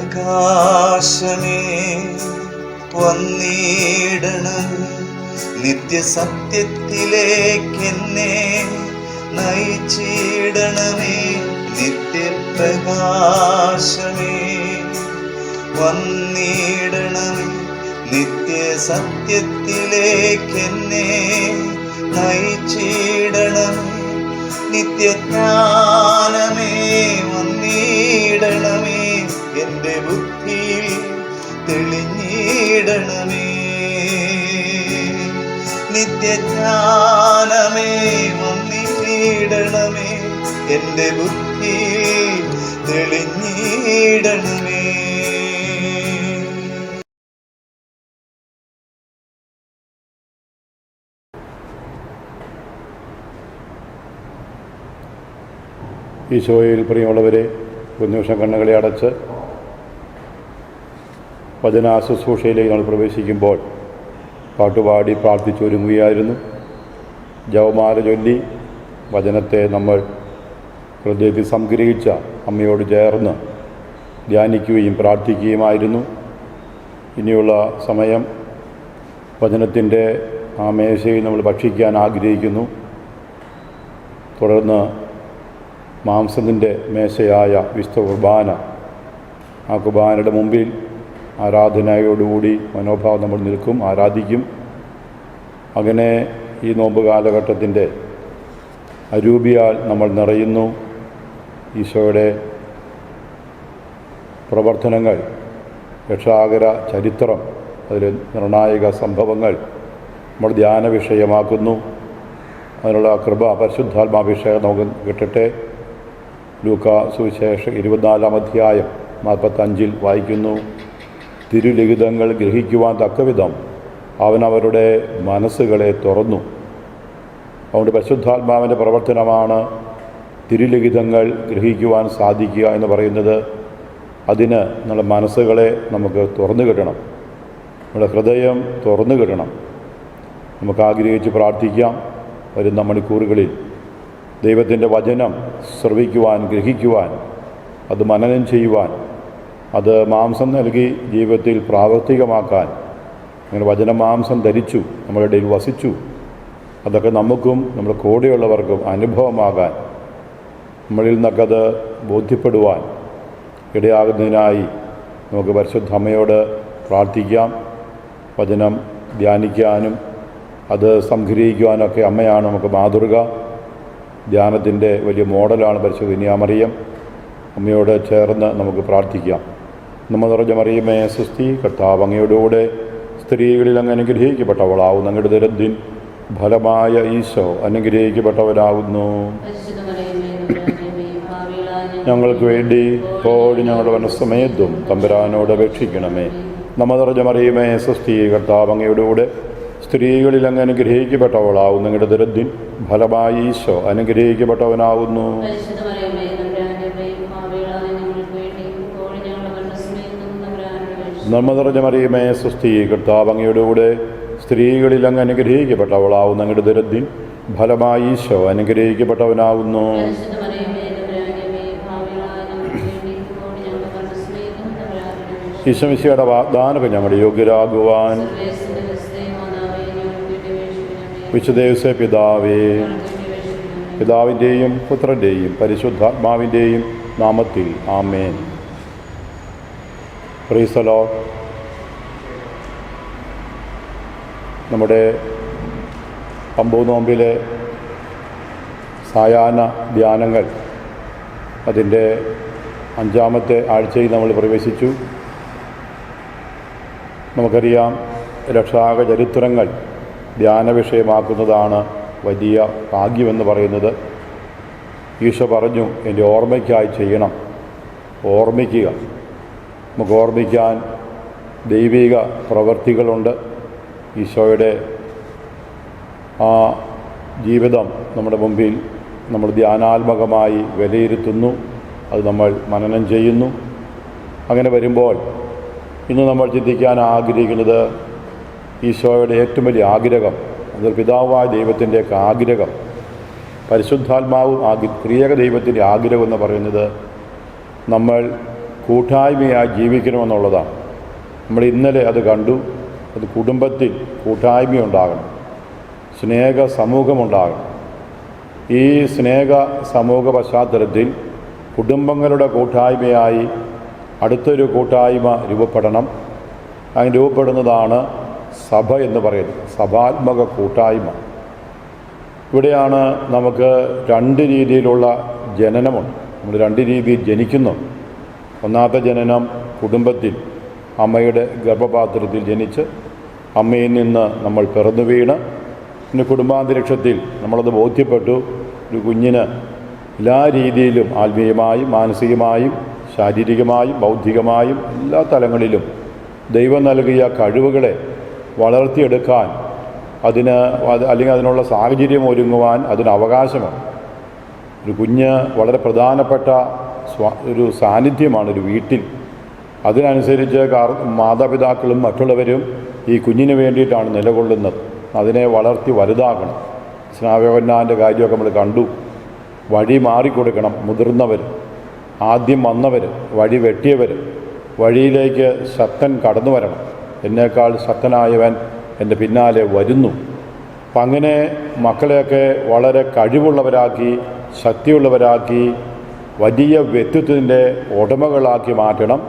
പ്രകാശമേ വന്നിടണം, നിത്യസത്യത്തിലേക്കെന്നെ നയിച്ചിടണമേ. നിത്യപ്രകാശമേ വന്നിടണമേ, നിത്യസത്യത്തിലേക്കെന്നെ നയിച്ചിടണമേ. നിത്യജ്ഞാനമേ വന്നിടണമേ, എൻ്റെ ബുദ്ധിയിൽ തെളിഞ്ഞിടണമേ. നിത്യജ്ഞാനമേ വന്നിടണമേ, എൻ്റെ ബുദ്ധിയിൽ തെളിഞ്ഞിടണമേ. ഈശോയിൽ പ്രിയമുള്ളവരെ, ഒരു നിമിഷം കണ്ണുകളെ അടച്ച് വചന ശുശ്രൂഷയിലേക്ക് നമ്മൾ പ്രവേശിക്കുമ്പോൾ പാട്ടുപാടി പ്രാർത്ഥിച്ചൊരുങ്ങുകയായിരുന്നു. ജപമാല ചൊല്ലി വചനത്തെ നമ്മൾ ഹൃദയത്തിൽ സംഗ്രഹിച്ച അമ്മയോട് ചേർന്ന് ധ്യാനിക്കുകയും പ്രാർത്ഥിക്കുകയുമായിരുന്നു. ഇനിയുള്ള സമയം വചനത്തിൻ്റെ ആ മേശയിൽ നമ്മൾ ഭക്ഷിക്കാൻ ആഗ്രഹിക്കുന്നു. തുടർന്ന് മാംസത്തിൻ്റെ മേശയായ വിശുദ്ധ കുർബാന, ആ കുർബാനയുടെ മുമ്പിൽ ആരാധനയോടുകൂടി മനോഭാവം നമ്മൾ നിൽക്കും, ആരാധിക്കും. അങ്ങനെ ഈ നോമ്പ് കാലഘട്ടത്തിൻ്റെ അരൂപിയാൽ നമ്മൾ നിറയുന്നു. ഈശോയുടെ പ്രവർത്തനങ്ങൾ, രക്ഷാകര ചരിത്രം, അതിൽ നിർണായക സംഭവങ്ങൾ നമ്മൾ ധ്യാന വിഷയമാക്കുന്നു. അതിനുള്ള കൃപ പരിശുദ്ധാത്മാഭിഷേകം നമുക്ക് കിട്ടട്ടെ. ലൂക്കാ സുവിശേഷം 24-ാം അധ്യായം 45 വായിക്കുന്നു. തിരുലിഖിതങ്ങൾ ഗ്രഹിക്കുവാൻ തക്കവിധം അവനവരുടെ മനസ്സുകളെ തുറന്നു. അതുകൊണ്ട് പരിശുദ്ധാത്മാവിൻ്റെ പ്രവർത്തനമാണ് തിരുലിഖിതങ്ങൾ ഗ്രഹിക്കുവാൻ സാധിക്കുക എന്ന് പറയുന്നത്. അതിന് നമ്മുടെ മനസ്സുകളെ നമുക്ക് തുറന്നു കിട്ടണം, നമ്മുടെ ഹൃദയം തുറന്നു കിട്ടണം. നമുക്ക് ആഗ്രഹിച്ച് പ്രാർത്ഥിക്കാം. വരുന്ന മണിക്കൂറുകളിൽ ദൈവത്തിൻ്റെ വചനം ശ്രവിക്കുവാൻ, ഗ്രഹിക്കുവാൻ, അത് മനനം ചെയ്യുവാൻ, അത് മാംസം നൽകി ജീവിതത്തിൽ പ്രാവർത്തികമാക്കാൻ. അങ്ങനെ വചനം മാംസം ധരിച്ചു, നമ്മുടെ ഇടയിൽ വസിച്ചു. അതൊക്കെ നമുക്കും നമ്മുടെ കൂടെയുള്ളവർക്കും അനുഭവമാകാൻ, നമ്മളിൽ നിന്നൊക്കെ ബോധ്യപ്പെടുവാൻ ഇടയാകുന്നതിനായി നമുക്ക് പരിശുദ്ധ അമ്മയോട് പ്രാർത്ഥിക്കാം. വചനം ധ്യാനിക്കാനും അത് സംഗ്രഹിക്കുവാനൊക്കെ അമ്മയാണ് നമുക്ക് മാതൃക. ധ്യാനത്തിൻ്റെ വലിയ മോഡലാണ് പരിശുദ്ധ കന്യാമറിയം. അമ്മയോട് ചേർന്ന് നമുക്ക് പ്രാർത്ഥിക്കാം. നമ്മൾ നിറഞ്ഞ മറിയമേ സ്വസ്തി, കർത്താവ് അങ്ങയോടുകൂടെ സ്ത്രീകളിൽ അങ്ങ് അനുഗ്രഹിക്കപ്പെട്ടവളാവുന്നു. അങ്ങയുടെ ദരദ്ദിൻ ഫലമായ ഈശോ അനുഗ്രഹിക്കപ്പെട്ടവരാകുന്നു. ഞങ്ങൾക്ക് വേണ്ടി ഇപ്പോഴും ഞങ്ങളുടെ മനസ്സമയത്തും തമ്പുരാനോട് അപേക്ഷിക്കണമേ. നമ്മൾ നിറഞ്ഞ മറിയമേ സ്വസ്തി, കർത്താവ് അങ്ങയോടുകൂടെ സ്ത്രീകളിൽ അങ്ങ് അനുഗ്രഹിക്കപ്പെട്ടവളാവുന്നു. അങ്ങയുടെ ദരദ്ദിൻ ഫലമായി ഈശോ അനുഗ്രഹിക്കപ്പെട്ടവനാകുന്നു. നന്മ നിറഞ്ഞ മറിയമേ സ്വസ്തി, കർത്താവ് അങ്ങയോടുകൂടെ സ്ത്രീകളിൽ അങ്ങ് അനുഗ്രഹിക്കപ്പെട്ടവളാവുന്നു. അങ്ങയുടെ ദരദ്ദിൻ ഫലമായി ഈശോ അനുഗ്രഹിക്കപ്പെട്ടവനാകുന്നു. ഈശോമിശിഹായുടെ വാഗ്ദാനങ്ങൾ ഞങ്ങളുടെ യോഗ്യരാകുവാൻ വിശുദ്ധ യോസേപ്പ് പിതാവേ, പിതാവിൻ്റെയും പുത്രൻ്റെയും പരിശുദ്ധാത്മാവിൻ്റെയും നാമത്തിൽ ആമേൻ. Praise the Lord. നമ്മുടെ അമ്പൂ നോമ്പിലെ സായാഹ്ന ധ്യാനങ്ങൾ, അതിൻ്റെ 5-ാമത്തെ ആഴ്ചയിൽ നമ്മൾ പ്രവേശിച്ചു. നമുക്കറിയാം, രക്ഷാക ചരിത്രങ്ങൾ ധ്യാന വിഷയമാക്കുന്നതാണ് വലിയ ഭാഗ്യമെന്ന് പറയുന്നത്. ഈശോ പറഞ്ഞു, എൻ്റെ ഓർമ്മയ്ക്കായി ചെയ്യണം. ഓർമ്മിക്കുക. നമുക്ക് ഓർമ്മിക്കാൻ ദൈവിക പ്രവൃത്തികളുണ്ട്. ഈശോയുടെ ആ ജീവിതം നമ്മുടെ മുമ്പിൽ നമ്മൾ ധ്യാനാത്മകമായി വിലയിരുത്തുന്നു. അത് നമ്മൾ മനനം ചെയ്യുന്നു. അങ്ങനെ വരുമ്പോൾ ഇന്ന് നമ്മൾ ചിന്തിക്കാൻ ആഗ്രഹിക്കുന്നത് ഈശോയുടെ ഏറ്റവും വലിയ ആഗ്രഹം, അതൊരു പിതാവായ ദൈവത്തിൻ്റെയൊക്കെ ആഗ്രഹം, പരിശുദ്ധാത്മാവും ത്രിയേക ദൈവത്തിൻ്റെ ആഗ്രഹം എന്ന് പറയുന്നത് നമ്മൾ കൂട്ടായ്മയായി ജീവിക്കണമെന്നുള്ളതാണ്. നമ്മൾ ഇന്നലെ അത് കണ്ടു. അത് കുടുംബത്തിൽ കൂട്ടായ്മയുണ്ടാകണം, സ്നേഹ സമൂഹമുണ്ടാകണം. ഈ സ്നേഹ സമൂഹ പശ്ചാത്തലത്തിൽ കുടുംബങ്ങളുടെ കൂട്ടായ്മയായി അടുത്തൊരു കൂട്ടായ്മ രൂപപ്പെടണം. അങ്ങനെ രൂപപ്പെടുന്നതാണ് സഭ എന്ന് പറയുന്നത്, സഭാത്മക കൂട്ടായ്മ. ഇവിടെയാണ് നമുക്ക് രണ്ട് രീതിയിലുള്ള ജനനമുണ്ട്. നമ്മൾ രണ്ട് രീതിയിൽ ജനിക്കുന്നു. ഒന്നാമത്തെ ജനനം കുടുംബത്തിൽ, അമ്മയുടെ ഗർഭപാത്രത്തിൽ ജനിച്ച് അമ്മയിൽ നിന്ന് നമ്മൾ പിറന്നു വീണ്, പിന്നെ കുടുംബാന്തരീക്ഷത്തിൽ നമ്മളത് ബോധ്യപ്പെട്ടു. ഒരു കുഞ്ഞിന് എല്ലാ രീതിയിലും ആത്മീയമായും മാനസികമായും ശാരീരികമായും ബൗദ്ധികമായും എല്ലാ തലങ്ങളിലും ദൈവം നൽകിയ കഴിവുകളെ വളർത്തിയെടുക്കാൻ അല്ലെങ്കിൽ അതിനുള്ള സാഹചര്യം ഒരുങ്ങുവാൻ അതിന് അവകാശമാണ്. ഒരു കുഞ്ഞ് വളരെ പ്രധാനപ്പെട്ട ഒരു സാന്നിധ്യമാണ് ഒരു വീട്ടിൽ. അതിനനുസരിച്ച് മാതാപിതാക്കളും മറ്റുള്ളവരും ഈ കുഞ്ഞിന് വേണ്ടിയിട്ടാണ് നിലകൊള്ളുന്നത്. അതിനെ വളർത്തി വലുതാക്കണം. സ്നാപകന്മാരുടെ കാര്യമൊക്കെ നമ്മൾ കണ്ടു. വഴി മാറിക്കൊടുക്കണം. മുതിർന്നവർ, ആദ്യം വന്നവർ, വഴി വെട്ടിയവർ, വഴിയിലേക്ക് ശക്തൻ കടന്നു വരണം. എന്നേക്കാൾ ശക്തനായവൻ എൻ്റെ പിന്നാലെ വരുന്നു. അപ്പം അങ്ങനെ മക്കളെയൊക്കെ വളരെ കഴിവുള്ളവരാക്കി, ശക്തിയുള്ളവരാക്കി, വലിയ വ്യക്തിത്വത്തിൻ്റെ ഉടമകളാക്കി മാറ്റണം.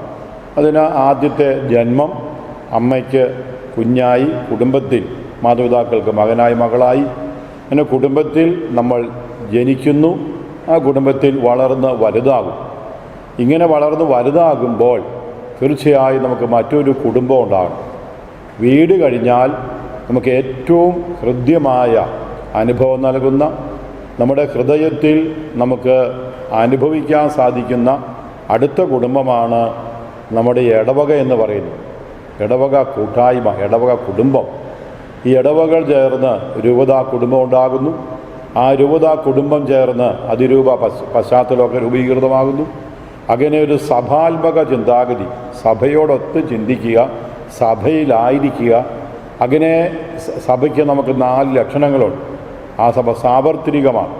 അതിന് ആദ്യത്തെ ജന്മം അമ്മയ്ക്ക് കുഞ്ഞായി, കുടുംബത്തിൽ മാതാപിതാക്കൾക്ക് മകനായി മകളായി, അങ്ങനെ കുടുംബത്തിൽ നമ്മൾ ജനിക്കുന്നു. ആ കുടുംബത്തിൽ വളർന്ന് വലുതാകും. ഇങ്ങനെ വളർന്ന് വലുതാകുമ്പോൾ തീർച്ചയായും നമുക്ക് മറ്റൊരു കുടുംബം ഉണ്ടാകണം. വീട് കഴിഞ്ഞാൽ നമുക്ക് ഏറ്റവും ഹൃദ്യമായ അനുഭവം നൽകുന്ന, നമ്മുടെ ഹൃദയത്തിൽ നമുക്ക് അനുഭവിക്കാൻ സാധിക്കുന്ന അടുത്ത കുടുംബമാണ് നമ്മുടെ ഇടവക എന്ന് പറയുന്നത്. ഇടവക കൂട്ടായ്മ, ഇടവക കുടുംബം. ഈ ഇടവകൾ ചേർന്ന് രൂപതാ കുടുംബം ഉണ്ടാകുന്നു. ആ രൂപതാ കുടുംബം ചേർന്ന് അതിരൂപ പശ്ചാത്തലമൊക്കെ രൂപീകൃതമാകുന്നു. അങ്ങനെ ഒരു സഭാത്മക ചിന്താഗതി, സഭയോടൊത്ത് ചിന്തിക്കുക, സഭയിലായിരിക്കുക. അങ്ങനെ സഭയ്ക്ക് നമുക്ക് 4 ലക്ഷണങ്ങളുണ്ട്. ആ സഭ സാർവത്രികമാണ്.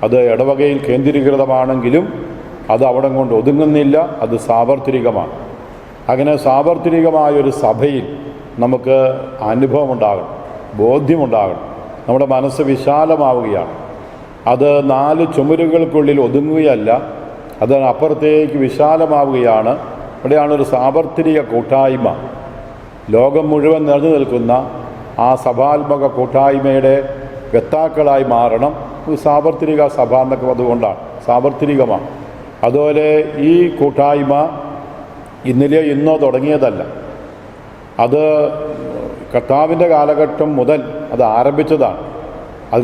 അത് ഇടവകയിൽ കേന്ദ്രീകൃതമാണെങ്കിലും അത് അവിടെ കൊണ്ട് ഒതുങ്ങുന്നില്ല, അത് സാർവത്രികമാണ്. അങ്ങനെ സാർവത്രികമായൊരു സഭയിൽ നമുക്ക് അനുഭവമുണ്ടാകണം, ബോധ്യമുണ്ടാകണം. നമ്മുടെ മനസ്സ് വിശാലമാവുകയാണ്. അത് 4 ചുമരുകൾക്കുള്ളിൽ ഒതുങ്ങുകയല്ല, അതിനപ്പുറത്തേക്ക് വിശാലമാവുകയാണ്. ഇവിടെയാണ് ഒരു സാർവത്രിക കൂട്ടായ്മ. ലോകം മുഴുവൻ നിറഞ്ഞു നിൽക്കുന്ന ആ സഭാത്മക കൂട്ടായ്മയുടെ വ്യക്താക്കളായി മാറണം. ഒരു സാർവത്രിക സഭ എന്നൊക്കെ അതുകൊണ്ടാണ് സാർവത്രികമാണ്. അതുപോലെ ഈ കൂട്ടായ്മ ഇന്നലെയോ ഇന്നോ തുടങ്ങിയതല്ല. അത് കർത്താവിൻ്റെ കാലഘട്ടം മുതൽ അത് ആരംഭിച്ചതാണ്.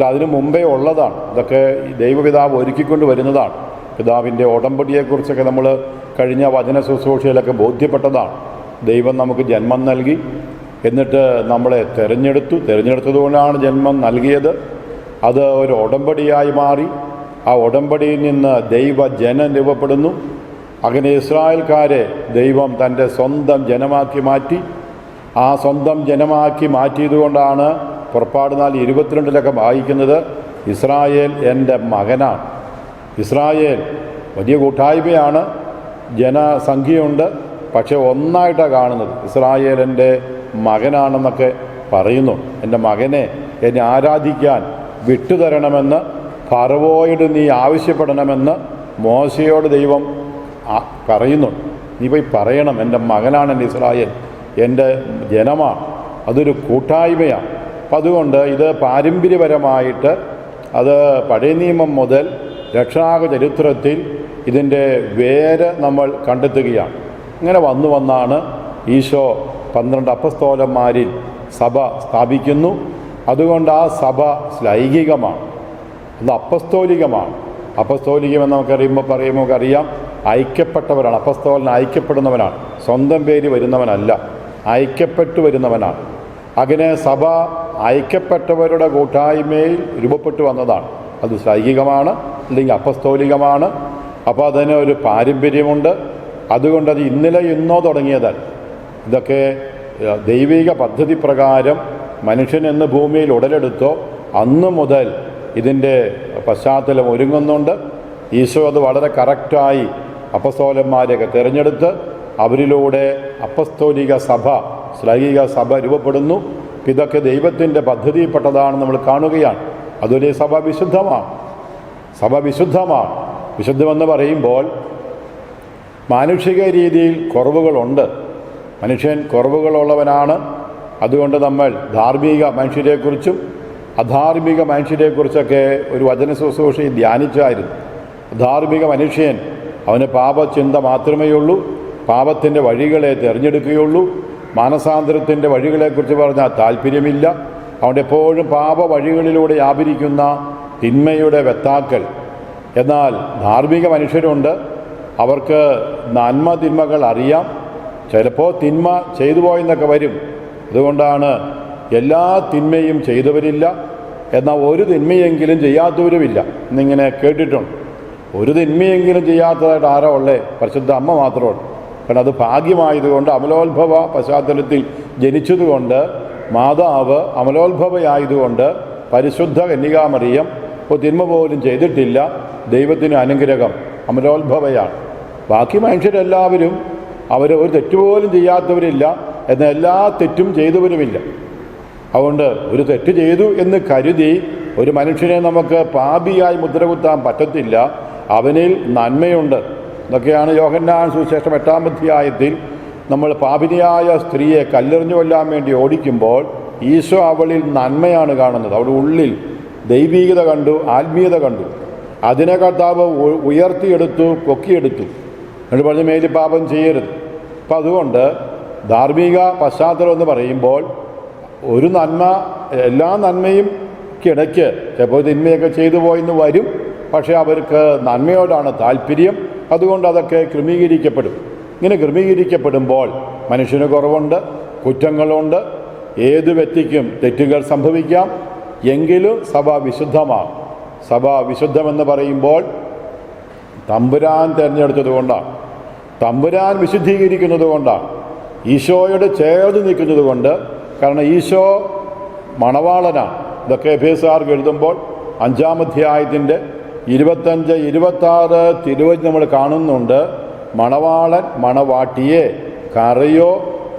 അതിന് മുമ്പേ ഉള്ളതാണ്. അതൊക്കെ ദൈവപിതാവ് ഒരുക്കിക്കൊണ്ട് വരുന്നതാണ്. പിതാവിൻ്റെ ഉടമ്പടിയെക്കുറിച്ചൊക്കെ നമ്മൾ കഴിഞ്ഞ വചന ശുശ്രൂഷയിലൊക്കെ ബോധ്യപ്പെട്ടതാണ്. ദൈവം നമുക്ക് ജന്മം നൽകി, എന്നിട്ട് നമ്മളെ തിരഞ്ഞെടുത്തതുകൊണ്ടാണ് ജന്മം നൽകിയത്. അത് ഒരു ഉടമ്പടിയായി മാറി. ആ ഉടമ്പടിയിൽ നിന്ന് ദൈവജനം രൂപപ്പെടുന്നു. അങ്ങനെ ഇസ്രായേൽക്കാരെ ദൈവം തൻ്റെ സ്വന്തം ജനമാക്കി മാറ്റി. ആ സ്വന്തം ജനമാക്കി മാറ്റിയതുകൊണ്ടാണ് പുറപ്പാട് 4:22 വായിക്കുന്നത്, ഇസ്രായേൽ എൻ്റെ മകനാണ്. ഇസ്രായേൽ വലിയ കൂട്ടായ്മയാണ്, ജനസംഖ്യയുണ്ട്, പക്ഷെ ഒന്നായിട്ടാണ് കാണുന്നത്. ഇസ്രായേൽ എൻ്റെ മകനാണെന്നൊക്കെ പറയുന്നു. എൻ്റെ മകനെ എന്നെ ആരാധിക്കാൻ വിട്ടുതരണമെന്ന് ഫറവോയോട് നീ ആവശ്യപ്പെടണമെന്ന് മോശയോട് ദൈവം പറയുന്നുണ്ട്. നീ പോയി പറയണം, എൻ്റെ മകനാണ് എൻ്റെ ഇസ്രായേൽ, എൻ്റെ ജനമാണ്. അതൊരു കൂട്ടായ്മയാണ്. അപ്പം അതുകൊണ്ട് ഇത് പാരമ്പര്യപരമായിട്ട് അത് പഴയ നിയമം മുതൽ രക്ഷാക ചരിത്രത്തിൽ ഇതിൻ്റെ വേര് നമ്മൾ കണ്ടെത്തുകയാണ്. ഇങ്ങനെ വന്നാണ് ഈശോ 12 അപ്പസ്തോലന്മാരിൽ സഭ സ്ഥാപിക്കുന്നു. അതുകൊണ്ട് ആ സഭ ശ്ലൈഹികമാണ്, അത് അപ്പസ്തോലികമാണ്. അപ്പസ്തോലികമെന്ന് നമുക്കറിയാം ഐക്യപ്പെട്ടവരാണ്. അപ്പസ്തോലൻ ഐക്യപ്പെടുന്നവനാണ്, സ്വന്തം പേര് വരുന്നവനല്ല, ഐക്യപ്പെട്ടു വരുന്നവനാണ്. അങ്ങനെ സഭ ഐക്യപ്പെട്ടവരുടെ കൂട്ടായ്മയിൽ രൂപപ്പെട്ടു വന്നതാണ്. അത് ശ്ലൈഹികമാണ്, അല്ലെങ്കിൽ അപ്പസ്തോലികമാണ്. അപ്പോൾ അതിന് ഒരു പാരമ്പര്യമുണ്ട്. അതുകൊണ്ട് അത് ഇന്നലെ ഇന്നോ തുടങ്ങിയതല്ല. ഇതൊക്കെ ദൈവിക പദ്ധതി പ്രകാരം മനുഷ്യൻ എന്ന് ഭൂമിയിൽ ഉടലെടുത്തോ അന്നു മുതൽ ഇതിൻ്റെ പശ്ചാത്തലം ഒരുങ്ങുന്നുണ്ട്. ഈശോ അത് വളരെ കറക്റ്റായി അപ്പസ്തോലന്മാരെയൊക്കെ തിരഞ്ഞെടുത്ത് അവരിലൂടെ അപ്പസ്തോലിക സഭ, ശ്ലൈഹിക സഭ രൂപപ്പെടുന്നു. ഇതൊക്കെ ദൈവത്തിൻ്റെ പദ്ധതിയിൽപ്പെട്ടതാണെന്ന് നമ്മൾ കാണുകയാണ്. അതുപോലെ സഭ വിശുദ്ധമാണ്. സഭ വിശുദ്ധമാണ്. വിശുദ്ധമെന്ന് പറയുമ്പോൾ മാനുഷിക രീതിയിൽ കുറവുകളുണ്ട്. മനുഷ്യൻ കുറവുകളുള്ളവനാണ്. അതുകൊണ്ട് നമ്മൾ ധാർമ്മിക മനുഷ്യരെക്കുറിച്ചും അധാർമിക മനുഷ്യരെക്കുറിച്ചൊക്കെ ഒരു വചന ശുശ്രൂഷയിൽ ധ്യാനിച്ചായിരുന്നു. ധാർമ്മിക മനുഷ്യൻ അവന് പാപചിന്ത മാത്രമേ ഉള്ളൂ, പാപത്തിൻ്റെ വഴികളെ തിരഞ്ഞെടുക്കുകയുള്ളൂ. മാനസാന്തരത്തിൻ്റെ വഴികളെക്കുറിച്ച് പറഞ്ഞാൽ താല്പര്യമില്ല. അവൻ്റെ എപ്പോഴും പാപ വഴികളിലൂടെ വ്യാപരിക്കുന്ന തിന്മയുടെ വെത്താക്കൽ. എന്നാൽ ധാർമ്മിക മനുഷ്യരുണ്ട്, അവർക്ക് നന്മ തിന്മകൾ അറിയാം. ചിലപ്പോൾ തിന്മ ചെയ്തു പോയെന്നൊക്കെ വരും. അതുകൊണ്ടാണ് എല്ലാ തിന്മയും ചെയ്തവരില്ല, എന്നാൽ ഒരു തിന്മയെങ്കിലും ചെയ്യാത്തവരുമില്ല എന്നിങ്ങനെ കേട്ടിട്ടുണ്ട്. ഒരു തിന്മയെങ്കിലും ചെയ്യാത്തതായിട്ട് ആരോ ഉള്ളേ? പരിശുദ്ധ അമ്മ മാത്രമുള്ളൂ. കാരണം അത് ഭാഗ്യമായതുകൊണ്ട്, അമലോത്ഭവ പശ്ചാത്തലത്തിൽ ജനിച്ചതുകൊണ്ട്, മാതാവ് അമലോത്ഭവയായതുകൊണ്ട് പരിശുദ്ധ കന്യകാമറിയം ഇപ്പോൾ തിന്മ പോലും ചെയ്തിട്ടില്ല. ദൈവത്തിന് അനുഗ്രഹം, അമലോത്ഭവയാണ്. ബാക്കി മനുഷ്യരെല്ലാവരും അവർ ഒരു തെറ്റുപോലും ചെയ്യാത്തവരില്ല, എന്നാൽ എല്ലാ തെറ്റും ചെയ്തവരുമില്ല. അതുകൊണ്ട് ഒരു തെറ്റ് ചെയ്തു എന്ന് കരുതി ഒരു മനുഷ്യനെ നമുക്ക് പാപിയായി മുദ്രകുത്താൻ പറ്റത്തില്ല. അവനിൽ നന്മയുണ്ട്. ഇതൊക്കെയാണ് യോഹന്നാൻ സുവിശേഷം 8-ാം അധ്യായത്തിൽ നമ്മൾ പാപിനിയായ സ്ത്രീയെ കല്ലെറിഞ്ഞു കൊല്ലാൻ വേണ്ടി ഓടിക്കുമ്പോൾ ഈശോ അവളിൽ നന്മയാണ് കാണുന്നത്. അവളുടെ ഉള്ളിൽ ദൈവീകത കണ്ടു, ആത്മീയത കണ്ടു. അതിനെ കർത്താവ് ഉയർത്തിയെടുത്തു, പൊക്കിയെടുത്തു. എന്നിട്ട് പറഞ്ഞ് മേലിൽ പാപം ചെയ്യരുത്. അപ്പം അതുകൊണ്ട് ധാർമ്മിക പശ്ചാത്തലം എന്ന് പറയുമ്പോൾ ഒരു നന്മ, എല്ലാ നന്മയും ഇടയ്ക്ക് ചിലപ്പോൾ തിന്മയൊക്കെ ചെയ്തു പോയെന്ന് വരും. പക്ഷേ അവർക്ക് നന്മയോടാണ് താല്പര്യം. അതുകൊണ്ട് അതൊക്കെ ക്രമീകരിക്കപ്പെടും. ഇങ്ങനെ ക്രമീകരിക്കപ്പെടുമ്പോൾ മനുഷ്യന് കുറവുണ്ട്, കുറ്റങ്ങളുണ്ട്. ഏത് വ്യക്തിക്കും തെറ്റുകൾ സംഭവിക്കാം. എങ്കിലും സഭ വിശുദ്ധമാണ്. സഭ വിശുദ്ധമെന്ന് പറയുമ്പോൾ തമ്പുരാൻ തിരഞ്ഞെടുത്തത് കൊണ്ടാണ്, തമ്പുരാൻ വിശുദ്ധീകരിക്കുന്നത് കൊണ്ടാണ്, ഈശോയോട് ചേർന്ന് നിൽക്കുന്നത് കൊണ്ട്. കാരണം ഈശോ മണവാളനാണ്. ഇതൊക്കെ എഫേസ്യർക്ക് എഴുതുമ്പോൾ 5-ാം അധ്യായത്തിൻ്റെ 25-26 തിരുവചനം നമ്മൾ കാണുന്നുണ്ട്. മണവാളൻ മണവാട്ടിയെ കറയോ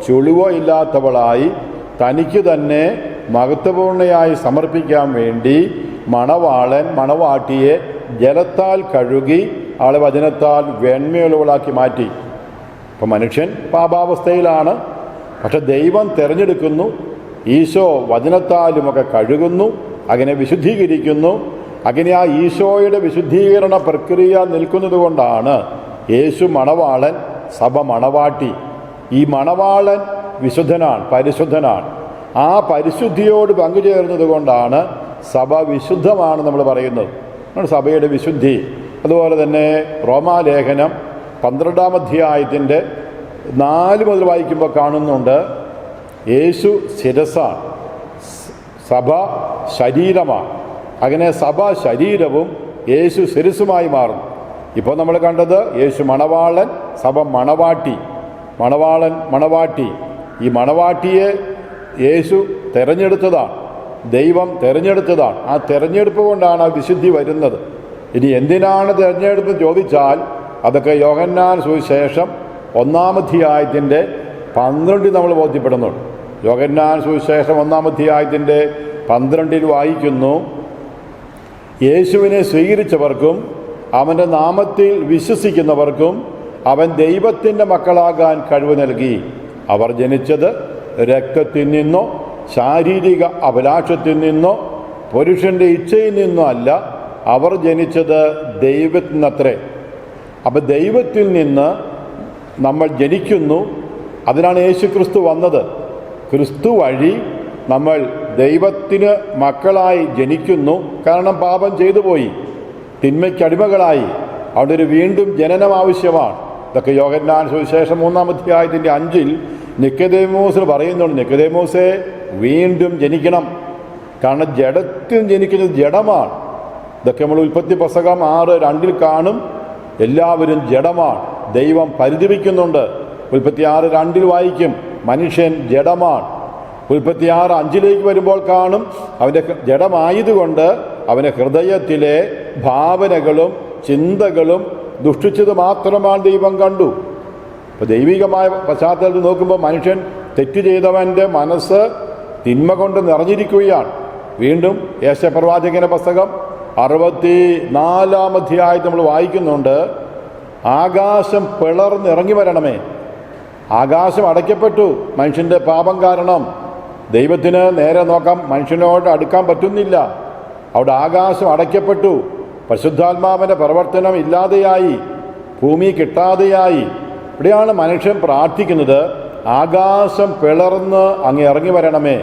ചുളിവോ ഇല്ലാത്തവളായി തനിക്ക് തന്നെ മഹത്വപൂർണ്ണയായി സമർപ്പിക്കാൻ വേണ്ടി മണവാളൻ മണവാട്ടിയെ ജലത്താൽ കഴുകി ആളെ വചനത്താൽ വെണ്മയുള്ളവളാക്കി മാറ്റി. ഇപ്പം മനുഷ്യൻ പാപാവസ്ഥയിലാണ്. പക്ഷെ ദൈവം തിരഞ്ഞെടുക്കുന്നു. ഈശോ വചനത്താലുമൊക്കെ കഴുകുന്നു, അങ്ങനെ വിശുദ്ധീകരിക്കുന്നു. അങ്ങനെ ആ ഈശോയുടെ വിശുദ്ധീകരണ പ്രക്രിയ നിൽക്കുന്നത് കൊണ്ടാണ് യേശു മണവാളൻ, സഭ മണവാട്ടി. ഈ മണവാളൻ വിശുദ്ധനാണ്, പരിശുദ്ധനാണ്. ആ പരിശുദ്ധിയോട് പങ്കുചേർന്നത് കൊണ്ടാണ് സഭ വിശുദ്ധമാണ് നമ്മൾ പറയുന്നത്. സഭയുടെ വിശുദ്ധി. അതുപോലെ തന്നെ റോമാലേഖനം 12-ാം അധ്യായത്തിൻ്റെ 4 മുതൽ വായിക്കുമ്പോൾ കാണുന്നുണ്ട്, യേശു ശിരസ്സാണ്, സഭ ശരീരമാണ്. അങ്ങനെ സഭ ശരീരവും യേശു ശിരസ്സുമായി മാറും. ഇപ്പോൾ നമ്മൾ കണ്ടത് യേശു മണവാളൻ, സഭ മണവാട്ടി. മണവാളൻ മണവാട്ടി. ഈ മണവാട്ടിയെ യേശു തിരഞ്ഞെടുത്തതാണ്, ദൈവം തിരഞ്ഞെടുത്തതാണ്. ആ തിരഞ്ഞെടുപ്പ് കൊണ്ടാണ് ആ വിശുദ്ധി വരുന്നത്. ഇനി എന്തിനാണ് തിരഞ്ഞെടുപ്പ് ചോദിച്ചാൽ അതൊക്കെ യോഹന്നാൻ സുവിശേഷം 1-ാം അധ്യായത്തിൻ്റെ 12 നമ്മൾ ബോധ്യപ്പെടുന്നുണ്ട്. യോഹന്നാൻ സുവിശേഷം 1-ാം അധ്യായത്തിൻ്റെ 12 വായിക്കുന്നു, യേശുവിനെ സ്വീകരിച്ചവർക്കും അവൻ്റെ നാമത്തിൽ വിശ്വസിക്കുന്നവർക്കും അവൻ ദൈവത്തിൻ്റെ മക്കളാകാൻ കഴിവ് നൽകി. അവർ ജനിച്ചത് രക്തത്തിൽ നിന്നോ ശാരീരിക അഭിലാഷത്തിൽ നിന്നോ പുരുഷൻ്റെ ഇച്ഛയിൽ നിന്നോ അല്ല, അവർ ജനിച്ചത് ദൈവത്തിൽ നിന്നത്രേ. അപ്പം ദൈവത്തിൽ നിന്ന് നമ്മൾ ജനിക്കുന്നു. അതിനാണ് യേശു ക്രിസ്തു വന്നത്. ക്രിസ്തു വഴി നമ്മൾ ദൈവത്തിന് മക്കളായി ജനിക്കുന്നു. കാരണം പാപം ചെയ്തു പോയി, തിന്മയ്ക്കടിമകളായി. അവിടെ ഒരു വീണ്ടും ജനനം ആവശ്യമാണ്. ഇതൊക്കെ യോഹന്നാൻ സുവിശേഷം 3-ാം അധ്യായത്തിൻ്റെ 5-ൽ നിക്കോദേമോസിന് പറയുന്നുണ്ട്, നിക്കോദേമോസെ വീണ്ടും ജനിക്കണം. കാരണം ജഡത്തിൽ ജനിക്കുന്നത് ജഡമാണ്. ഇതൊക്കെ നമ്മൾ ഉൽപ്പത്തി പുസ്തകം 6:2 കാണും. എല്ലാവരും ജഡമാണ്. ദൈവം പരിതപിക്കുന്നുണ്ട്. ഉൽപ്പത്തി 6:2 വായിക്കും, മനുഷ്യൻ ജഡമാണ്. ഉൽപ്പത്തി 6:5 വരുമ്പോൾ കാണും, അവൻ്റെ ജഡമായതുകൊണ്ട് അവൻ്റെ ഹൃദയത്തിലെ ഭാവനകളും ചിന്തകളും ദുഷിച്ചത് മാത്രമാണ് ദൈവം കണ്ടു. അപ്പോൾ ദൈവികമായ പശ്ചാത്തലത്തിൽ നോക്കുമ്പോൾ മനുഷ്യൻ തെറ്റ് ചെയ്തവൻ്റെ മനസ്സ് തിന്മ കൊണ്ട് നിറഞ്ഞിരിക്കുകയാണ്. വീണ്ടും യേശയ്യാപ്രവാചകന്റെ പുസ്തകം 64 അധ്യായത്തിൽ നമ്മൾ വായിക്കുന്നുണ്ട്, ആകാശം പിളർന്നിറങ്ങി വരണമേ. ആകാശം അടയ്ക്കപ്പെട്ടു മനുഷ്യൻ്റെ പാപം കാരണം. ദൈവത്തിന് നേരെ നോക്കാം, മനുഷ്യനോട് അടുക്കാൻ പറ്റുന്നില്ല. അവിടെ ആകാശം അടയ്ക്കപ്പെട്ടു, പരിശുദ്ധാത്മാവിൻ്റെ പ്രവർത്തനം ഇല്ലാതെയായി, ഭൂമി കിട്ടാതെയായി. ഇവിടെയാണ് മനുഷ്യൻ പ്രാർത്ഥിക്കുന്നത്, ആകാശം പിളർന്ന് അങ്ങ് ഇറങ്ങി വരണമേ,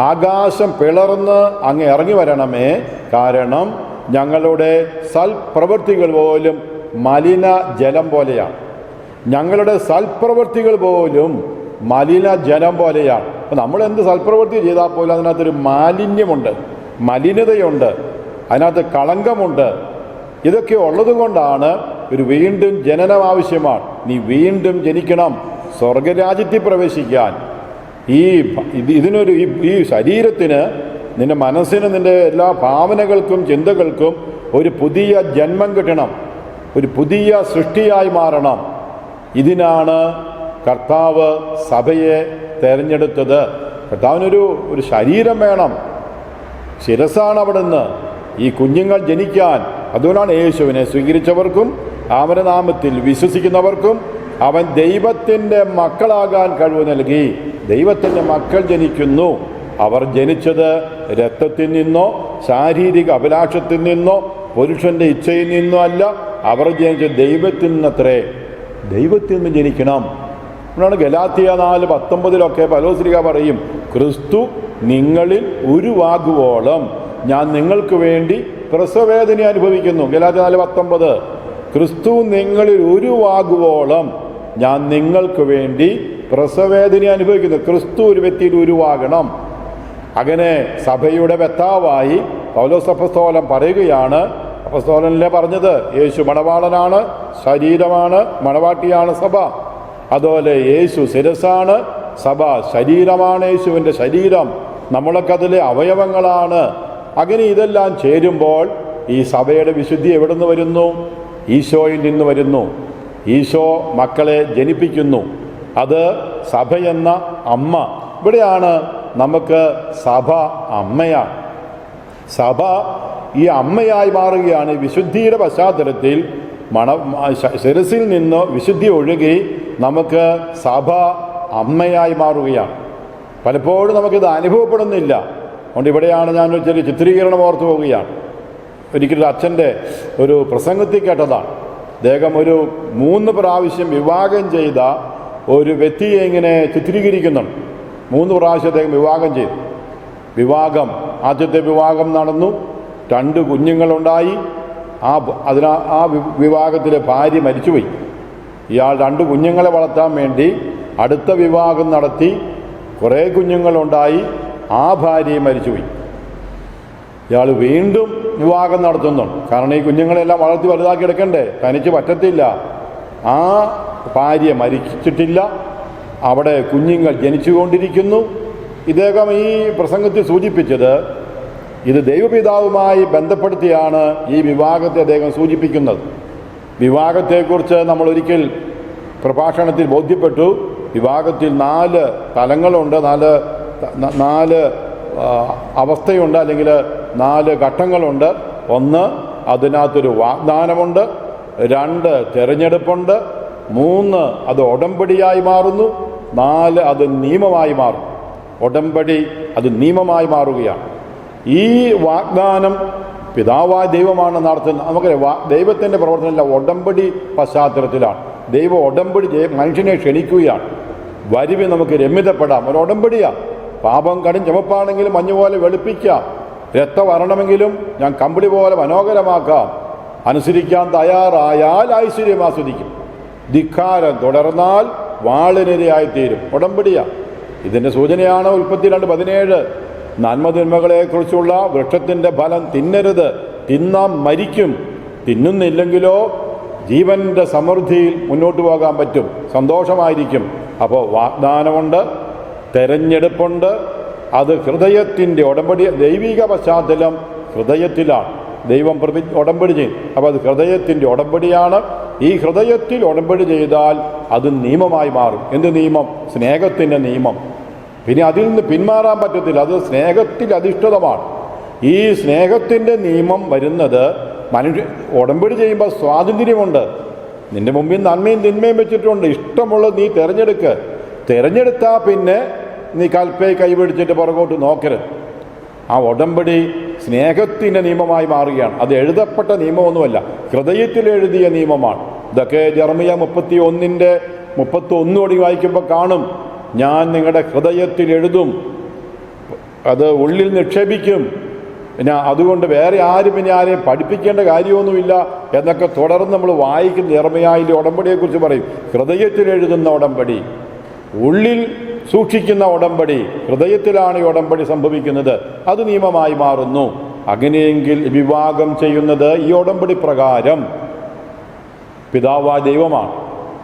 ആകാശം പിളർന്ന് അങ്ങ് ഇറങ്ങി വരണമേ. കാരണം ഞങ്ങളുടെ സൽപ്രവൃത്തികൾ പോലും മലിന ജലം പോലെയാണ്. ഞങ്ങളുടെ സൽപ്രവൃത്തികൾ പോലും മലിന ജലം പോലെയാണ്. അപ്പം നമ്മൾ എന്ത് സൽപ്രവൃത്തി ചെയ്താൽ പോലും അതിനകത്തൊരു മാലിന്യമുണ്ട്, മലിനതയുണ്ട്, അതിനകത്ത് കളങ്കമുണ്ട്. ഇതൊക്കെ ഉള്ളത് കൊണ്ടാണ് ഒരു വീണ്ടും ജനനം ആവശ്യമാണ്. നീ വീണ്ടും ജനിക്കണം സ്വർഗരാജ്യത്തിൽ പ്രവേശിക്കാൻ. ഇതിനൊരു ഈ ശരീരത്തിന്, നിന്റെ മനസ്സിന്, നിന്റെ എല്ലാ ഭാവനകൾക്കും ചിന്തകൾക്കും ഒരു പുതിയ ജന്മം കിട്ടണം, ഒരു പുതിയ സൃഷ്ടിയായി മാറണം. ഇതിനാണ് കർത്താവ് സഭയെ തിരഞ്ഞെടുത്തത്. കർത്താവിനൊരു ശരീരം വേണം, ശിരസാണ് അവിടുന്ന് ഈ കുഞ്ഞുങ്ങൾ ജനിക്കാൻ. അതുകൊണ്ടാണ് യേശുവിനെ സ്വീകരിച്ചവർക്കും അവൻ്റെ നാമത്തിൽ വിശ്വസിക്കുന്നവർക്കും അവൻ ദൈവത്തിൻ്റെ മക്കളാകാൻ കഴിവ് നൽകി. ദൈവത്തിൻ്റെ മക്കൾ ജനിക്കുന്നു. അവർ ജനിച്ചത് രക്തത്തിൽ നിന്നോ ശാരീരിക അഭിലാഷത്തിൽ നിന്നോ പുരുഷൻ്റെ ഇച്ഛയിൽ നിന്നോ അല്ല, അവർ ജനിച്ചത് ദൈവത്തിൽ നിന്നത്രേ. ദൈവത്തിൽ നിന്ന് ജനിക്കണം. അതാണ് ഗലാത്യ 4:19 പൗലോസ് പറയും, ക്രിസ്തു നിങ്ങളിൽ ഉരുവാകുവോളം ഞാൻ നിങ്ങൾക്ക് വേണ്ടി പ്രസവവേദന അനുഭവിക്കുന്നു. ഗലാത്യ 4:19 ക്രിസ്തു നിങ്ങളിൽ ഉരുവാകുവോളം ഞാൻ നിങ്ങൾക്ക് വേണ്ടി പ്രസവവേദന അനുഭവിക്കുന്നു. ക്രിസ്തു ഒരു വ്യക്തിയിൽ ഉരുവാകണം. അങ്ങനെ സഭയുടെ വെത്താവായി പൗലോസ് അപ്പോസ്തലൻ പറയുകയാണ്. അപ്പോസ്തലനിലെ പറഞ്ഞത്, യേശു മണവാളനാണ്, ശരീരമാണ്, മണവാട്ടിയാണ് സഭ. അതുപോലെ യേശു ശിരസാണ്, സഭ ശരീരമാണ്, യേശുവിൻ്റെ ശരീരം, നമ്മളൊക്കെ അതിലെ അവയവങ്ങളാണ്. അങ്ങനെ ഇതെല്ലാം ചേരുമ്പോൾ ഈ സഭയുടെ വിശുദ്ധി എവിടെ നിന്ന് വരുന്നു? ഈശോയിൽ നിന്ന് വരുന്നു. ഈശോ മക്കളെ ജനിപ്പിക്കുന്നു. അത് സഭയെന്ന അമ്മ. ഇവിടെയാണ് നമുക്ക് സഭ അമ്മയാണ്. സഭ ഈ അമ്മയായി മാറുകയാണ്. വിശുദ്ധിയുടെ പശ്ചാത്തലത്തിൽ ശിരസിൽ നിന്ന് വിശുദ്ധി ഒഴുകി നമുക്ക് സഭ അമ്മയായി മാറുകയാണ്. പലപ്പോഴും നമുക്കിത് അനുഭവപ്പെടുന്നില്ല. അതുകൊണ്ട് ഇവിടെയാണ് ഞാൻ ഒരു ചെറിയ ചിത്രീകരണം ഓർത്തു പോവുകയാണ്. ഒരിക്കലും അച്ഛൻ്റെ ഒരു പ്രസംഗത്തിൽ കേട്ടതാണ്. അദ്ദേഹം ഒരു 3 പ്രാവശ്യം വിവാഹം ചെയ്ത ഒരു വ്യക്തിയെ ഇങ്ങനെ ചിത്രീകരിക്കുന്നുണ്ട്. 3 പ്രാവശ്യം അദ്ദേഹം വിവാഹം ചെയ്തു. ആദ്യത്തെ വിവാഹം നടന്നു, 2 കുഞ്ഞുങ്ങളുണ്ടായി. ആ വിവാഹത്തിലെ ഭാര്യ മരിച്ചുപോയി. ഇയാൾ 2 കുഞ്ഞുങ്ങളെ വളർത്താൻ വേണ്ടി അടുത്ത വിവാഹം നടത്തി, കുറേ കുഞ്ഞുങ്ങളുണ്ടായി, ആ ഭാര്യയും മരിച്ചുപോയി. ഇയാൾ വീണ്ടും വിവാഹം നടത്തുന്നുണ്ട്. കാരണം ഈ കുഞ്ഞുങ്ങളെല്ലാം വളർത്തി വലുതാക്കി എടുക്കണ്ടേ, തനിച്ച് പറ്റത്തില്ല. ആ ഭാര്യ മരിച്ചിട്ടില്ല, അവിടെ കുഞ്ഞുങ്ങൾ ജനിച്ചുകൊണ്ടിരിക്കുന്നു. ഇദ്ദേഹം ഈ പ്രസംഗത്തിൽ സൂചിപ്പിച്ചത് ഇത് ദൈവപിതാവുമായി ബന്ധപ്പെടുത്തിയാണ് ഈ വിവാഹത്തെ അദ്ദേഹം സൂചിപ്പിക്കുന്നത്. വിവാഹത്തെക്കുറിച്ച് നമ്മൾ ഒരിക്കൽ പ്രഭാഷണത്തിൽ ബോധ്യപ്പെട്ടു. വിവാഹത്തിൽ 4 തലങ്ങളുണ്ട്, 4 അവസ്ഥയുണ്ട്, അല്ലെങ്കിൽ 4 ഘട്ടങ്ങളുണ്ട്. 1, അതിനകത്തൊരു വാഗ്ദാനമുണ്ട്. 2, തിരഞ്ഞെടുപ്പുണ്ട്. 3, അത് ഉടമ്പടിയായി മാറുന്നു. 4, അത് നിയമമായി മാറും. ഉടമ്പടി അത് നിയമമായി മാറുകയാണ്. ഈ വാഗ്ദാനം പിതാവായ ദൈവമാണ് നടത്തുന്നത്. നമുക്ക് ദൈവത്തിൻ്റെ പ്രവർത്തനമല്ല, ഉടമ്പടി പശ്ചാത്തലത്തിലാണ്. ദൈവം ഉടമ്പടി മനുഷ്യനെ ക്ഷണിക്കുകയാണ്. വരുവി നമുക്ക് രമ്യതപ്പെടാം. ഒരു ഉടമ്പടിയാണ്. പാപം കടും ചുമപ്പാണെങ്കിലും മഞ്ഞുപോലെ വെളുപ്പിക്കാം. രക്തം വരണമെങ്കിലും ഞാൻ കമ്പിളി പോലെ മനോഹരമാക്കാം. അനുസരിക്കാൻ തയ്യാറായാൽ ഐശ്വര്യം ആസ്വദിക്കും. ധിക്കാരം തുടർന്നാൽ വാളിനിരയായിത്തീരും. ഉടമ്പടിയാണ്. ഇതിൻ്റെ സൂചനയാണ് ഉൽപ്പത്തി 2:17. നന്മതിന്മകളെക്കുറിച്ചുള്ള വൃക്ഷത്തിൻ്റെ ഫലം തിന്നരുത്, തിന്നാൻ മരിക്കും. തിന്നുന്നില്ലെങ്കിലോ ജീവൻ്റെ സമൃദ്ധിയിൽ മുന്നോട്ട് പോകാൻ പറ്റും, സന്തോഷമായിരിക്കും. അപ്പോൾ വാഗ്ദാനമുണ്ട്, തെരഞ്ഞെടുപ്പുണ്ട്. അത് ഹൃദയത്തിൻ്റെ ഉടമ്പടി. ദൈവിക പശ്ചാത്തലം ഹൃദയത്തിലാണ്. ദൈവം ഉടമ്പടി ചെയ്യും. അപ്പോൾ അത് ഹൃദയത്തിൻ്റെ ഉടമ്പടിയാണ്. ഈ ഹൃദയത്തിൽ ഉടമ്പടി ചെയ്താൽ അത് നിയമമായി മാറും. എന്ത് നിയമം? സ്നേഹത്തിൻ്റെ നിയമം. പിന്നെ അതിൽ നിന്ന് പിന്മാറാൻ പറ്റത്തില്ല. അത് സ്നേഹത്തിൽ അധിഷ്ഠിതമാണ്. ഈ സ്നേഹത്തിൻ്റെ നിയമം വരുന്നത് ഉടമ്പടി ചെയ്യുമ്പോൾ സ്വാതന്ത്ര്യമുണ്ട്. നിന്റെ മുമ്പിൽ നന്മയും തിന്മയും വെച്ചിട്ടുണ്ട്. ഇഷ്ടമുള്ളത് നീ തിരഞ്ഞെടുത്താൽ പിന്നെ നീ കൽപ്പയെ കൈപിടിച്ചിട്ട് പുറകോട്ട് നോക്കരുത്. ആ ഉടമ്പടി സ്നേഹത്തിൻ്റെ നിയമമായി മാറുകയാണ്. അത് എഴുതപ്പെട്ട നിയമമൊന്നുമല്ല, ഹൃദയത്തിൽ എഴുതിയ നിയമമാണ്. ഇതൊക്കെ ജെറമിയ 31 വായിക്കുമ്പോൾ കാണും. ഞാൻ നിങ്ങളുടെ ഹൃദയത്തിൽ എഴുതും, അത് ഉള്ളിൽ നിക്ഷേപിക്കും. പിന്നെ അതുകൊണ്ട് വേറെ ആരും പിന്നെ ആരെയും പഠിപ്പിക്കേണ്ട കാര്യമൊന്നുമില്ല എന്നൊക്കെ തുടർന്ന് നമ്മൾ വായിക്കുന്ന ജെറമിയായിലെ ഉടമ്പടിയെക്കുറിച്ച് പറയും. ഹൃദയത്തിൽ എഴുതുന്ന ഉടമ്പടി, ഉള്ളിൽ സൂക്ഷിക്കുന്ന ഉടമ്പടി, ഹൃദയത്തിലാണ് ഈ ഉടമ്പടി സംഭവിക്കുന്നത്. അത് നിയമമായി മാറുന്നു. അങ്ങനെയെങ്കിൽ വിവാഹം ചെയ്യുന്നത് ഈ ഉടമ്പടി പ്രകാരം പിതാവായ ദൈവമാണ്.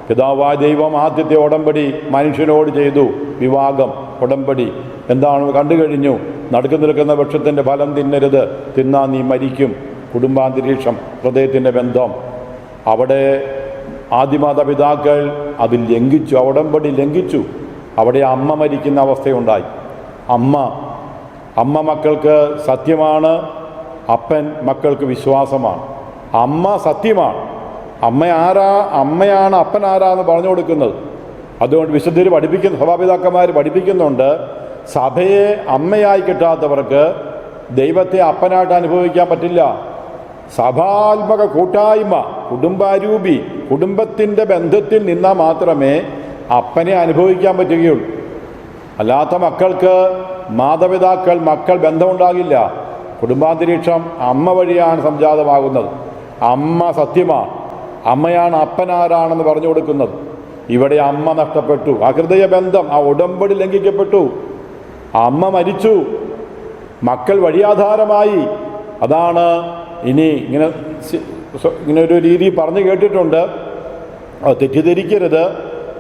പിതാവായ ദൈവം ആദ്യത്തെ ഉടമ്പടി മനുഷ്യനോട് ചെയ്തു. വിവാഹം ഉടമ്പടി എന്താണ് കണ്ടു കഴിഞ്ഞു. നടുക്ക് നിൽക്കുന്ന വൃക്ഷത്തിൻ്റെ ഫലം തിന്നരുത്, തിന്നാൽ നീ മരിക്കും. കുടുംബാന്തരീക്ഷം, ഹൃദയത്തിൻ്റെ ബന്ധം. അവിടെ ആദിമാതാപിതാക്കൾ അത് ലംഘിച്ചു, ഉടമ്പടി ലംഘിച്ചു. അവിടെ അമ്മ മരിക്കുന്ന അവസ്ഥയുണ്ടായി. അമ്മ മക്കൾക്ക് സത്യമാണ്, അപ്പൻ മക്കൾക്ക് വിശ്വാസമാണ്. അമ്മ സത്യമാണ്, അമ്മയാണ് അപ്പൻ ആരാന്ന് പറഞ്ഞു കൊടുക്കുന്നത്. അതുകൊണ്ട് വിശുദ്ധർ സഭാപിതാക്കന്മാർ പഠിപ്പിക്കുന്നുണ്ട്, സഭയെ അമ്മയായി കിട്ടാത്തവർക്ക് ദൈവത്തെ അപ്പനായിട്ട് അനുഭവിക്കാൻ പറ്റില്ല. സഭാത്മക കൂട്ടായ്മ, കുടുംബാരൂപി, കുടുംബത്തിൻ്റെ ബന്ധത്തിൽ നിന്നാൽ മാത്രമേ അപ്പനെ അനുഭവിക്കാൻ പറ്റുകയുള്ളൂ. അല്ലാത്ത മക്കൾക്ക് മക്കൾ ബന്ധമുണ്ടാകില്ല. കുടുംബാന്തരീക്ഷം അമ്മ വഴിയാണ് സംജാതമാകുന്നത്. അമ്മ സത്യമാണ്, അമ്മയാണ് അപ്പനാരാണെന്ന് പറഞ്ഞു കൊടുക്കുന്നത്. ഇവിടെ അമ്മ നഷ്ടപ്പെട്ടു, ആ ഹൃദയബന്ധം, ആ ഉടമ്പടി ലംഘിക്കപ്പെട്ടു. അമ്മ മരിച്ചു, മക്കൾ വഴിയാധാരമായി. അതാണ് ഇങ്ങനെ ഒരു രീതി പറഞ്ഞു കേട്ടിട്ടുണ്ട്. തെറ്റിദ്ധരിക്കരുത്.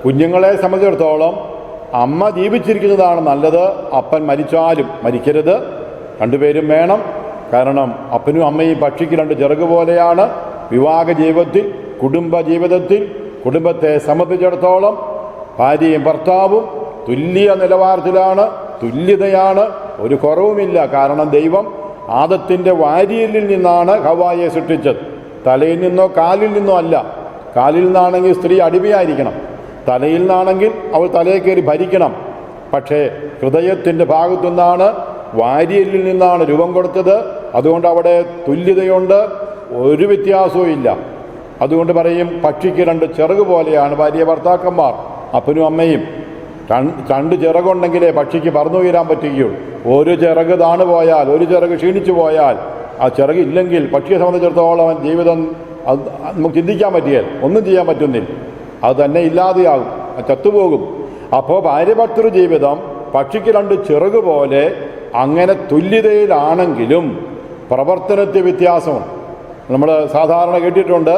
കുഞ്ഞുങ്ങളെ സംബന്ധിച്ചിടത്തോളം അമ്മ ജീവിച്ചിരിക്കുന്നതാണ് നല്ലത്. അപ്പൻ മരിച്ചാലും മരിക്കരുത്, രണ്ടുപേരും വേണം. കാരണം അപ്പനും അമ്മയും പക്ഷിക്ക് രണ്ട് ചിറക് പോലെയാണ്. വിവാഹ ജീവിതത്തിൽ, കുടുംബ ജീവിതത്തിൽ, കുടുംബത്തെ സംബന്ധിച്ചിടത്തോളം ഭാര്യയും ഭർത്താവും തുല്യ നിലവാരത്തിലാണ്, തുല്യതയാണ്, ഒരു കുറവുമില്ല. കാരണം ദൈവം ആദത്തിൻ്റെ വാരിയലിൽ നിന്നാണ് ഹവ്വായെ സൃഷ്ടിച്ചത്. തലയിൽ നിന്നോ കാലിൽ നിന്നോ അല്ല. കാലിൽ നിന്നാണെങ്കിൽ സ്ത്രീ അടിമയായിരിക്കണം, തലയിൽ നിന്നാണെങ്കിൽ അവൾ തലയിൽ കയറി ഭരിക്കണം. പക്ഷേ ഹൃദയത്തിൻ്റെ ഭാഗത്തു നിന്നാണ്, വാരിയലിൽ നിന്നാണ് രൂപം കൊടുത്തത്. അതുകൊണ്ട് അവിടെ തുല്യതയുണ്ട്, ഒരു വ്യത്യാസവും ഇല്ല. അതുകൊണ്ട് പറയും, പക്ഷിക്ക് രണ്ട് ചിറക് പോലെയാണ് ഭാര്യ ഭർത്താക്കന്മാർ. അപ്പനും അമ്മയും രണ്ട് ചിറകുണ്ടെങ്കിലേ പക്ഷിക്ക് പറന്നു ഉയരാൻ പറ്റുകയുള്ളൂ. ഒരു ചിറക് താണു പോയാൽ, ഒരു ചിറക് ക്ഷീണിച്ചു പോയാൽ, ആ ചിറകില്ലെങ്കിൽ പക്ഷിയെ സംബന്ധിച്ചിടത്തോളം ജീവിതം അത് നമുക്ക് ചിന്തിക്കാൻ പറ്റിയാൽ ഒന്നും ചെയ്യാൻ പറ്റുന്നില്ല. അത് തന്നെ ഇല്ലാതെയാകും, ചത്തുപോകും. അപ്പോൾ ഭാര്യഭർത്തൃ ജീവിതം പക്ഷിക്ക് രണ്ട് ചിറക് പോലെ അങ്ങനെ തുല്യതയിലാണെങ്കിലും പ്രവർത്തനത്തിൽ വ്യത്യാസമുണ്ട്. നമ്മൾ സാധാരണ കേട്ടിട്ടുണ്ട്,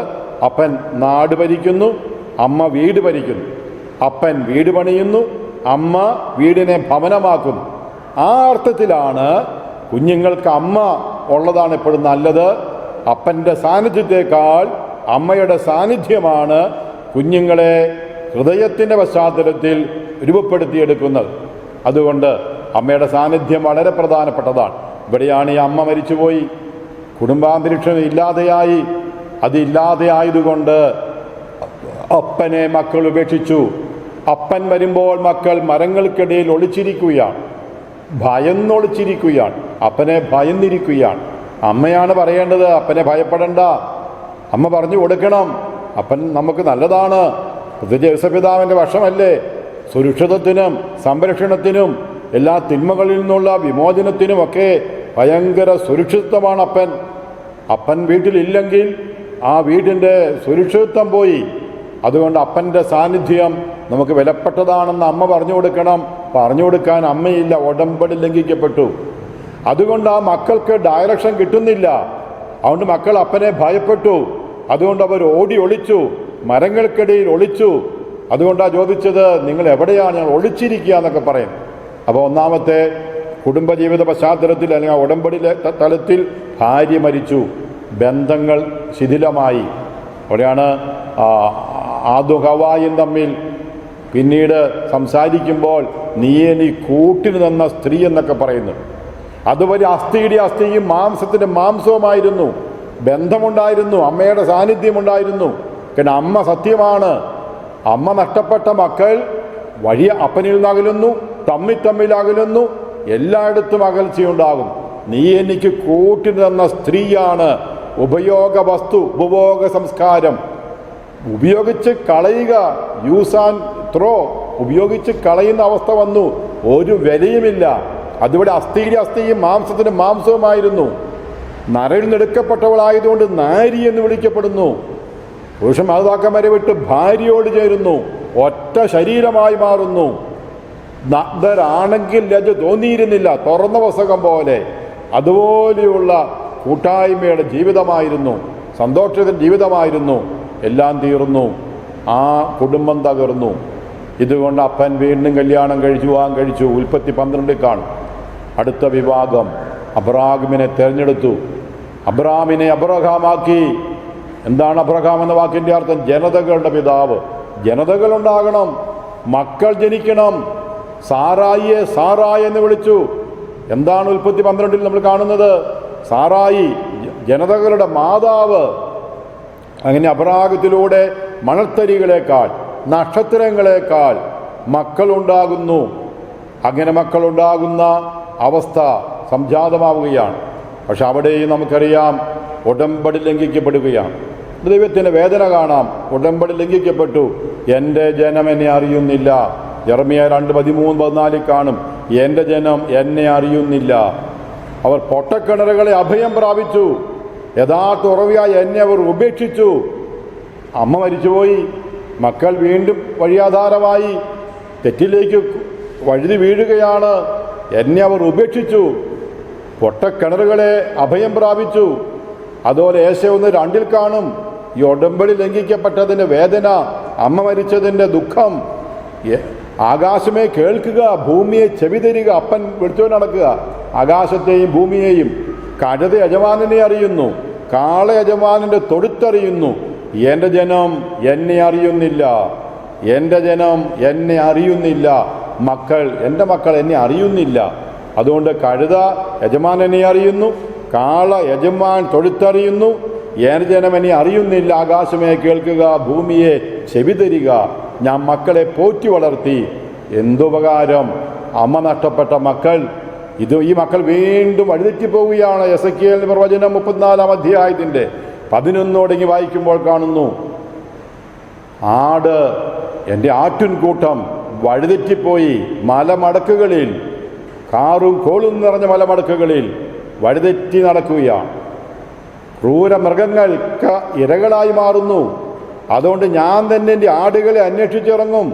അപ്പൻ നാട് ഭരിക്കുന്നു, അമ്മ വീട് ഭരിക്കുന്നു. അപ്പൻ വീട് പണിയുന്നു, അമ്മ വീടിനെ ഭവനമാക്കുന്നു. ആ അർത്ഥത്തിലാണ് കുഞ്ഞുങ്ങൾക്ക് അമ്മ ഉള്ളതാണ് എപ്പോഴും നല്ലത്. അപ്പൻ്റെ സാന്നിധ്യത്തെക്കാൾ അമ്മയുടെ സാന്നിധ്യമാണ് കുഞ്ഞുങ്ങളെ ഹൃദയത്തിൻ്റെ പശ്ചാത്തലത്തിൽ രൂപപ്പെടുത്തിയെടുക്കുന്നത്. അതുകൊണ്ട് അമ്മയുടെ സാന്നിധ്യം വളരെ പ്രധാനപ്പെട്ടതാണ്. ഇവിടെയാണ് ഈ അമ്മ മരിച്ചുപോയി, കുടുംബാന്തരീക്ഷം ഇല്ലാതെയായി. അതില്ലാതെയായതുകൊണ്ട് അപ്പനെ മക്കൾ ഉപേക്ഷിച്ചു. അപ്പൻ വരുമ്പോൾ മക്കൾ മരങ്ങൾക്കിടയിൽ ഒളിച്ചിരിക്കുകയാണ്, ഭയന്നൊളിച്ചിരിക്കുകയാണ്, അപ്പനെ ഭയന്നിരിക്കുകയാണ്. അമ്മയാണ് പറയേണ്ടത്, അപ്പനെ ഭയപ്പെടണ്ട. അമ്മ പറഞ്ഞു കൊടുക്കണം, അപ്പൻ നമുക്ക് നല്ലതാണ്. പ്രത്യേകിച്ച് യേശുപിതാവിൻ്റെ വർഷമല്ലേ, സുരക്ഷിതത്തിനും സംരക്ഷണത്തിനും എല്ലാ തിന്മകളിൽ നിന്നുള്ള വിമോചനത്തിനുമൊക്കെ ഭയങ്കര സുരക്ഷിതത്വമാണ് അപ്പൻ. അപ്പൻ വീട്ടിലില്ലെങ്കിൽ ആ വീടിൻ്റെ സുരക്ഷിതത്വം പോയി. അതുകൊണ്ട് അപ്പൻ്റെ സാന്നിധ്യം നമുക്ക് വിലപ്പെട്ടതാണെന്ന് അമ്മ പറഞ്ഞു കൊടുക്കണം. പറഞ്ഞു കൊടുക്കാൻ അമ്മയില്ല, ഉടമ്പടി ലംഘിക്കപ്പെട്ടു. അതുകൊണ്ട് ആ മക്കൾക്ക് ഡയറക്ഷൻ കിട്ടുന്നില്ല. അതുകൊണ്ട് മക്കൾ അപ്പനെ ഭയപ്പെട്ടു. അതുകൊണ്ട് അവർ ഓടി ഒളിച്ചു, മരങ്ങൾക്കിടയിൽ ഒളിച്ചു. അതുകൊണ്ടാണ് ചോദിച്ചത്, നിങ്ങൾ എവിടെയാണ്? ഞങ്ങൾ ഒളിച്ചിരിക്കുക എന്നൊക്കെ പറയും. അപ്പോൾ ഒന്നാമത്തെ കുടുംബജീവിത പശ്ചാത്തലത്തിൽ അല്ലെങ്കിൽ ഉടമ്പടി തലത്തിൽ ഭാര്യ മരിച്ചു, ബന്ധങ്ങൾ ശിഥിലമായി. അവിടെയാണ് ആദും ഹവ്വായും തമ്മിൽ പിന്നീട് സംസാരിക്കുമ്പോൾ നീയെ നീ കൂട്ടിന് തന്ന സ്ത്രീ എന്നൊക്കെ പറയുന്നു. അതുവരെ അസ്ഥിയുടെ അസ്ഥിയും മാംസത്തിൻ്റെ മാംസവുമായിരുന്നു, ബന്ധമുണ്ടായിരുന്നു, അമ്മയുടെ സാന്നിധ്യമുണ്ടായിരുന്നു. കാരണം അമ്മ സത്യമാണ്. അമ്മ നഷ്ടപ്പെട്ട മക്കൾ വഴി അപ്പനിൽ നിന്ന് അകലുന്നു, തമ്മിൽ അകലുന്നു, എല്ലായിടത്തും അകൽച്ചയുണ്ടാകും. നീ എനിക്ക് കൂട്ടിന് തന്ന സ്ത്രീയാണ്. ഉപയോഗ വസ്തു, ഉപഭോഗ സംസ്കാരം, ഉപയോഗിച്ച് കളയുക, യൂസ് ആൻഡ് ത്രോ, ഉപയോഗിച്ച് കളയുന്ന അവസ്ഥ വന്നു. ഒരു വിലയുമില്ല. അതിവിടെ അസ്ഥിയുടെ അസ്ഥിയും മാംസത്തിന് മാംസവുമായിരുന്നു. നരയിൽ നിന്നെടുക്കപ്പെട്ടവളായതുകൊണ്ട് നാരി എന്ന് വിളിക്കപ്പെടുന്നു. പുരുഷൻ മാതാക്കന്മാരെ വിട്ട് ഭാര്യയോട് ചേരുന്നു, ഒറ്റ ശരീരമായി മാറുന്നു. നഗ്നരാണെങ്കിൽ ലജ്ജ തോന്നിയിരുന്നില്ല, തുറന്ന പുസ്തകം പോലെ. അതുപോലെയുള്ള കൂട്ടായ്മയുടെ ജീവിതമായിരുന്നു, സന്തോഷത്തിൻ്റെ ജീവിതമായിരുന്നു. എല്ലാം തീർന്നു, ആ കുടുംബം തകർന്നു. ഇതുകൊണ്ട് അപ്പൻ വീണ്ടും കല്യാണം കഴിച്ചു. ഉൽപ്പത്തി 12 കാണും. അടുത്ത വിഭാഗം അബ്രാഹാമിനെ തിരഞ്ഞെടുത്തു, അബ്രാഹാമിനെ അബ്രഹാമാക്കി. എന്താണ് അബ്രഹാം എന്ന വാക്കിൻ്റെ അർത്ഥം? ജനതകളുടെ പിതാവ്. ജനതകളുണ്ടാകണം, മക്കൾ ജനിക്കണം. സാറായിയെ സാറായി എന്ന് വിളിച്ചു. എന്താണ് ഉൽപ്പത്തി 12 നമ്മൾ കാണുന്നത്? സാറായി, ജനതകളുടെ മാതാവ്. അങ്ങനെ അബ്രാഹത്തിലൂടെ മണൽത്തരികളേക്കാൾ, നക്ഷത്രങ്ങളെക്കാൾ മക്കളുണ്ടാകുന്നു. അങ്ങനെ മക്കളുണ്ടാകുന്ന അവസ്ഥ സംജാതമാവുകയാണ്. പക്ഷെ അവിടെയും നമുക്കറിയാം ഉടമ്പടി ലംഘിക്കപ്പെടുകയാണ്. ദൈവത്തിൻ്റെ വേദന കാണാം. ഉടമ്പടി ലംഘിക്കപ്പെട്ടു. എൻ്റെ ജനം എന്നെ അറിയുന്നില്ല. യെരമ്യാ 2:13-14 കാണും. എൻ്റെ ജനം എന്നെ അറിയുന്നില്ല. അവർ പൊട്ടക്കിണറുകളെ അഭയം പ്രാപിച്ചു. യഥാർത്ഥ ഉറവിയായി എന്നെ അവർ ഉപേക്ഷിച്ചു. അമ്മ മരിച്ചുപോയി, മക്കൾ വീണ്ടും വഴിയാധാരമായി തെറ്റിലേക്ക് വഴുതി വീഴുകയാണ്. എന്നെ അവർ ഉപേക്ഷിച്ചു, പൊട്ടക്കിണറുകളെ അഭയം പ്രാപിച്ചു. അതുപോലെ ഏശയ്യാ 1:2 കാണും. ഈ ഉടമ്പടി ലംഘിക്കപ്പെട്ടതിൻ്റെ വേദന, അമ്മ മരിച്ചതിൻ്റെ ദുഃഖം. ആകാശമേ കേൾക്കുക, ഭൂമിയെ ചെവി തരിക. അപ്പൻ വിളിച്ചു നടക്കുക ആകാശത്തെയും ഭൂമിയെയും. കഴുത യജമാനനെ അറിയുന്നു, കാള യജമാനൻ്റെ തൊടുത്തറിയുന്നു. എൻ്റെ ജനം എന്നെ അറിയുന്നില്ല, എൻ്റെ ജനം എന്നെ അറിയുന്നില്ല. മക്കൾ, എൻ്റെ മക്കൾ എന്നെ അറിയുന്നില്ല. അതുകൊണ്ട് കഴുത യജമാനനെ അറിയുന്നു, കാള യജമാൻ തൊടുത്തറിയുന്നു. എൻ്റെ ജനം എന്നെ അറിയുന്നില്ല. ആകാശമേ കേൾക്കുക, ഭൂമിയെ ചെവി തരിക. ഞാൻ മക്കളെ പോറ്റി വളർത്തി. എന്തുപകാരം? അമ്മ നഷ്ടപ്പെട്ട മക്കൾ. ഈ മക്കൾ വീണ്ടും വഴിതെറ്റിപ്പോവുകയാണ്. എസെക്കിയേൽ പ്രവചനം 34-ാം അധ്യായത്തിൻ്റെ 11 വായിക്കുമ്പോൾ കാണുന്നു. ആട്, എൻ്റെ ആട്ടിൻകൂട്ടം വഴിതെറ്റിപ്പോയി. മലമടക്കുകളിൽ, കാറും കോളും നിറഞ്ഞ മലമടക്കുകളിൽ വഴിതെറ്റി നടക്കുകയാണ്. ക്രൂര മൃഗങ്ങൾക്ക് ഇരകളായി മാറുന്നു. അതുകൊണ്ട് ഞാൻ തന്നെ എൻ്റെ ആടുകളെ അന്വേഷിച്ചിറങ്ങും.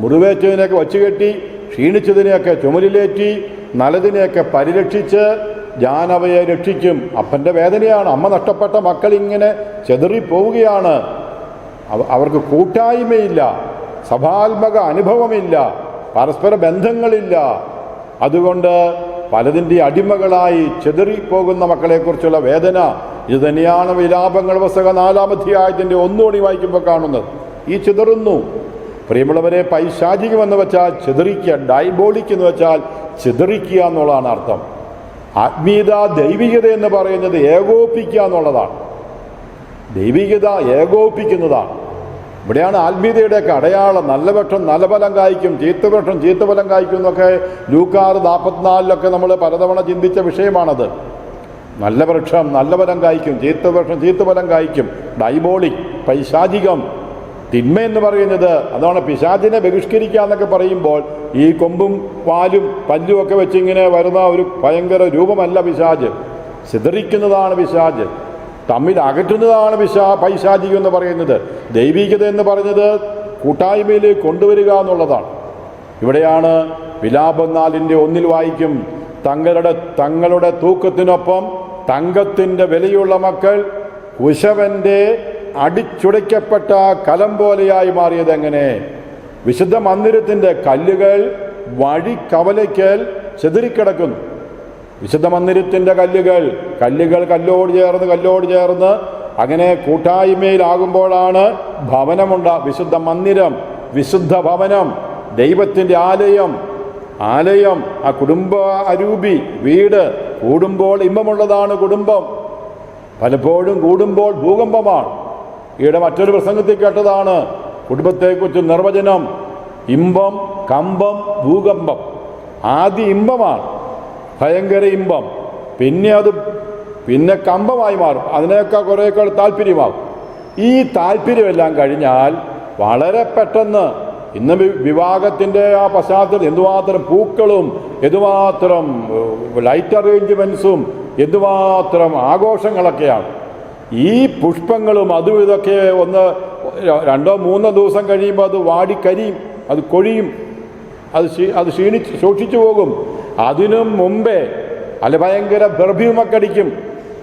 മുറിവേറ്റതിനെയൊക്കെ വച്ചുകെട്ടി, ക്ഷീണിച്ചതിനെയൊക്കെ ചുമലിലേറ്റി, നല്ലതിനെയൊക്കെ പരിരക്ഷിച്ച് ഞാൻ അവയെ രക്ഷിക്കും. അപ്പൻ്റെ വേദനയാണ്. അമ്മ നഷ്ടപ്പെട്ട മക്കൾ ഇങ്ങനെ ചെതറിപ്പോവുകയാണ്. അവർക്ക് കൂട്ടായ്മയില്ല, സഭാത്മക അനുഭവമില്ല, പരസ്പര ബന്ധങ്ങളില്ല. അതുകൊണ്ട് പലതിൻ്റെ അടിമകളായി ചെതറിപ്പോകുന്ന മക്കളെക്കുറിച്ചുള്ള വേദന ഇത് തന്നെയാണ് വിലാപങ്ങൾ പുസ്തകം 4-ാം അധ്യായത്തിൻ്റെ 1 വായിക്കുമ്പോൾ കാണുന്നത്. ഈ ചിതറുന്നു. പ്രിയമുള്ളവരെ, പൈശാചികമെന്ന് വെച്ചാൽ ചിതറിക്കുക, ഡൈബോളിക് എന്ന് വെച്ചാൽ ചിതറിക്കുക എന്നുള്ളതാണ് അർത്ഥം. ആത്മീയത, ദൈവികത എന്ന് പറയുന്നത് ഏകോപിക്കുക എന്നുള്ളതാണ്. ദൈവികത ഏകോപിക്കുന്നതാണ്. ഇവിടെയാണ് ആത്മീയതയുടെയൊക്കെ അടയാളം. നല്ല പക്ഷം നല്ല ഫലം കായ്ക്കും, ചീത്തപക്ഷം ചീത്തഫലം കായ്ക്കും എന്നൊക്കെ ലൂക്കാ 44 നമ്മൾ പലതവണ ചിന്തിച്ച വിഷയമാണത്. നല്ല വൃക്ഷം നല്ല ഫലം കായ്ക്കും, ചീത്തവൃക്ഷം ചീത്തഫലം കായ്ക്കും. ഡൈബോളിക്, പൈശാചികം. തിന്മ എന്ന് പറയുന്നത് അതാണ്. പിശാചിനെ ബഹിഷ്കരിക്കുക എന്നൊക്കെ പറയുമ്പോൾ ഈ കൊമ്പും വാലും പല്ലും ഒക്കെ വെച്ച് ഇങ്ങനെ വരുന്ന ഒരു ഭയങ്കര രൂപമല്ല പിശാച്. ചിതറിക്കുന്നതാണ് പിശാച്, തമ്മിൽ അകറ്റുന്നതാണ് പൈശാചികം എന്ന് പറയുന്നത്. ദൈവികത എന്ന് പറയുന്നത് കൂട്ടായ്മയിലേക്ക് കൊണ്ടുവരിക എന്നുള്ളതാണ്. ഇവിടെയാണ് വിലാപം 4-ന്റെ 1 വായിക്കും. തങ്ങളുടെ തൂക്കത്തിനൊപ്പം തങ്കത്തിൻ്റെ വിലയുള്ള മക്കൾ കുശവൻ്റെ അടിച്ചുടയ്ക്കപ്പെട്ട കലം പോലെയായി മാറിയത് എങ്ങനെ? വിശുദ്ധ മന്ദിരത്തിൻ്റെ കല്ലുകൾ വഴി കവലയ്ക്കൽ ചെതറിക്കിടക്കുന്നു. വിശുദ്ധ മന്ദിരത്തിൻ്റെ കല്ലുകൾ കല്ലോട് ചേർന്ന് അങ്ങനെ കൂട്ടായ്മയിലാകുമ്പോഴാണ് വിശുദ്ധ മന്ദിരം, വിശുദ്ധ ഭവനം, ദൈവത്തിൻ്റെ ആലയം, ആ കുടുംബ അരൂപി വീട്. കൂടുമ്പോൾ ഇമ്പമുള്ളതാണ് കുടുംബം. പലപ്പോഴും കൂടുമ്പോൾ ഭൂകമ്പമാണ്. ഈയിടെ മറ്റൊരു പ്രസംഗത്തിൽ കേട്ടതാണ് കുടുംബത്തെക്കുറിച്ച് നിർവചനം: ഇമ്പം, കമ്പം, ഭൂകമ്പം. ആദ്യം ഇമ്പമാണ്, ഭയങ്കര ഇമ്പം. പിന്നെ കമ്പമായി മാറും, അതിനേക്കാൾ കുറേക്കാൾ താല്പര്യമാകും. ഈ താല്പര്യമെല്ലാം കഴിഞ്ഞാൽ വളരെ പെട്ടെന്ന് ഇന്ന് വിവാഹത്തിൻ്റെ ആ പശ്ചാത്തലം എന്തുമാത്രം പൂക്കളും, എന്തുമാത്രം ലൈറ്റ് അറേഞ്ച്മെൻറ്റ്സും, എന്തുമാത്രം ആഘോഷങ്ങളൊക്കെയാണ്. ഈ പുഷ്പങ്ങളും അതും ഇതൊക്കെ 1-2-3 ദിവസം കഴിയുമ്പോൾ അത് വാടിക്കരിയും, അത് കൊഴിയും, അത് ശോഷിച്ചു പോകും. അതിനും മുമ്പേ ഭയങ്കര പെർഫ്യൂമൊക്കെ അടിക്കും,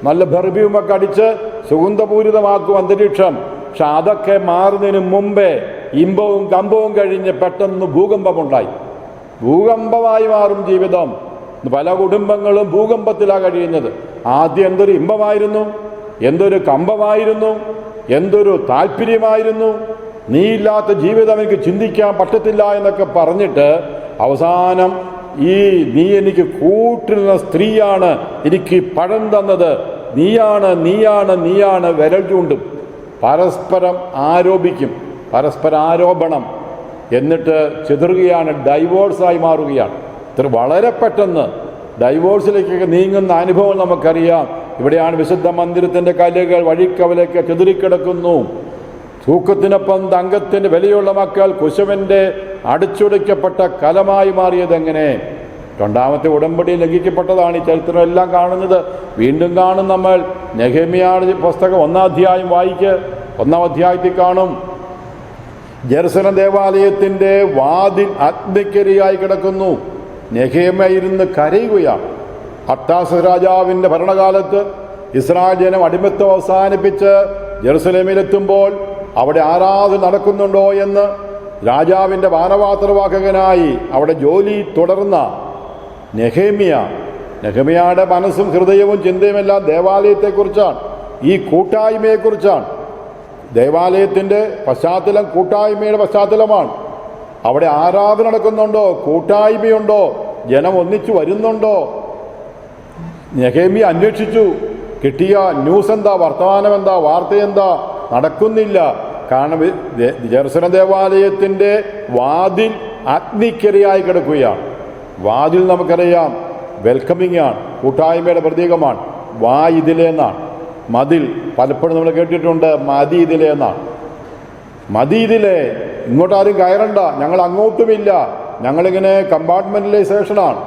നല്ല പെർഫ്യൂമൊക്കെ അടിച്ച് സുഗന്ധപൂരിതമാക്കും അന്തരീക്ഷം. പക്ഷെ അതൊക്കെ മാറുന്നതിന് മുമ്പേ ഇമ്പവും കമ്പവും കഴിഞ്ഞ് പെട്ടെന്ന് ഭൂകമ്പമുണ്ടായി. ഭൂകമ്പമായി മാറും ജീവിതം. പല കുടുംബങ്ങളും ഭൂകമ്പത്തിലാണ് കഴിയുന്നത്. ആദ്യം എന്തൊരു ഇമ്പമായിരുന്നു, എന്തൊരു കമ്പമായിരുന്നു, എന്തൊരു താല്പര്യമായിരുന്നു. നീയില്ലാത്ത ജീവിതം എനിക്ക് ചിന്തിക്കാൻ പറ്റത്തില്ല എന്നൊക്കെ പറഞ്ഞിട്ട് അവസാനം നീ എനിക്ക് കൂട്ടുന്ന സ്ത്രീയാണ് എനിക്ക് പഴം തന്നത്, നീയാണ് വിരൽ ചൂണ്ടും. പരസ്പരം ആരോപിക്കും, ആരോപണം. എന്നിട്ട് ചിതറുകയാണ്, ഡൈവോഴ്സായി മാറുകയാണ്. വളരെ പെട്ടെന്ന് ഡൈവോഴ്സിലേക്കൊക്കെ നീങ്ങുന്ന അനുഭവം നമുക്കറിയാം. ഇവിടെയാണ് വിശുദ്ധ മന്ദിരത്തിൻ്റെ കല്ലുകൾ വഴിക്കവലൊക്കെ ചിതറിക്കിടക്കുന്നു. തൂക്കത്തിനൊപ്പം തങ്കത്തിൻ്റെ വിലയുള്ള മക്കൾ കുശവൻ്റെ അടിച്ചുടയ്ക്കപ്പെട്ട കലമായി മാറിയതെങ്ങനെ? രണ്ടാമത്തെ ഉടമ്പടി ലംഘിക്കപ്പെട്ടതാണ് ഈ ചരിത്രം എല്ലാം കാണുന്നത്. വീണ്ടും കാണും നമ്മൾ. നെഹെമ്യായുടെ പുസ്തകം 1-ാം അധ്യായം വായിക്ക്. 1-ാം അധ്യായത്തിൽ കാണും, ജെറുസലേം ദേവാലയത്തിൻ്റെ വാതിൽ അഗ്നിക്കിരയായി കിടക്കുന്നു. നെഹെമ്യ ഇരുന്ന് കരയുകയാണ്. അർത്താസസ് രാജാവിൻ്റെ ഭരണകാലത്ത് ഇസ്രായേൽ ജനം അടിമത്തം അവസാനിപ്പിച്ച് ജെറുസലേമിലെത്തുമ്പോൾ അവിടെ ആരാധന നടക്കുന്നുണ്ടോ എന്ന് രാജാവിൻ്റെ പാനപാത്രവാഹകനായി അവിടെ ജോലി തുടർന്ന നെഹെമ്യയുടെ മനസ്സും ഹൃദയവും ചിന്തയുമെല്ലാം ദേവാലയത്തെക്കുറിച്ചാണ്, ഈ കൂട്ടായ്മയെക്കുറിച്ചാണ്. ദേവാലയത്തിൻ്റെ പശ്ചാത്തലം കൂട്ടായ്മയുടെ പശ്ചാത്തലമാണ്. അവിടെ ആരാധന നടക്കുന്നുണ്ടോ, കൂട്ടായ്മയുണ്ടോ, ജനം ഒന്നിച്ചു വരുന്നുണ്ടോ? നെഹെമ്യ അന്വേഷിച്ചു. കിട്ടിയ ന്യൂസ് എന്താ, വർത്തമാനം എന്താ, വാർത്തയെന്താ? നടക്കുന്നില്ല. കാരണം ജെറുസലേം ദേവാലയത്തിൻ്റെ വാതിൽ അഗ്നിക്കിരയായി കിടക്കുകയാണ്. വാതിൽ നമുക്കറിയാം വെൽക്കമിംഗ് ആണ്, കൂട്ടായ്മയുടെ പ്രതീകമാണ്. ഇതിലെന്നാണ്. മതിൽ പലപ്പോഴും നമ്മൾ കേട്ടിട്ടുണ്ട്, ഇതിലെന്നാണ്. ഇതിലെ ഇങ്ങോട്ടാരും കയറണ്ട, ഞങ്ങൾ അങ്ങോട്ടുമില്ല. ഞങ്ങളിങ്ങനെ കമ്പാർട്ട്മെന്റലൈസേഷനാണ്.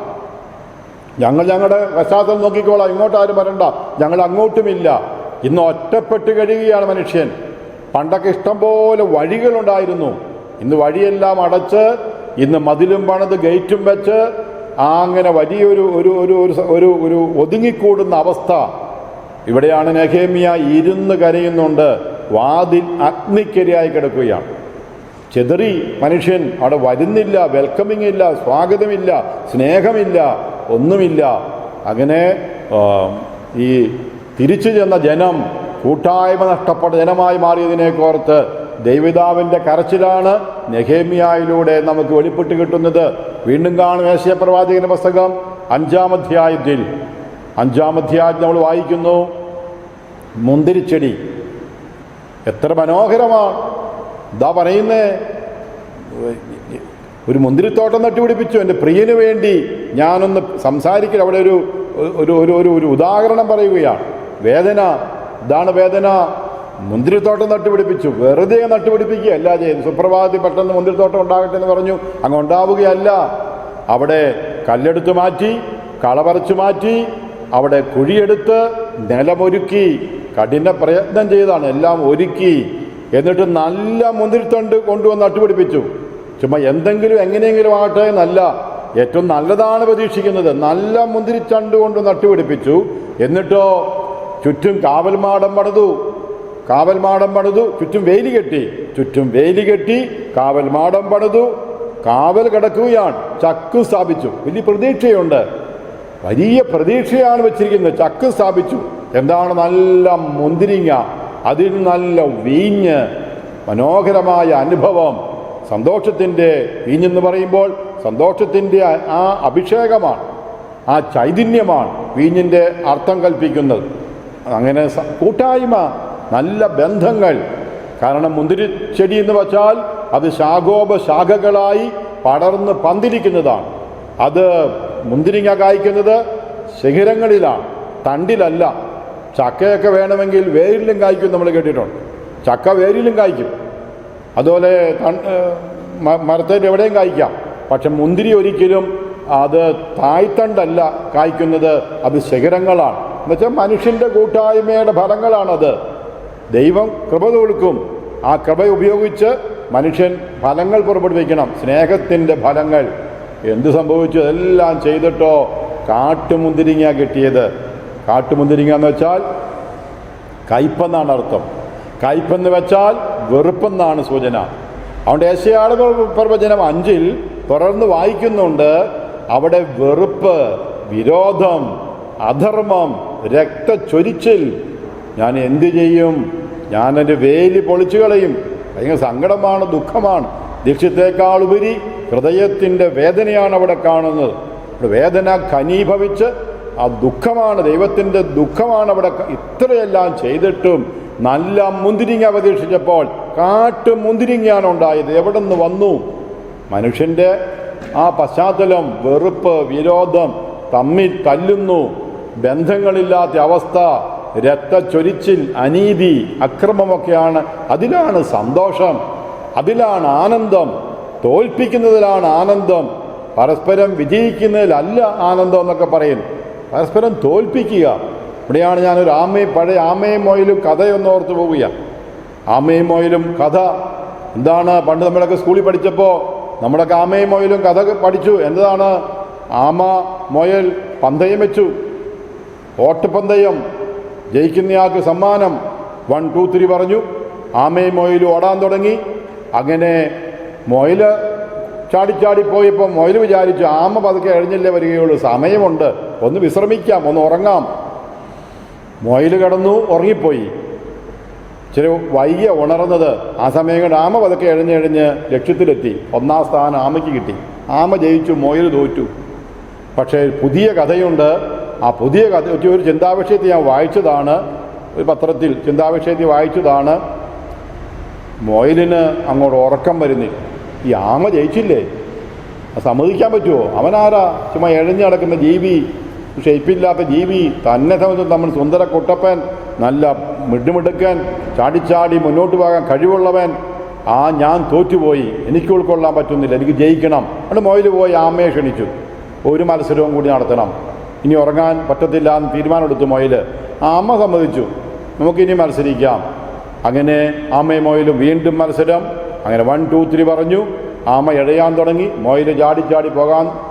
ഞങ്ങളുടെ പശ്ചാത്തലം നോക്കിക്കോളാം, ഇങ്ങോട്ടാരും വരണ്ട, ഞങ്ങൾ അങ്ങോട്ടുമില്ല. ഇന്ന് ഒറ്റപ്പെട്ട് കഴിയുകയാണ് മനുഷ്യൻ. പണ്ടൊക്കെ ഇഷ്ടംപോലെ വഴികളുണ്ടായിരുന്നു. ഇന്ന് വഴിയെല്ലാം അടച്ച്, ഇന്ന് മതിലും പണിത് ഗേറ്റും വെച്ച് അങ്ങനെ വലിയൊരു ഒരു ഒതുങ്ങിക്കൂടുന്ന അവസ്ഥ. ഇവിടെയാണ് നെഹെമ്യ ഇരുന്ന് കരയുന്നുണ്ട്. വാതിൽ അഗ്നിക്കിരയായി കിടക്കുകയാണ്. ചെതറി മനുഷ്യൻ. അവിടെ വരുന്നില്ല, വെൽക്കമിങ് ഇല്ല, സ്വാഗതമില്ല, സ്നേഹമില്ല, ഒന്നുമില്ല. അങ്ങനെ ഈ തിരിച്ചു ചെന്ന ജനം കൂട്ടായ്മ നഷ്ടപ്പെട്ട ജനമായി മാറിയതിനെ കോർത്ത് ദൈവപിതാവിൻ്റെ കരച്ചിലാണ് നെഹെമ്യായിലൂടെ നമുക്ക് വെളിപ്പെട്ട് കിട്ടുന്നത്. വീണ്ടും കാണും യെശയ്യാ പ്രവാചകന്റെ പുസ്തകം 5-ാം അധ്യായത്തിൽ നമ്മൾ വായിക്കുന്നു, മുന്തിരിച്ചെടി എത്ര മനോഹരമാണ്. ഇതാ പറയുന്നേ, ഒരു മുന്തിരിത്തോട്ടം നട്ടുപിടിപ്പിച്ചു, എൻ്റെ പ്രിയന് വേണ്ടി ഞാനൊന്ന് സംസാരിക്കില്ല. അവിടെ ഒരു ഉദാഹരണം പറയുകയാണ്. വേദന, ഇതാണ് വേദന. മുന്തിരിത്തോട്ടം നട്ടുപിടിപ്പിച്ചു, വെറുതെ നട്ടുപിടിപ്പിക്കുകയല്ല ചെയ്തു. സുപ്രഭാതത്തിൽ പെട്ടെന്ന് മുന്തിരിത്തോട്ടം ഉണ്ടാകട്ടെ എന്ന് പറഞ്ഞു, അങ്ങ് ഉണ്ടാവുകയല്ല. അവിടെ കല്ലെടുത്ത് മാറ്റി, കളപറിച്ചു മാറ്റി, അവിടെ കുഴിയെടുത്ത് നിലമൊരുക്കി, കഠിന പ്രയത്നം ചെയ്താണ് എല്ലാം ഒരുക്കി. എന്നിട്ട് നല്ല മുന്തിരിത്തണ്ട് കൊണ്ടുവന്ന് നട്ടുപിടിപ്പിച്ചു. ചുമ്മാ എന്തെങ്കിലും എങ്ങനെയെങ്കിലും ആകട്ടെ എന്നല്ല, ഏറ്റവും നല്ലതാണ് പ്രതീക്ഷിക്കുന്നത്. നല്ല മുന്തിരിച്ചണ്ട് കൊണ്ട് നട്ടുപിടിപ്പിച്ചു. എന്നിട്ടോ ചുറ്റും കാവൽമാടം പണിതു, ചുറ്റും വേലി കെട്ടി കാവൽമാടം പണിതു. കാവൽ കിടക്കുകയാണ്. ചക്ക് സ്ഥാപിച്ചു. വലിയ പ്രതീക്ഷയുണ്ട്, വലിയ പ്രതീക്ഷയാണ് വെച്ചിരിക്കുന്നത്. ചക്ക് സ്ഥാപിച്ചു. എന്താണ്? നല്ല മുന്തിരിങ്ങ, അതിൽ നല്ല വീഞ്ഞ്, മനോഹരമായ അനുഭവം, സന്തോഷത്തിൻ്റെ വീഞ്ഞെന്ന് പറയുമ്പോൾ സന്തോഷത്തിൻ്റെ ആ അഭിഷേകമാണ്, ആ ചൈതന്യമാണ് വീഞ്ഞിൻ്റെ അർത്ഥം കൽപ്പിക്കുന്നത്. അങ്ങനെ കൂട്ടായ്മ, നല്ല ബന്ധങ്ങൾ. കാരണം മുന്തിരിച്ചെടി എന്ന് വച്ചാൽ അത് ശാഖോപശാഖകളായി പടർന്ന് പന്തിരിക്കുന്നതാണ്. അത് മുന്തിരിങ്ങ കായ്ക്കുന്നത് ശിഖരങ്ങളിലാണ്, തണ്ടിലല്ല. ചക്കയൊക്കെ വേണമെങ്കിൽ വേരിലും കായ്ക്കും, നമ്മൾ കേട്ടിട്ടുണ്ട്. ചക്ക വേരിലും കായ്ക്കും, അതുപോലെ മരത്തിൽ എവിടെയും കായ്ക്കാം. പക്ഷെ മുന്തിരി ഒരിക്കലും അത് തായ്തണ്ടല്ല കായ്ക്കുന്നത്, അത് ശിഖരങ്ങളാണ്. എന്നുവെച്ചാൽ മനുഷ്യൻ്റെ കൂട്ടായ്മയുടെ ഫലങ്ങളാണത്. ദൈവം കൃപ കൊടുക്കും, ആ കൃപ ഉപയോഗിച്ച് മനുഷ്യൻ ഫലങ്ങൾ പുറപ്പെടുവിക്കണം, സ്നേഹത്തിൻ്റെ ഫലങ്ങൾ. എന്ത് സംഭവിച്ചു? എല്ലാം ചെയ്തിട്ടോ കാട്ടുമുന്തിരിങ്ങ കിട്ടിയത്. കാട്ടുമുന്തിരിങ്ങ എന്ന് വെച്ചാൽ കയ്പെന്നാണ് അർത്ഥം. കയ്പെന്ന് വെച്ചാൽ വെറുപ്പെന്നാണ് സൂചന. അതുകൊണ്ട് യെശയ്യായുടെ പ്രവചനം 5 തുടർന്ന് വായിക്കുന്നുണ്ട്, അവിടെ വെറുപ്പ്, വിരോധം, അധർമ്മം, രക്തച്ചൊരിച്ചിൽ. ഞാൻ എന്തു ചെയ്യും? ഞാൻ എൻ്റെ വേലി പൊളിച്ചു കളയും. ഭയങ്കര സങ്കടമാണ്, ദുഃഖമാണ്. ദൃശ്യത്തെക്കാളുപരി ഹൃദയത്തിൻ്റെ വേദനയാണ് അവിടെ കാണുന്നത്. വേദന ഘനീഭവിച്ച് ആ ദുഃഖമാണ്, ദൈവത്തിൻ്റെ ദുഃഖമാണ് അവിടെ. ഇത്രയെല്ലാം ചെയ്തിട്ടും നല്ല മുന്തിരിങ്ങ പ്രതീക്ഷിച്ചപ്പോൾ കാട്ടുമുന്തിരിങ്ങയാണ് ഉണ്ടായത്. എവിടെ നിന്ന് വന്നു? മനുഷ്യൻ്റെ ആ പശ്ചാത്തലം, വെറുപ്പ്, വിരോധം, തമ്മിൽ തല്ലുന്നു, ബന്ധങ്ങളില്ലാത്ത അവസ്ഥ, രക്തച്ചൊരിച്ചിൽ, അനീതി, അക്രമമൊക്കെയാണ്. അതിലാണ് സന്തോഷം, അതിലാണ് ആനന്ദം. തോൽപ്പിക്കുന്നതിലാണ് ആനന്ദം, പരസ്പരം വിജയിക്കുന്നതിലല്ല ആനന്ദം എന്നൊക്കെ പറയുന്നു. പരസ്പരം തോൽപ്പിക്കുക. ഇവിടെയാണ് ഞാനൊരു പഴയ ആമയും മൊയിലും കഥയൊന്ന് ഓർത്തു പോവുക. ആമയും മൊയിലും കഥ എന്താണ്? പണ്ട് നമ്മളൊക്കെ സ്കൂളിൽ പഠിച്ചപ്പോൾ നമ്മളൊക്കെ ആമയും മൊയിലും കഥ പഠിച്ചു. എന്താണ്? ആമ മുയൽ പന്തയം വെച്ചു, ഓട്ടപ്പന്തയം. ജയിക്കുന്നയാൾക്ക് സമ്മാനം 1, 2, 3 പറഞ്ഞു. ആമയും മൊയിലും ഓടാൻ തുടങ്ങി. അങ്ങനെ മുയൽ ചാടിപ്പോയപ്പോൾ മുയൽ വിചാരിച്ചു ആമ പതുക്കെ എഴുന്നല്ലേ വരികയുള്ളൂ, സമയമുണ്ട്, ഒന്ന് വിശ്രമിക്കാം, ഒന്ന് ഉറങ്ങാം. മുയൽ കിടന്നു, ഉറങ്ങിപ്പോയി. ഇച്ചിരി വൈകിയ ഉണർന്നത്. ആ സമയം കൊണ്ട് ആമ പതുക്കെ എഴുഞ്ഞ് ലക്ഷ്യത്തിലെത്തി. 1ാം സ്ഥാനം ആമയ്ക്ക് കിട്ടി. ആമ ജയിച്ചു, മുയൽ തോറ്റു. പക്ഷേ പുതിയ കഥയുണ്ട്. ആ പുതിയ കഥ ഒരു ചിന്താവിഷയത്തിൽ ഞാൻ വായിച്ചതാണ്, ഒരു പത്രത്തിൽ ചിന്താവിഷയത്തിൽ വായിച്ചതാണ്. മുയലിന് അങ്ങോട്ട് ഉറക്കം വരുന്നില്ല. ഈ ആമ ജയിച്ചില്ലേ, സമ്മതിക്കാൻ പറ്റുമോ? അവനാരാ? ചുമ്മാ എഴഞ്ഞു നടക്കുന്ന ജീവി, ഷെയ്പ്പില്ലാത്ത ജീവി. തന്നെ സംബന്ധിച്ച് നമ്മൾ സുന്ദര കുട്ടപ്പൻ, നല്ല മിടുമിടുക്കൻ, ചാടിച്ചാടി മുന്നോട്ട് പോകാൻ കഴിവുള്ളവൻ. ഞാൻ തോറ്റുപോയി, എനിക്ക് ഉൾക്കൊള്ളാൻ പറ്റുന്നില്ല, എനിക്ക് ജയിക്കണം. അതുകൊണ്ട് മുയൽ പോയി ആമയെ ക്ഷണിച്ചു, ഒരു മത്സരവും കൂടി നടത്തണം, ഇനി ഉറങ്ങാൻ പറ്റത്തില്ല എന്ന് തീരുമാനമെടുത്തു മുയൽ. ആമ സമ്മതിച്ചു, നമുക്കിനി മത്സരിക്കാം. അങ്ങനെ ആമയും മുയലും വീണ്ടും മത്സരം. അങ്ങനെ 1, 2, 3 പറഞ്ഞു. ആമ ഇഴയാൻ തുടങ്ങി, മുയൽ ചാടി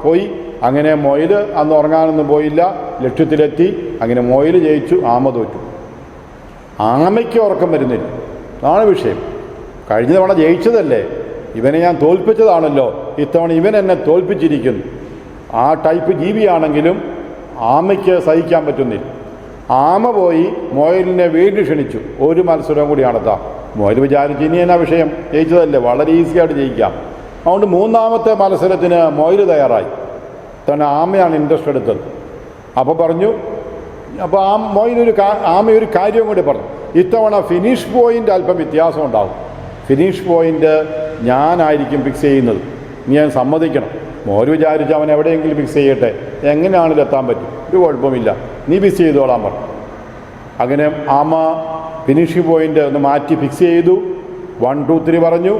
പോയി. അങ്ങനെ മുയൽ അന്ന് ഉറങ്ങാനൊന്നും പോയില്ല, ലക്ഷ്യത്തിലെത്തി. അങ്ങനെ മുയൽ ജയിച്ചു, ആമ തോറ്റു. ആമയ്ക്ക് ഉറക്കം വരുന്നില്ല, അതാണ് വിഷയം. കഴിഞ്ഞ തവണ ജയിച്ചതല്ലേ, ഇവനെ ഞാൻ തോൽപ്പിച്ചതാണല്ലോ, ഇത്തവണ ഇവൻ എന്നെ തോൽപ്പിച്ചിരിക്കുന്നു. ആ ടൈപ്പ് ജീവിയാണെങ്കിലും ആമയ്ക്ക് സഹിക്കാൻ പറ്റുന്നില്ല. ആമ പോയി മുയലിനെ വീണ്ടും ക്ഷണിച്ചു, ഒരു മത്സരം കൂടി നടത്താം. മുയൽ വിചാരിച്ചു ഇനി എന്നാ വിഷയം, ജയിച്ചതല്ലേ, വളരെ ഈസിയായിട്ട് ജയിക്കാം. അതുകൊണ്ട് 3ാമത്തെ മത്സരത്തിന് മുയൽ തയ്യാറായി. തന്നെ ആമയാണ് ഇൻട്രസ്റ്റ് എടുത്തത്. അപ്പോൾ പറഞ്ഞു, അപ്പോൾ ആമയൊരു കാര്യം കൂടി പറഞ്ഞു, ഇത്തവണ ഫിനിഷ് പോയിൻ്റ് അല്പം വ്യത്യാസം ഉണ്ടാകും. ഫിനിഷ് പോയിൻ്റ് ഞാനായിരിക്കും ഫിക്സ് ചെയ്യുന്നത്, നീ ഞാൻ സമ്മതിക്കണം. മുയൽ വിചാരിച്ച് അവൻ എവിടെയെങ്കിലും ഫിക്സ് ചെയ്യട്ടെ, എങ്ങനെയാണെങ്കിലും എത്താൻ പറ്റും, ഒരു കുഴപ്പമില്ല, നീ ഫിക്സ് ചെയ്തോളാൻ പറഞ്ഞു. അങ്ങനെ ആമ ഫിനിഷിംഗ് പോയിൻ്റ് ഒന്ന് മാറ്റി ഫിക്സ് ചെയ്തു. 1, 2, 3 പറഞ്ഞു.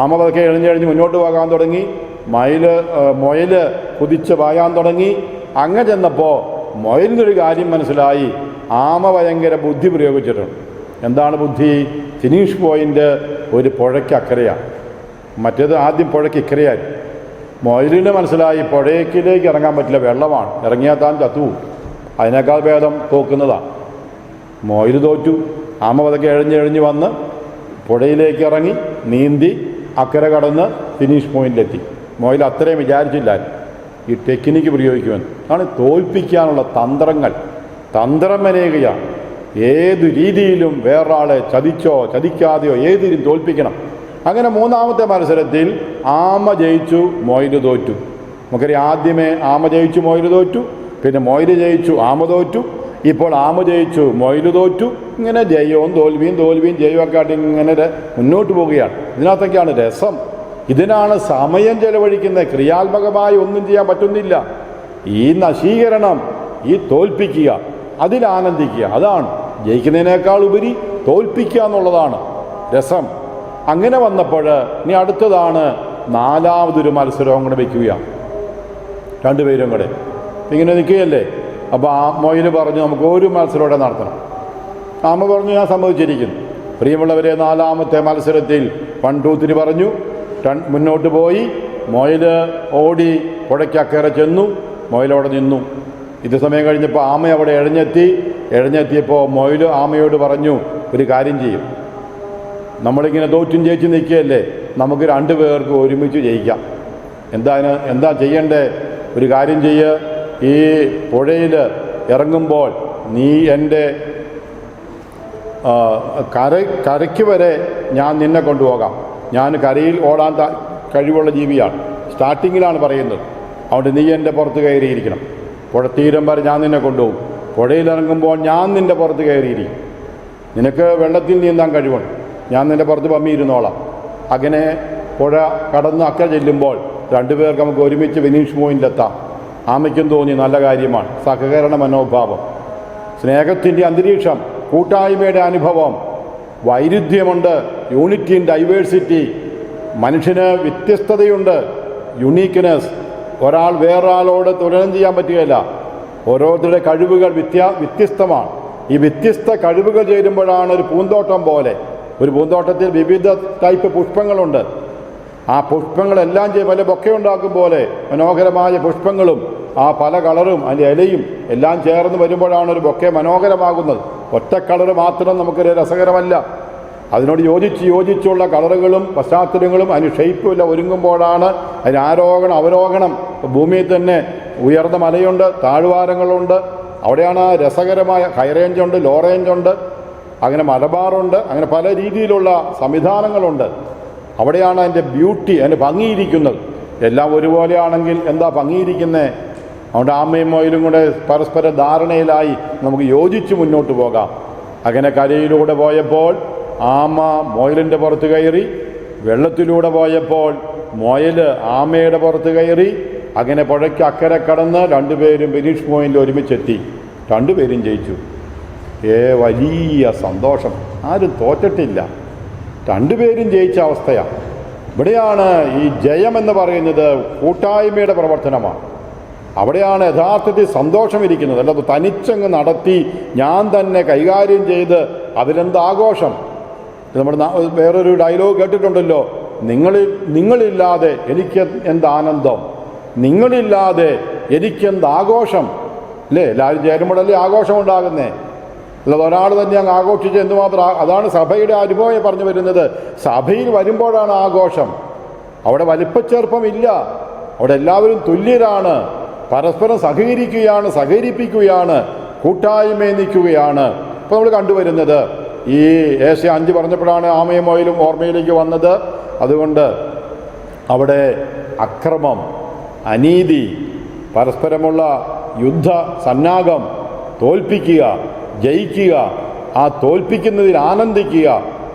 ആമ പതുക്കെ എഴിഞ്ഞ് മുന്നോട്ട് പോകാൻ തുടങ്ങി. മുയൽ കുതിച്ച് പായാൻ തുടങ്ങി. അങ്ങനെ ചെന്നപ്പോൾ മുയലിനൊരു കാര്യം മനസ്സിലായി, ആമ ഭയങ്കര ബുദ്ധി പ്രയോഗിച്ചിട്ടുണ്ട്. എന്താണ് ബുദ്ധി? ഫിനിഷ് പോയിൻ്റ് ഒരു പുഴയ്ക്ക് അക്കരയാണ്, മറ്റേത് ആദ്യം പുഴയ്ക്ക് ഇക്കരയായി. മുയലിന് മനസ്സിലായി പുഴയ്ക്കിലേക്ക് ഇറങ്ങാൻ പറ്റില്ല, വെള്ളമാണ്, ഇറങ്ങിയാൽ താൻ ചത്തുപോകും, അതിനേക്കാൾ ഭേദം തോക്കുന്നതാണ്. മുയൽ തോറ്റു. ആമ പതുക്കെ എഴിഞ്ഞ് വന്ന് പുഴയിലേക്ക് ഇറങ്ങി, നീന്തി അക്കരെ കടന്ന് ഫിനിഷ് പോയിന്റിലെത്തി. മുയൽ അത്രയും വിചാരിച്ചില്ല ഈ ടെക്നിക്ക് പ്രയോഗിക്കുമെന്ന്. ആണ് തോൽപ്പിക്കാനുള്ള തന്ത്രം മെനയുകയാണ്. ഏതു രീതിയിലും വേറൊരാളെ ചതിച്ചോ ചതിക്കാതെയോ ഏത് രീതിയിൽ തോൽപ്പിക്കണം. അങ്ങനെ മൂന്നാമത്തെ മത്സരത്തിൽ ആമ ജയിച്ചു, മൊയ്ല് തോറ്റു. നമുക്കറിയാം, ആദ്യമേ ആമ ജയിച്ചു, മൊയ്ല് തോറ്റു. പിന്നെ മൊയ്ല് ജയിച്ചു, ആമ തോറ്റു. ഇപ്പോൾ ആമ ജയിച്ചു, മൊയ്ല് തോറ്റു. ഇങ്ങനെ ജയവും തോൽവിയും ജയവും ആയിട്ട് ഇങ്ങനെ മുന്നോട്ട് പോവുകയാണ്. ഇതിനകത്തൊക്കെയാണ് രസം. ഇതിനാണ് സമയം ചെലവഴിക്കുന്നത്. ക്രിയാത്മകമായി ഒന്നും ചെയ്യാൻ പറ്റുന്നില്ല. ഈ നശീകരണം, ഈ തോൽപ്പിക്കുക, അതിലാനന്ദിക്കുക, അതാണ് ജയിക്കുന്നതിനേക്കാൾ ഉപരി തോൽപ്പിക്കുക എന്നുള്ളതാണ് രസം. അങ്ങനെ വന്നപ്പോൾ ഇനി അടുത്തതാണ് നാലാമതൊരു മത്സരവും കൂടെ വയ്ക്കുകയാണ്. രണ്ടുപേരും കൂടെ ഇങ്ങനെ നിൽക്കുകയല്ലേ. അപ്പോൾ ആ മൊയ്ല് പറഞ്ഞു, നമുക്ക് ഒരു മത്സരം കൂടെ നടത്തണം. ആമ പറഞ്ഞു, ഞാൻ സമ്മതിച്ചിരിക്കുന്നു. പ്രിയമുള്ളവരെ, നാലാമത്തെ മത്സരത്തിൽ 1, 2, 3 പറഞ്ഞു. മുന്നോട്ട് പോയി. മൊയ്ല് ഓടി പുഴയ്ക്കക്കരെ ചെന്നു. മൊയ്ലവിടെ നിന്നു. ഇത് സമയം കഴിഞ്ഞപ്പോൾ ആമ അവിടെ എഴഞ്ഞെത്തിയപ്പോൾ മൊയ്ല് ആമയോട് പറഞ്ഞു, ഒരു കാര്യം ചെയ്യും, നമ്മളിങ്ങനെ തോറ്റും ജയിച്ച് നിൽക്കുകയല്ലേ, നമുക്ക് 2 പേർക്ക് ഒരുമിച്ച് ജയിക്കാം. എന്താ ചെയ്യണ്ടേ? ഒരു കാര്യം ചെയ്യ്, ഈ പുഴയിൽ ഇറങ്ങുമ്പോൾ നീ എൻ്റെ കരയ്ക്ക് വരെ ഞാൻ നിന്നെ കൊണ്ടുപോകാം. ഞാൻ കരയിൽ ഓടാൻ കഴിവുള്ള ജീവിയാണ്. സ്റ്റാർട്ടിങ്ങിലാണ് പറയുന്നത്. അതുകൊണ്ട് നീ എൻ്റെ പുറത്ത് കയറിയിരിക്കണം. പുഴത്തീരം വരെ ഞാൻ നിന്നെ കൊണ്ടുപോകും. പുഴയിലിറങ്ങുമ്പോൾ ഞാൻ നിൻ്റെ പുറത്ത് കയറിയിരിക്കും. നിനക്ക് വെള്ളത്തിൽ നീന്താൻ കഴിവുണ്ട്, ഞാൻ നിൻ്റെ പുറത്ത് പമ്മിയിരുന്നോളാം. അങ്ങനെ പുഴ കടന്ന് അക്കരെ ചെല്ലുമ്പോൾ 2 പേർക്ക് നമുക്ക് ഒരുമിച്ച് ഫിനിഷ് പോയിന്റിലെത്താം. ആമയ്ക്കും തോന്നി നല്ല കാര്യമാണ്. സഹകരണ മനോഭാവം, സ്നേഹത്തിൻ്റെ അന്തരീക്ഷം, കൂട്ടായ്മയുടെ അനുഭവം, വൈരുദ്ധ്യമുണ്ട്, യൂണിറ്റി ഇൻ ഡൈവേഴ്സിറ്റി. മനുഷ്യന് വ്യത്യസ്തതയുണ്ട്, യുണീക്ക്നെസ്. ഒരാൾ വേറൊരാളോട് തുലനം ചെയ്യാൻ പറ്റുകയില്ല. ഓരോരുത്തരുടെ കഴിവുകൾ വ്യത്യസ്തമാണ്. ഈ വ്യത്യസ്ത കഴിവുകൾ ചേരുമ്പോഴാണ് ഒരു പൂന്തോട്ടം പോലെ. ഒരു പൂന്തോട്ടത്തിൽ വിവിധ ടൈപ്പ് പുഷ്പങ്ങളുണ്ട്. ആ പുഷ്പങ്ങളെല്ലാം പല ബൊക്കെ ഉണ്ടാക്കും പോലെ മനോഹരമായ പുഷ്പങ്ങളും ആ പല കളറും അതിൻ്റെ ഇലയും എല്ലാം ചേർന്ന് വരുമ്പോഴാണ് ഒരു ബൊക്കെ മനോഹരമാകുന്നത്. ഒറ്റ കളറ് മാത്രം നമുക്കൊരു രസകരമല്ല. അതിനോട് യോജിച്ചുള്ള കളറുകളും പശ്ചാത്തലങ്ങളും അതിന് ഷെയ്പ്പുമില്ല ഒരുങ്ങുമ്പോഴാണ് അതിന് ആരോഹണം അവരോഹണം. ഭൂമിയിൽ തന്നെ ഉയർന്ന മലയുണ്ട്, താഴ്വാരങ്ങളുണ്ട്. അവിടെയാണ് രസകരമായ ഹൈ റേഞ്ചുണ്ട്, ലോ റേഞ്ചുണ്ട്, അങ്ങനെ മലബാറുണ്ട്. അങ്ങനെ പല രീതിയിലുള്ള സംവിധാനങ്ങളുണ്ട്. അവിടെയാണ് അതിൻ്റെ ബ്യൂട്ടി, അതിൻ്റെ ഭംഗിയിരിക്കുന്നത്. എല്ലാം ഒരുപോലെയാണെങ്കിൽ എന്താ ഭംഗിയിരിക്കുന്നത്? അതുകൊണ്ട് ആമയും മൊയ്ലും കൂടെ പരസ്പര ധാരണയിലായി നമുക്ക് യോജിച്ച് മുന്നോട്ട് പോകാം. അങ്ങനെ കരയിലൂടെ പോയപ്പോൾ ആമ മൊയ്ലിൻ്റെ പുറത്ത് കയറി, വെള്ളത്തിലൂടെ പോയപ്പോൾ മൊയ്ല് ആമയുടെ പുറത്ത് കയറി. അങ്ങനെ പുഴയ്ക്ക് അക്കരെ കടന്ന് 2 പേരും ഫിനിഷ് പോയിന്റിൽ ഒരുമിച്ചെത്തി. 2 പേരും ജയിച്ചു. വലിയ സന്തോഷം. ആരും തോറ്റിട്ടില്ല. 2 പേരും ജയിച്ച അവസ്ഥയാണ്. ഇവിടെയാണ് ഈ ജയമെന്ന് പറയുന്നത് കൂട്ടായ്മയുടെ പ്രവർത്തനമാണ്. അവിടെയാണ് യഥാർത്ഥത്തിൽ സന്തോഷമിരിക്കുന്നത്. അല്ലാതെ തനിച്ചങ്ങ് നടത്തി ഞാൻ തന്നെ കൈകാര്യം ചെയ്ത് അതിലെന്താഘോഷം. നമ്മുടെ വേറൊരു ഡയലോഗ് കേട്ടിട്ടുണ്ടല്ലോ, നിങ്ങളില്ലാതെ എനിക്ക് എന്താനന്ദം, നിങ്ങളില്ലാതെ എനിക്കെന്താഘോഷം. അല്ലേ? എല്ലാവരും ചേരുമ്പോഴല്ലേ ആഘോഷം ഉണ്ടാകുന്നേ. അല്ലാതെ ഒരാൾ തന്നെ അങ്ങ് ആഘോഷിച്ച് എന്തുമാത്രം. അതാണ് സഭയുടെ അനുഭവം പറഞ്ഞു വരുന്നത്. സഭയിൽ വരുമ്പോഴാണ് ആഘോഷം. അവിടെ വലിപ്പച്ചെറുപ്പമില്ല. അവിടെ എല്ലാവരും തുല്യരാണ്. പരസ്പരം സഹകരിപ്പിക്കുകയാണ്, കൂട്ടായ്മയെ നിൽക്കുകയാണ്. ഇപ്പോൾ നമ്മൾ കണ്ടുവരുന്നത് ഈ ഏഷ്യ 5 പറഞ്ഞപ്പോഴാണ് ആമയും മൊയ്ലും ഓർമ്മയിലേക്ക് വന്നത്. അതുകൊണ്ട് അവിടെ അക്രമം, അനീതി, പരസ്പരമുള്ള യുദ്ധ സന്നാഹം, തോൽപ്പിക്കുക, ജയിക്കുക, ആ തോൽപ്പിക്കുന്നതിൽ ആനന്ദിക്കുക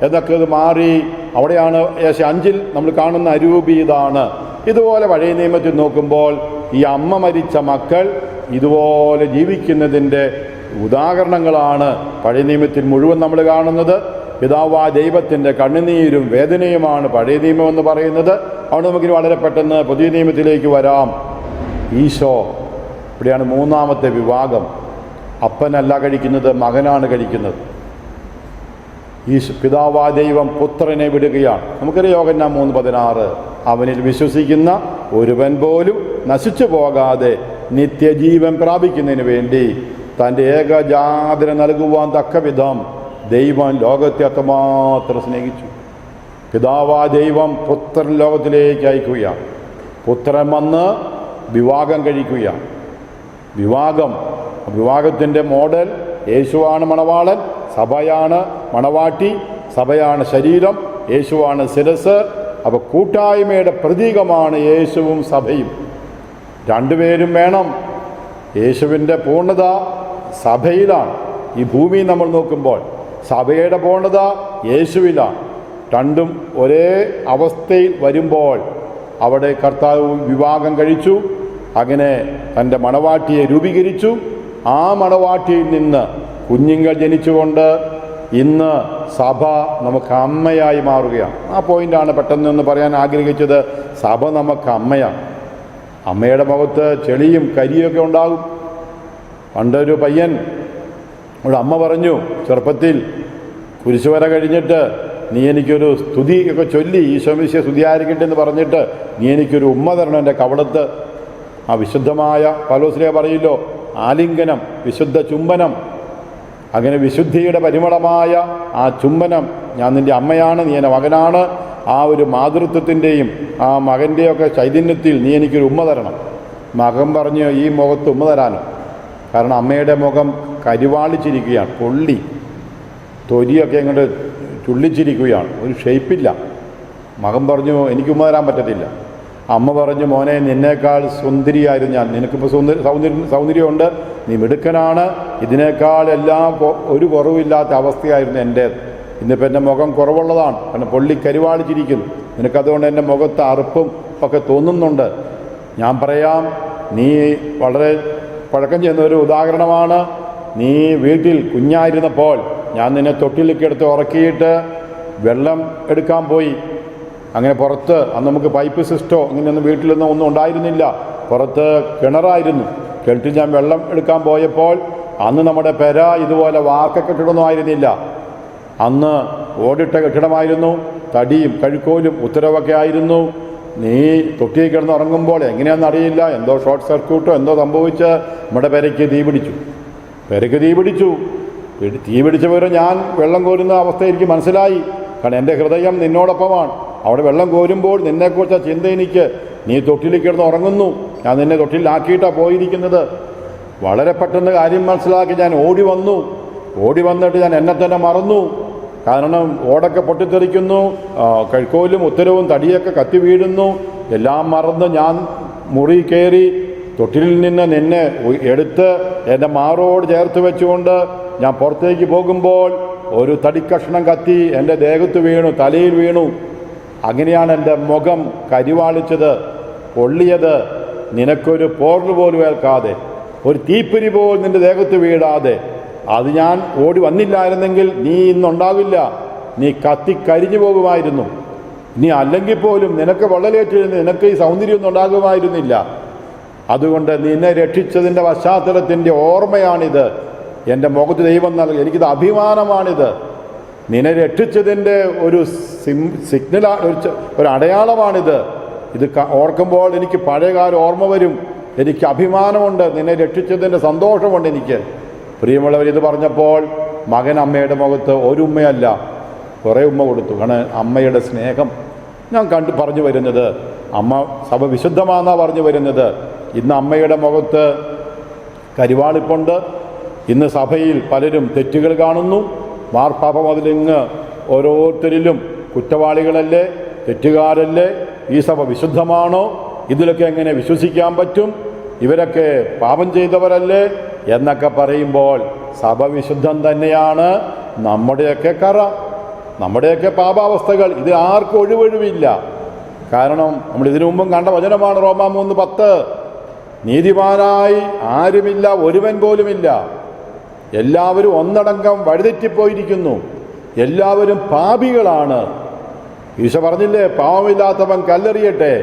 എന്നൊക്കെ ഇത് മാറി. അവിടെയാണ് ഏഷ്യ 5 നമ്മൾ കാണുന്ന അരൂപി ഇതാണ്. ഇതുപോലെ പഴയ നിയമത്തിൽ നോക്കുമ്പോൾ ഈ അമ്മ മരിച്ച മക്കൾ ഇതുപോലെ ജീവിക്കുന്നതിൻ്റെ ഉദാഹരണങ്ങളാണ് പഴയ നിയമത്തിൽ മുഴുവൻ നമ്മൾ കാണുന്നത്. പിതാവായ ദൈവത്തിൻ്റെ കണ്ണുനീരും വേദനയുമാണ് പഴയ നിയമം എന്ന് പറയുന്നത്. അതുകൊണ്ട് നമുക്കിനി വളരെ പെട്ടെന്ന് പുതിയ നിയമത്തിലേക്ക് വരാം. ഈശോ, ഇവിടെയാണ് മൂന്നാമത്തെ വിഭാഗം. അപ്പനല്ല കഴിക്കുന്നത്, മകനാണ് കഴിക്കുന്നത്. പിതാവായ ദൈവം പുത്രനെ വിടുകയാണ്. നമുക്കറിയാം യോഹന്നാൻ 3:16, അവനിൽ വിശ്വസിക്കുന്ന ഒരുവൻ പോലും നശിച്ചു പോകാതെ നിത്യജീവൻ പ്രാപിക്കുന്നതിന് വേണ്ടി തൻ്റെ ഏകജാതനെ നൽകുവാൻ തക്കവിധം ദൈവം ലോകത്തെ അത്രമാത്രം സ്നേഹിച്ചു. പിതാവായ ദൈവം പുത്രൻ ലോകത്തിലേക്ക് അയക്കുകയാണ്. പുത്രൻ വന്ന് വിവാഹം കഴിക്കുകയാണ്. വിവാഹത്തിൻ്റെ മോഡൽ യേശുവാണ് മണവാളൻ, സഭയാണ് മണവാട്ടി, സഭയാണ് ശരീരം, യേശുവാണ് ശിരസ്. അപ്പോൾ കൂട്ടായ്മയുടെ പ്രതീകമാണ് യേശുവും സഭയും. രണ്ടുപേരും വേണം. യേശുവിൻ്റെ പൂർണ്ണത സഭയിലാണ്. ഈ ഭൂമി നമ്മൾ നോക്കുമ്പോൾ സഭയുടെ പൂർണ്ണത യേശുവിലാണ്. രണ്ടും ഒരേ അവസ്ഥയിൽ വരുമ്പോൾ അവിടെ കർത്താവ് വിവാഹം കഴിച്ചു. അങ്ങനെ തൻ്റെ മണവാട്ടിയെ രൂപീകരിച്ചു. ആ മണവാട്ടിയിൽ നിന്ന് കുഞ്ഞുങ്ങൾ ജനിച്ചുകൊണ്ട് ഇന്ന് സഭ നമുക്ക് അമ്മയായി മാറുകയാണ്. ആ പോയിൻ്റാണ് പെട്ടെന്ന് പറയാൻ ആഗ്രഹിച്ചത്. സഭ നമുക്ക് അമ്മയാണ്. അമ്മയുടെ മുഖത്ത് ചെളിയും കരിയൊക്കെ ഉണ്ടാകും. പണ്ടൊരു പയ്യൻ ഒരു അമ്മ പറഞ്ഞു, ചെറുപ്പത്തിൽ കുരിശുവര കഴിഞ്ഞിട്ട് നീ എനിക്കൊരു സ്തുതി ഒക്കെ ചൊല്ലി, ഈശോമിശിയെ സ്തുതിയായിരിക്കട്ടെ എന്ന് പറഞ്ഞിട്ട് നീ എനിക്കൊരു ഉമ്മ തരണം എൻ്റെ കവളത്ത്. ആ വിശുദ്ധമായ പൗലോസ്ലീഹ പറയില്ലോ, ആലിംഗനം, വിശുദ്ധ ചുംബനം. അങ്ങനെ വിശുദ്ധിയുടെ പരിമളമായ ആ ചുംബനം, ഞാൻ നിൻ്റെ അമ്മയാണ്, നീ എൻ്റെ മകനാണ്. ആ ഒരു മാതൃത്വത്തിൻ്റെയും ആ മകൻ്റെയൊക്കെ ചൈതന്യത്തിൽ നീ എനിക്കൊരു ഉമ്മ തരണം. മകൻ പറഞ്ഞ് ഈ മുഖത്ത് ഉമ്മ തരാനോ? കാരണം അമ്മയുടെ മുഖം കരിവാളിച്ചിരിക്കുകയാണ്, പൊള്ളി തൊലിയൊക്കെ ഇങ്ങോട്ട് ചുള്ളിച്ചിരിക്കുകയാണ്, ഒരു ഷേപ്പില്ല. മകൻ പറഞ്ഞു എനിക്ക് ഉമ്മ തരാൻ പറ്റത്തില്ല. അമ്മ പറഞ്ഞു, മോനെ നിന്നേക്കാൾ സുന്ദരിയായിരുന്നു ഞാൻ, നിനക്കിപ്പോൾ സൗന്ദര്യമുണ്ട്, നീ മിടുക്കനാണ്, ഇതിനേക്കാൾ എല്ലാം ഒരു കുറവില്ലാത്ത അവസ്ഥയായിരുന്നു എൻ്റെ. ഇന്നിപ്പോൾ എൻ്റെ മുഖം കുറവുള്ളതാണ്, കാരണം പൊള്ളി കരിവാളിച്ചിരിക്കുന്നു. നിനക്കതുകൊണ്ട് എൻ്റെ മുഖത്ത് അറുപ്പും ഒക്കെ തോന്നുന്നുണ്ട്. ഞാൻ പറയാം, നീ വളരെ പഴക്കം ചെയ്യുന്ന ഒരു ഉദാഹരണമാണ്. നീ വീട്ടിൽ കുഞ്ഞായിരുന്നപ്പോൾ ഞാൻ നിന്നെ തൊട്ടിലേക്ക് എടുത്ത് ഉറക്കിയിട്ട് വെള്ളം എടുക്കാൻ പോയി. അങ്ങനെ പുറത്ത് അന്ന് നമുക്ക് പൈപ്പ് സിസ്റ്റോ അങ്ങനെയൊന്നും വീട്ടിലൊന്നും ഒന്നും ഉണ്ടായിരുന്നില്ല. പുറത്ത് കിണറായിരുന്നു. കിണറ്റിൽ ഞാൻ വെള്ളം എടുക്കാൻ പോയപ്പോൾ അന്ന് നമ്മുടെ പെര ഇതുപോലെ വാർക്ക കെട്ടിടമൊന്നും ആയിരുന്നില്ല. അന്ന് ഓടിട്ട കെട്ടിടമായിരുന്നു. തടിയും കഴുക്കോലും ഉത്തരവൊക്കെ ആയിരുന്നു. നീ തൊട്ടിയിൽ കിടന്ന് ഉറങ്ങുമ്പോൾ എങ്ങനെയാണെന്ന് അറിയില്ല, എന്തോ ഷോർട്ട് സർക്യൂട്ടോ എന്തോ സംഭവിച്ച് നമ്മുടെ പെരയ്ക്ക് തീ പിടിച്ചു. തീ പിടിച്ചവരെ ഞാൻ വെള്ളം കോരുന്ന അവസ്ഥ എനിക്ക് മനസ്സിലായി. കാരണം എൻ്റെ ഹൃദയം നിന്നോടൊപ്പമാണ്. അവിടെ വെള്ളം കോരുമ്പോൾ നിന്നെക്കുറിച്ച ചിന്ത എനിക്ക്. നീ തൊട്ടിൽ കിടന്ന് ഉറങ്ങുന്നു, ഞാൻ നിന്നെ തൊട്ടിലാക്കിയിട്ടാണ് പോയിരിക്കുന്നത്. വളരെ പെട്ടെന്ന് കാര്യം മനസ്സിലാക്കി ഞാൻ ഓടി വന്നിട്ട് ഞാൻ എന്നെ തന്നെ മറന്നു. കാരണം ഓടൊക്കെ പൊട്ടിത്തെറിക്കുന്നു, കഴുക്കോലും ഉത്തരവും തടിയൊക്കെ കത്തി വീഴുന്നു. എല്ലാം മറന്ന് ഞാൻ മുറി കയറി തൊട്ടിലിൽ നിന്ന് നിന്നെ എടുത്ത് എൻ്റെ മാറോട് ചേർത്ത് വെച്ചുകൊണ്ട് ഞാൻ പുറത്തേക്ക് പോകുമ്പോൾ ഒരു തടിക്കഷ്ണം കത്തി എൻ്റെ ദേഹത്ത് വീണു, തലയിൽ വീണു. അങ്ങനെയാണ് എൻ്റെ മുഖം കരിവാളിച്ചത്, പൊള്ളിയത്. നിനക്കൊരു പോർല് പോലും ഏൽക്കാതെ, ഒരു തീപ്പൊരി പോലും നിൻ്റെ ദേഹത്ത് വീഴാതെ. അത് ഞാൻ ഓടി വന്നില്ലായിരുന്നെങ്കിൽ നീ ഇന്നുണ്ടാവില്ല, നീ കത്തിക്കരിഞ്ഞു പോകുമായിരുന്നു. നീ അല്ലെങ്കിൽ പോലും നിനക്ക് വെള്ളലേറ്റിരുന്ന് നിനക്ക് ഈ സൗന്ദര്യമൊന്നും ഉണ്ടാകുമായിരുന്നില്ല. അതുകൊണ്ട് നിന്നെ രക്ഷിച്ചതിൻ്റെ പശ്ചാത്തലത്തിൻ്റെ ഓർമ്മയാണിത്. എൻ്റെ മുഖത്ത് ദൈവം നൽകി, എനിക്കിത് അഭിമാനമാണിത്. നിന്നെ രക്ഷിച്ചതിൻ്റെ ഒരു സിഗ്നൽ, ഒരു അടയാളമാണിത്. ഇത് ഓർക്കുമ്പോൾ എനിക്ക് പഴയകാല ഓർമ്മ വരും. എനിക്ക് അഭിമാനമുണ്ട്, നിന്നെ രക്ഷിച്ചതിൻ്റെ സന്തോഷമുണ്ട് എനിക്ക്. പ്രിയമുള്ളവർ, ഇത് പറഞ്ഞപ്പോൾ മകൻ അമ്മയുടെ മുഖത്ത് ഒരു ഉമ്മയല്ല കുറേ ഉമ്മ കൊടുത്തു. കാരണം അമ്മയുടെ സ്നേഹം ഞാൻ പറഞ്ഞു വരുന്നത്, അമ്മ സഭ വിശുദ്ധമാണെന്നാണ് പറഞ്ഞു വരുന്നത്. ഇന്ന് അമ്മയുടെ മുഖത്ത് കരിവാളിപ്പുണ്ട്. ഇന്ന് സഭയിൽ പലരും തെറ്റുകൾ കാണുന്നു. മാർപ്പാപ്പ മുതലിങ്ങ് ഓരോരുത്തരിലും കുറ്റവാളികളല്ലേ, തെറ്റുകാരല്ലേ, ഈ സഭ വിശുദ്ധമാണോ, ഇതിലൊക്കെ എങ്ങനെ വിശ്വസിക്കാൻ പറ്റും, ഇവരൊക്കെ പാപം ചെയ്തവരല്ലേ എന്നൊക്കെ പറയുമ്പോൾ സഭ വിശുദ്ധം തന്നെയാണ്. നമ്മുടെയൊക്കെ കറ, നമ്മുടെയൊക്കെ പാപാവസ്ഥകൾ, ഇത് ആർക്കും ഒഴിവൊഴിവില്ല. കാരണം നമ്മൾ ഇതിനു മുമ്പും കണ്ട വചനമാണ് റോമാ 3:10. നീതിമാനായി ആരുമില്ല, ഒരുവൻ പോലുമില്ല. എല്ലാവരും ഒന്നടങ്കം വഴിതെറ്റിപ്പോയിരിക്കുന്നു, എല്ലാവരും പാപികളാണ്. ഈശോ പറഞ്ഞില്ലേ, പാവമില്ലാത്തവൻ കല്ലെറിയട്ടെ.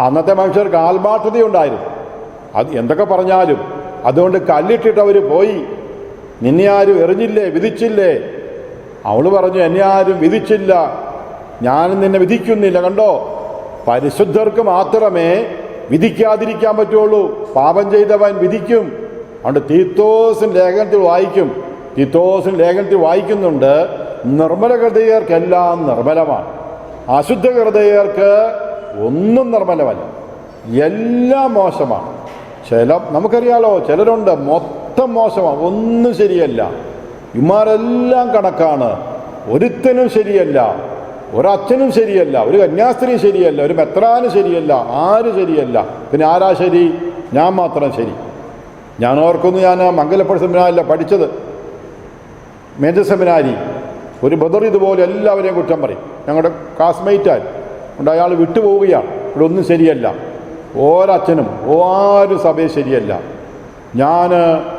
അന്നത്തെ മനുഷ്യർക്ക് ആത്മാർത്ഥതയുണ്ടായിരുന്നു. അത് എന്തൊക്കെ പറഞ്ഞാലും അതുകൊണ്ട് കല്ലിട്ടിട്ട് അവർ പോയി. നിന്നെ ആരും എറിഞ്ഞില്ലേ, വിധിച്ചില്ലേ? അവൾ പറഞ്ഞു, എന്നെ ആരും വിധിച്ചില്ല, ഞാനും നിന്നെ വിധിക്കുന്നില്ല. കണ്ടോ, പരിശുദ്ധർക്ക് മാത്രമേ വിധിക്കാതിരിക്കാൻ പറ്റുള്ളൂ. പാപം ചെയ്തവൻ വിധിക്കും. അതുകൊണ്ട് തീത്തോസിൻ്റെ ലേഖനത്തിൽ വായിക്കുന്നുണ്ട്, നിർമ്മല ഹൃദയർക്കെല്ലാം നിർമ്മലമാണ്, അശുദ്ധ ഹൃദയർക്ക് ഒന്നും നിർമ്മലമല്ല, എല്ലാം മോശമാണ്. നമുക്കറിയാലോ, ചിലരുണ്ട് മൊത്തം മോശമാണ്, ഒന്നും ശരിയല്ല. ഇമാരെല്ലാം കണക്കാണ്, ഒരുത്തനും ശരിയല്ല, ഒരച്ഛനും ശരിയല്ല, ഒരു കന്യാസ്ത്രീയും ശരിയല്ല, ഒരു മെത്രാനും ശരിയല്ല, ആരും ശരിയല്ല. പിന്നെ ആരാ ശരി? ഞാൻ മാത്രം ശരി. ഞാൻ ഓർക്കുന്നു, ഞാൻ മംഗലപ്പുഴ സെമിനാരില്ല പഠിച്ചത്, മേജർ സെമിനാരി. ഒരു ബദർ ഇതുപോലെ എല്ലാവരെയും കുറ്റം പറയും, ഞങ്ങളുടെ ക്ലാസ്മേറ്റായി ഉണ്ട്. അയാൾ വിട്ടുപോവുകയാണ്, ഇവിടെ ഒന്നും ശരിയല്ല, ഓരച്ഛനും ആരും സഭയെ ശരിയല്ല. ഞാൻ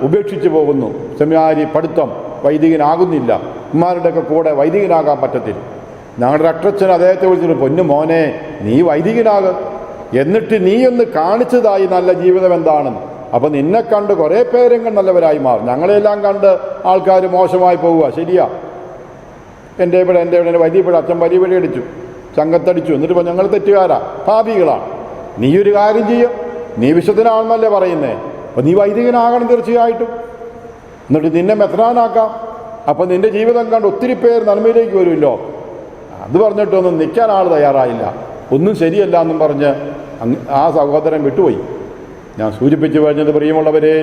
ഉപേക്ഷിച്ച് പോകുന്നു സെമിനാരി പഠിത്തം, വൈദികനാകുന്നില്ല. ഉമ്മാരുടെയൊക്കെ കൂടെ വൈദികനാകാൻ പറ്റത്തില്ല. ഞങ്ങളുടെ അക്ഷച്ഛൻ അദ്ദേഹത്തെ വിളിച്ചിട്ട്, പൊന്നു മോനെ, നീ വൈദികനാകും, എന്നിട്ട് നീ ഒന്ന് കാണിച്ചതായി നല്ല ജീവിതം എന്താണെന്ന്. അപ്പം നിന്നെ കണ്ട് കുറേ പേരെങ്കിലും നല്ലവരായി മാറും. ഞങ്ങളെല്ലാം കണ്ട് ആൾക്കാർ മോശമായി പോവുക, ശരിയാ. എൻ്റെ ഇവിടെ വലിയപ്പഴ അച്ഛൻ വലിയ പിഴ അടിച്ചു, ചങ്കത്തടിച്ചു, എന്നിട്ട് ഇപ്പോൾ ഞങ്ങൾ തെറ്റുകാരാ, പാപികളാണ്. നീ ഒരു കാര്യം ചെയ്യും, നീ വിശുദ്ധനാണെന്നല്ലേ പറയുന്നേ, അപ്പം നീ വൈദികനാകണം തീർച്ചയായിട്ടും. എന്നിട്ട് നിന്നെ മെത്രാനാക്കാം, അപ്പം നിൻ്റെ ജീവിതം കണ്ട് ഒത്തിരി പേർ നന്മയിലേക്ക് വരുമല്ലോ. അത് പറഞ്ഞിട്ടൊന്നും നിൽക്കാൻ ആൾ തയ്യാറായില്ല. ഒന്നും ശരിയല്ല എന്നും പറഞ്ഞ് ആ സഹോദരൻ വിട്ടുപോയി. ഞാൻ സൂചിപ്പിച്ചു പറഞ്ഞത്, പ്രിയമുള്ളവരെ,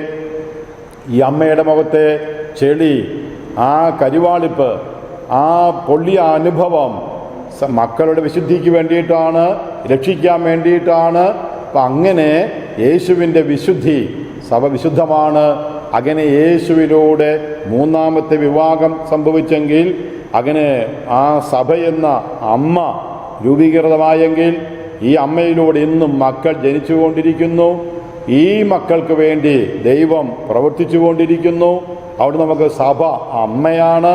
ഈ അമ്മയുടെ മുഖത്തെ ചെളി, ആ കരുവാളിപ്പ്, ആ പൊള്ളിയ അനുഭവം മക്കളുടെ വിശുദ്ധിക്ക് വേണ്ടിയിട്ടാണ്, രക്ഷിക്കാൻ വേണ്ടിയിട്ടാണ്. അപ്പം അങ്ങനെ യേശുവിൻ്റെ വിശുദ്ധി, സഭ വിശുദ്ധമാണ്. അങ്ങനെ യേശുവിലൂടെ മൂന്നാമത്തെ വിവാഹം സംഭവിച്ചെങ്കിൽ, അങ്ങനെ ആ സഭയെന്ന അമ്മ രൂപീകൃതമായെങ്കിൽ, ഈ അമ്മയിലൂടെ ഇന്നും മക്കൾ ജനിച്ചുകൊണ്ടിരിക്കുന്നു. ഈ മക്കൾക്ക് വേണ്ടി ദൈവം പ്രവർത്തിച്ചു കൊണ്ടിരിക്കുന്നു. അവിടെ നമുക്ക് സഭ അമ്മയാണ്.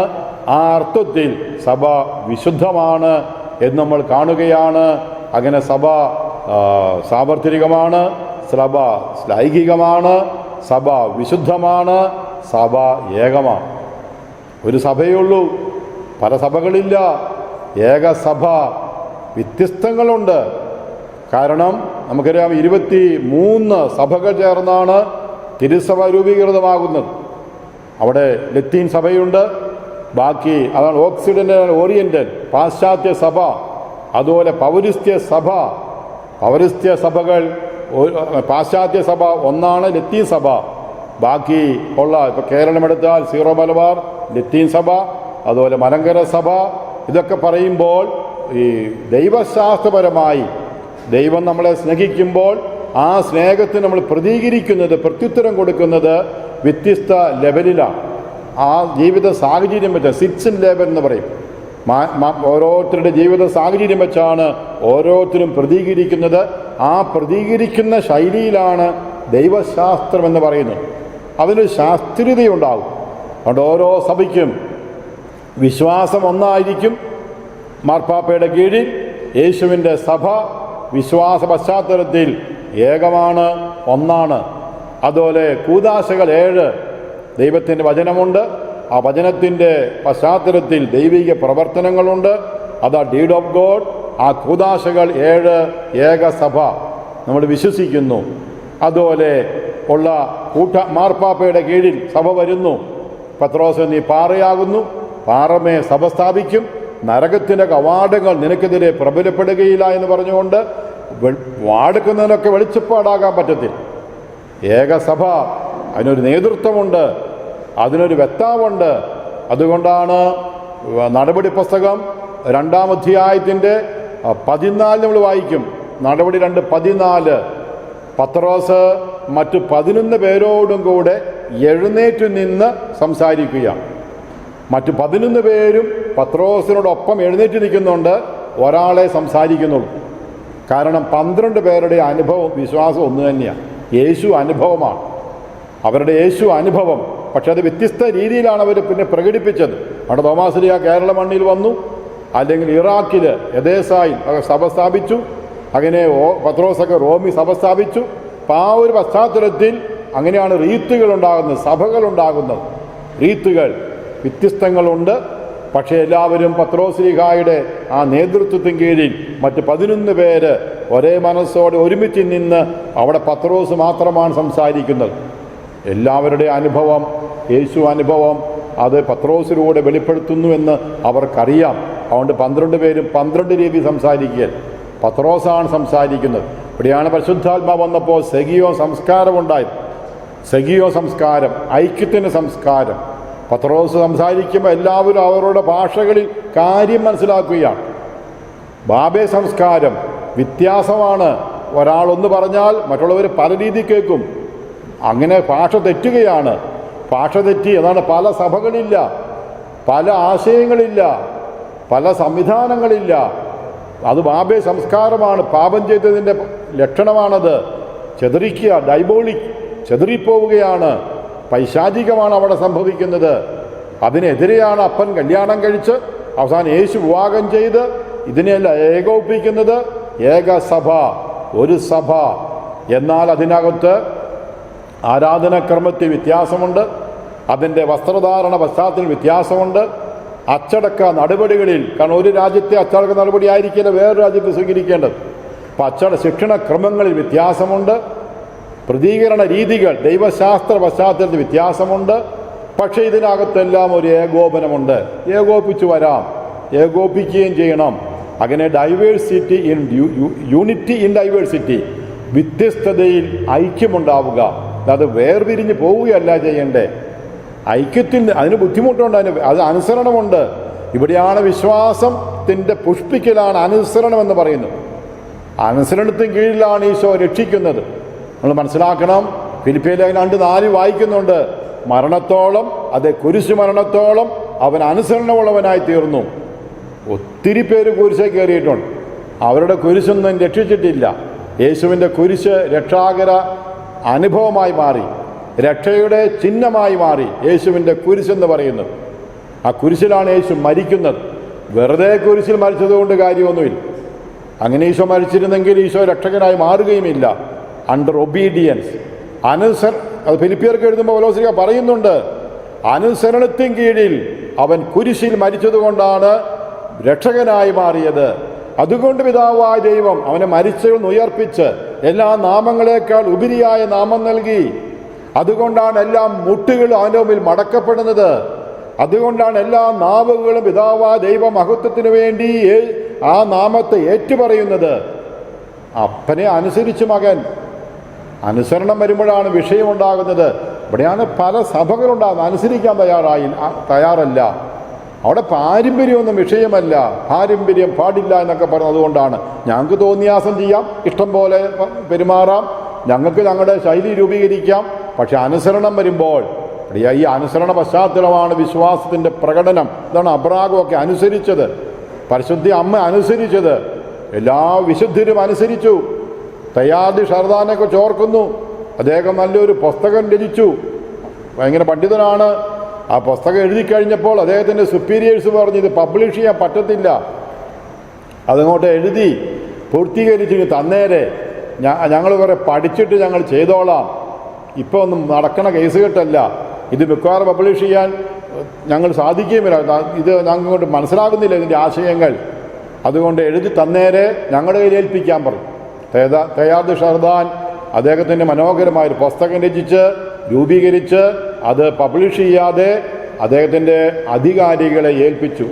ആ അർത്ഥത്തിൽ സഭ വിശുദ്ധമാണ് എന്ന് നമ്മൾ കാണുകയാണ്. അങ്ങനെ സഭ സാർവത്രികമാണ്, സഭ ശ്ലൈഹികമാണ്, സഭ വിശുദ്ധമാണ്, സഭ ഏകമാണ്. ഒരു സഭയുള്ളൂ, പല സഭകളില്ല. ഏകസഭ. വ്യത്യസ്തങ്ങളുണ്ട്. കാരണം നമുക്കറിയാം, 23 സഭകൾ ചേർന്നാണ് തിരുസഭ രൂപീകൃതമാകുന്നത്. അവിടെ ലത്തീൻ സഭയുണ്ട്, ബാക്കി അതാണ് ഓക്സിഡൻ്റൽ, ഓറിയൻ്റൽ, പാശ്ചാത്യ സഭ, അതുപോലെ പൗരസ്ത്യ സഭ. പൗരസ്ത്യ സഭകൾ, പാശ്ചാത്യ സഭ ഒന്നാണ്, ലത്തീൻ സഭ. ബാക്കി ഉള്ള, ഇപ്പോൾ കേരളം എടുത്താൽ സീറോ മലബാർ, ലത്തീൻ സഭ, അതുപോലെ മലങ്കര സഭ. ഇതൊക്കെ പറയുമ്പോൾ ഈ ദൈവശാസ്ത്രപരമായി ദൈവം നമ്മളെ സ്നേഹിക്കുമ്പോൾ ആ സ്നേഹത്തിന് നമ്മൾ പ്രതികരിക്കുന്നത്, പ്രത്യുത്തരം കൊടുക്കുന്നത് വ്യത്യസ്ത ലെവലിലാണ്. ആ ജീവിത സാഹചര്യം വെച്ച്, സിറ്റ്സ് ഇൻ ലെവൽ എന്ന് പറയും. ഓരോരുത്തരുടെ ജീവിത സാഹചര്യം വെച്ചാണ് ഓരോരുത്തരും പ്രതികരിക്കുന്നത്. ആ പ്രതികരിക്കുന്ന ശൈലിയിലാണ് ദൈവശാസ്ത്രം എന്ന് പറയുന്നത്. അതിനൊരു ശാസ്ത്രീയതയുണ്ടാകും. അതുകൊണ്ട് ഓരോ സഭയ്ക്കും വിശ്വാസം ഒന്നായിരിക്കും. മാർപ്പാപ്പയുടെ കീഴിൽ യേശുവിൻ്റെ സഭ വിശ്വാസ പശ്ചാത്തലത്തിൽ ഏകമാണ്, ഒന്നാണ്. അതുപോലെ കൂദാശകൾ 7 ദൈവത്തിൻ്റെ വചനമുണ്ട്. ആ വചനത്തിൻ്റെ പശ്ചാത്തലത്തിൽ ദൈവിക പ്രവർത്തനങ്ങളുണ്ട്. അതാ ഡീഡ് ഓഫ് ഗോഡ്. ആ കൂദാശകൾ 7 ഏകസഭ നമ്മൾ വിശ്വസിക്കുന്നു. അതുപോലെ ഉള്ള മാർപ്പാപ്പയുടെ കീഴിൽ സഭ വരുന്നു. പത്രോസ്, നീ പാറയാകുന്നു, പാറമേ സഭ സ്ഥാപിക്കും, നരകത്തിൻ്റെ കവാടങ്ങൾ നിനക്കെതിരെ പ്രബലപ്പെടുകയില്ല എന്ന് പറഞ്ഞുകൊണ്ട് വാടുക്കുന്നതിനൊക്കെ വെളിച്ചപ്പാടാകാൻ പറ്റത്തില്ല. ഏകസഭ, അതിനൊരു നേതൃത്വമുണ്ട്, അതിനൊരു വ്യക്താവുണ്ട്. അതുകൊണ്ടാണ് നടപടി പുസ്തകം 2-ാം അധ്യായത്തിൻ്റെ 14 നമ്മൾ വായിക്കും. നടപടി 2:14. പത്രോസ് മറ്റു 11 പേരോടും കൂടെ എഴുന്നേറ്റ് നിന്ന് സംസാരിക്കുകയാണ്. മറ്റു 11 പേരും പത്രോസിനോടൊപ്പം എഴുന്നേറ്റ് നിൽക്കുന്നുണ്ട്, ഒരാളെ സംസാരിക്കുന്നുള്ളൂ. കാരണം 12 പേരുടെ അനുഭവം, വിശ്വാസം ഒന്ന് തന്നെയാണ്. യേശു അനുഭവമാണ് അവരുടെ യേശു അനുഭവം. പക്ഷെ അത് വ്യത്യസ്ത രീതിയിലാണ് അവർ പിന്നെ പ്രകടിപ്പിച്ചത്. അവിടെ തോമാശ്ലീഹ കേരള മണ്ണിൽ വന്നു, അല്ലെങ്കിൽ ഇറാഖിൽ എദേസായിൽ സഭ സ്ഥാപിച്ചു. അങ്ങനെ പത്രോസൊക്കെ റോമി സഭ സ്ഥാപിച്ചു. അപ്പം ആ ഒരു പശ്ചാത്തലത്തിൽ അങ്ങനെയാണ് റീത്തുകൾ ഉണ്ടാകുന്നത്, സഭകൾ ഉണ്ടാകുന്നത്. റീത്തുകൾ വ്യത്യസ്തങ്ങളുണ്ട്. പക്ഷേ എല്ലാവരും പത്രോസ്ലീഹായുടെ ആ നേതൃത്വത്തിന് കീഴിൽ മറ്റ് 11 പേര് ഒരേ മനസ്സോടെ ഒരുമിച്ച് നിന്ന് അവിടെ പത്രോസ് മാത്രമാണ് സംസാരിക്കുന്നത്. എല്ലാവരുടെ അനുഭവം, യേശു അനുഭവം, അത് പത്രോസിലൂടെ വെളിപ്പെടുത്തുന്നുവെന്ന് അവർക്കറിയാം. അതുകൊണ്ട് 12 പേരും 12 രീതി സംസാരിക്കുക. പത്രോസാണ് സംസാരിക്കുന്നത്. ഇവിടെയാണ് പരിശുദ്ധാത്മാ വന്നപ്പോൾ സെഗിയോ സംസ്കാരമുണ്ടായത്. സഖിയോ സംസ്കാരം, ഐക്യത്തിൻ്റെ സംസ്കാരം. പത്രോസ് സംസാരിക്കുമ്പോൾ എല്ലാവരും അവരുടെ ഭാഷകളിൽ കാര്യം മനസ്സിലാക്കുകയാണ്. ബാബേ സംസ്കാരം വ്യത്യാസമാണ്. ഒരാളൊന്ന് പറഞ്ഞാൽ മറ്റുള്ളവർ പല രീതി കേൾക്കും. അങ്ങനെ ഭാഷ തെറ്റുകയാണ്. ഭാഷ തെറ്റി. അതാണ് പല സഭകളില്ല, പല ആശയങ്ങളില്ല, പല സംവിധാനങ്ങളില്ല. അത് ബാബേ സംസ്കാരമാണ്. പാപം ചെയ്തതിൻ്റെ ലക്ഷണമാണത്. ചെതറിക്കുക, ഡൈബോളിക്, ചെതറിപ്പോവുകയാണ്. പൈശാചികമാണ് അവിടെ സംഭവിക്കുന്നത്. അതിനെതിരെയാണ് അപ്പൻ കല്യാണം കഴിച്ച് അവസാനം യേശു വിവാഹം ചെയ്ത് ഇതിനെല്ലാം ഏകോപിപ്പിക്കുന്നത്. ഏകസഭ, ഒരു സഭ. എന്നാൽ അതിനകത്ത് ആരാധനാക്രമത്തിൽ വ്യത്യാസമുണ്ട്, അതിൻ്റെ വസ്ത്രധാരണ പശ്ചാത്തലത്തിൽ വ്യത്യാസമുണ്ട്, അച്ചടക്ക നടപടികളിൽ. കാരണം ഒരു രാജ്യത്തെ അച്ചടക്ക നടപടി ആയിരിക്കില്ല വേറൊരു രാജ്യത്ത് സ്വീകരിക്കേണ്ടത്. അപ്പം ശിക്ഷണക്രമങ്ങളിൽ വ്യത്യാസമുണ്ട്, പ്രതികരണ രീതികൾ ദൈവശാസ്ത്ര പശ്ചാത്തലത്തിൽ വ്യത്യാസമുണ്ട്. പക്ഷേ ഇതിനകത്തെല്ലാം ഒരു ഏകോപനമുണ്ട്. ഏകോപിച്ചു വരാം, ഏകോപിക്കുകയും ചെയ്യണം. അങ്ങനെ diversity in unity in diversity, വ്യത്യസ്തതയിൽ ഐക്യമുണ്ടാവുക. അത് വേർപിരിഞ്ഞ് പോവുകയല്ല ചെയ്യണ്ടേ. ഐക്യത്തിൽ അതിന് ബുദ്ധിമുട്ടുണ്ട്, അത് അനുസരണമുണ്ട്. ഇവിടെയാണ് വിശ്വാസത്തിൻ്റെ പുഷ്പിക്കലാണ് അനുസരണമെന്ന് പറയുന്നത്. അനുസരണത്തിന് കീഴിലാണ് ഈശോ രക്ഷിക്കുന്നത്. നമ്മൾ മനസ്സിലാക്കണം. ഫിലിപ്പിയിലെ 2:4 വായിക്കുന്നുണ്ട്, മരണത്തോളം, അത് കുരിശു മരണത്തോളം അവൻ അനുസരണമുള്ളവനായി തീർന്നു. ഒത്തിരി പേര് കുരിശെ കയറിയിട്ടുണ്ട്. അവരുടെ കുരിശൊന്നും രക്ഷിച്ചിട്ടില്ല. യേശുവിൻ്റെ കുരിശ് രക്ഷാകര അനുഭവമായി മാറി, രക്ഷയുടെ ചിഹ്നമായി മാറി യേശുവിൻ്റെ കുരിശെന്ന് പറയുന്നത്. ആ കുരിശിലാണ് യേശു മരിക്കുന്നത്. വെറുതെ കുരിശിൽ മരിച്ചതുകൊണ്ട് കാര്യമൊന്നുമില്ല. അങ്ങനെ ഈശോ മരിച്ചിരുന്നെങ്കിൽ ഈശോ രക്ഷകനായി മാറുകയുമില്ല. അണ്ടർ ഒബീഡിയൻസ്, അത് ഫിലിപ്പിയർക്ക് എഴുതുമ്പോൾ പൗലോസ് പറയുന്നുണ്ട്, അനുസരണത്തിൻ കീഴിൽ അവൻ കുരിശിൽ മരിച്ചതുകൊണ്ടാണ് രക്ഷകനായി മാറിയത്. അതുകൊണ്ട് പിതാവായ ദൈവം അവനെ മരിച്ചവൻ ഉയർപ്പിച്ച് എല്ലാ നാമങ്ങളെക്കാൾ ഉപരിയായ നാമം നൽകി. അതുകൊണ്ടാണ് എല്ലാ മുട്ടുകളും അവൻ്റെ മുമ്പിൽ മടക്കപ്പെടുന്നത്. അതുകൊണ്ടാണ് എല്ലാ നാവുകളും പിതാവായ ദൈവ മഹത്വത്തിനു വേണ്ടി ആ നാമത്തെ ഏറ്റുപറയുന്നത്. അപ്പനെ അനുസരിച്ച് മകൻ. അനുസരണം വരുമ്പോഴാണ് വിഷയമുണ്ടാകുന്നത്. ഇവിടെയാണ് പല സഭകളുണ്ടാകുന്നത്. അനുസരിക്കാൻ തയ്യാറല്ല. അവിടെ പാരമ്പര്യമൊന്നും വിഷയമല്ല. പാരമ്പര്യം പാടില്ല എന്നൊക്കെ പറഞ്ഞതുകൊണ്ടാണ് ഞങ്ങൾക്ക് തോന്നിയാസം ചെയ്യാം, ഇഷ്ടം പോലെ പെരുമാറാം, ഞങ്ങൾക്ക് ഞങ്ങളുടെ ശൈലി രൂപീകരിക്കാം. പക്ഷെ അനുസരണം വരുമ്പോൾ ഈ അനുസരണ പശ്ചാത്തലമാണ് വിശ്വാസത്തിൻ്റെ പ്രകടനം. ഇതാണ് അബ്രാഹമൊക്കെ അനുസരിച്ചത്, പരിശുദ്ധി അമ്മ അനുസരിച്ചത്, എല്ലാ വിശുദ്ധരും അനുസരിച്ചു. തയ്യാദി ഷർദാനൊക്കെ ചോർക്കുന്നു. അദ്ദേഹം നല്ലൊരു പുസ്തകം രചിച്ചു, ഭയങ്കര പണ്ഡിതനാണ്. ആ പുസ്തകം എഴുതി കഴിഞ്ഞപ്പോൾ അദ്ദേഹത്തിൻ്റെ സുപ്പീരിയേഴ്സ് പറഞ്ഞു ഇത് പബ്ലിഷ് ചെയ്യാൻ പറ്റത്തില്ല, അതങ്ങോട്ട് എഴുതി പൂർത്തീകരിച്ച് തന്നേരെ, ഞങ്ങൾ കുറേ പഠിച്ചിട്ട് ഞങ്ങൾ ചെയ്തോളാം, ഇപ്പോൾ ഒന്നും നടക്കണ കേസ് കെട്ടല്ല, ഇത് മിക്കവാറും പബ്ലിഷ് ചെയ്യാൻ ഞങ്ങൾ സാധിക്കുകയുമില്ല, ഇത് ഞങ്ങൾക്ക് കൊണ്ട് മനസ്സിലാകുന്നില്ല ഇതിൻ്റെ ആശയങ്ങൾ, അതുകൊണ്ട് എഴുതി തന്നേരെ ഞങ്ങളുടെ കയ്യിൽ ഏൽപ്പിക്കാൻ പറഞ്ഞു. തയ്യാദ് ഷർദാൻ അദ്ദേഹത്തിൻ്റെ മനോഹരമായൊരു പുസ്തകം രചിച്ച് രൂപീകരിച്ച് അത് പബ്ലിഷ് ചെയ്യാതെ അദ്ദേഹത്തിൻ്റെ അധികാരികളെ ഏൽപ്പിച്ചു,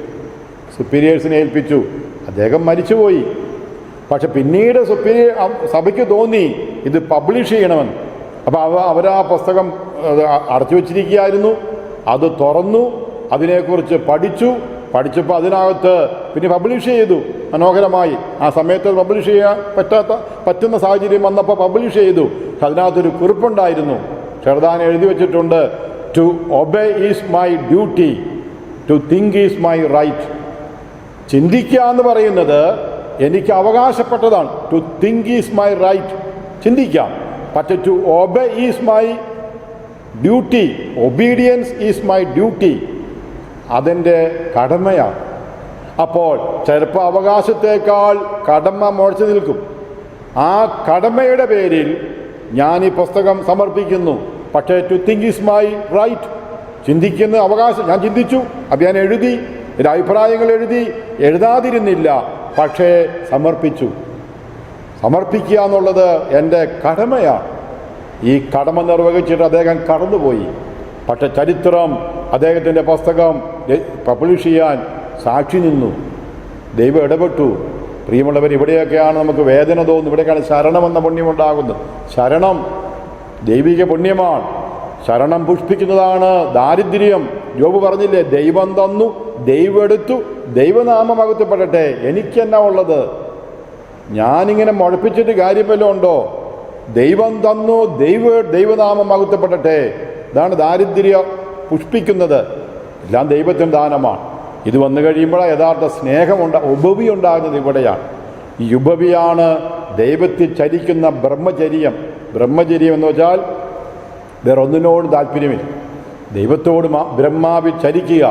സുപ്പീരിയേഴ്സിനെ ഏൽപ്പിച്ചു. അദ്ദേഹം മരിച്ചുപോയി. പക്ഷെ പിന്നീട് സഭയ്ക്ക് തോന്നി ഇത് പബ്ലിഷ് ചെയ്യണമെന്ന്. അപ്പോൾ അവരാ പുസ്തകം അടച്ചു വച്ചിരിക്കുകയായിരുന്നു. അത് തുറന്നു, അതിനെക്കുറിച്ച് പഠിച്ചപ്പോൾ അതിനകത്ത് പിന്നെ പബ്ലിഷ് ചെയ്തു മനോഹരമായി. ആ സമയത്ത് പബ്ലിഷ് ചെയ്യാൻ പറ്റുന്ന സാഹചര്യം വന്നപ്പോൾ പബ്ലിഷ് ചെയ്തു. അതിനകത്തൊരു കുറിപ്പുണ്ടായിരുന്നു. ഷർദാൻ എഴുതി വച്ചിട്ടുണ്ട്, to obey is my duty, to think is my right. ചിന്തിക്കുക എന്ന് പറയുന്നത് എനിക്ക് അവകാശപ്പെട്ടതാണ്. To think is my right, ചിന്തിക്കാം. പക്ഷെ to obey is my duty, obedience is my duty, അതെൻ്റെ കടമയാണ്. അപ്പോൾ ചിലപ്പോൾ അവകാശത്തേക്കാൾ കടമ മുഴച്ചു നിൽക്കും. ആ കടമയുടെ പേരിൽ ഞാൻ ഈ പുസ്തകം സമർപ്പിക്കുന്നു. പക്ഷേ to think is my right, ചിന്തിക്കുന്ന അവകാശം. ഞാൻ ചിന്തിച്ചു, അപ്പം ഞാൻ എഴുതി, എൻ്റെ അഭിപ്രായങ്ങൾ എഴുതാതിരുന്നില്ല, പക്ഷേ സമർപ്പിച്ചു. സമർപ്പിക്കുക എന്നുള്ളത് എൻ്റെ കടമയാണ്. ഈ കടമ നിർവഹിച്ചിട്ട് അദ്ദേഹം കടന്നുപോയി. പക്ഷെ ചരിത്രം അദ്ദേഹത്തിൻ്റെ പുസ്തകം പബ്ലിഷ് ചെയ്യാൻ സാക്ഷി നിന്നു. ദൈവം ഇടപെട്ടു. പ്രിയമുള്ളവർ, ഇവിടെയൊക്കെയാണ് നമുക്ക് വേദന തോന്നുന്നത്. ഇവിടെയൊക്കെയാണ് ശരണമെന്ന പുണ്യമുണ്ടാകുന്നത്. ശരണം ദൈവിക പുണ്യമാണ്. ശരണം പുഷ്പിക്കുന്നതാണ് ദാരിദ്ര്യം. യോബ് പറഞ്ഞില്ലേ, ദൈവം തന്നു, ദൈവം എടുത്തു, ദൈവനാമം മഹത്വപ്പെടട്ടെ. എനിക്കെന്നാ ഉള്ളത്? ഞാനിങ്ങനെ മുഴപ്പിച്ചിട്ട് കാര്യം വല്ലതും ഉണ്ടോ? ദൈവം തന്നു, ദൈവനാമം മഹത്വപ്പെടട്ടെ. ഇതാണ് ദാരിദ്ര്യം പുഷ്പിക്കുന്നത്. എല്ലാം ദൈവത്തിൻ്റെ ദാനമാണ്. ഇത് വന്നു കഴിയുമ്പോഴാണ് യഥാർത്ഥ ഉപവി ഉണ്ടാകുന്നത്. ഇവിടെയാണ് ഈ ഉപവിയാണ് ദൈവത്തിൽ ചരിക്കുന്ന ബ്രഹ്മചര്യം. ബ്രഹ്മചര്യം എന്ന് വെച്ചാൽ വേറൊന്നിനോടും താല്പര്യമില്ല, ദൈവത്തോട് ബ്രഹ്മാവിൽ ചരിക്കുക.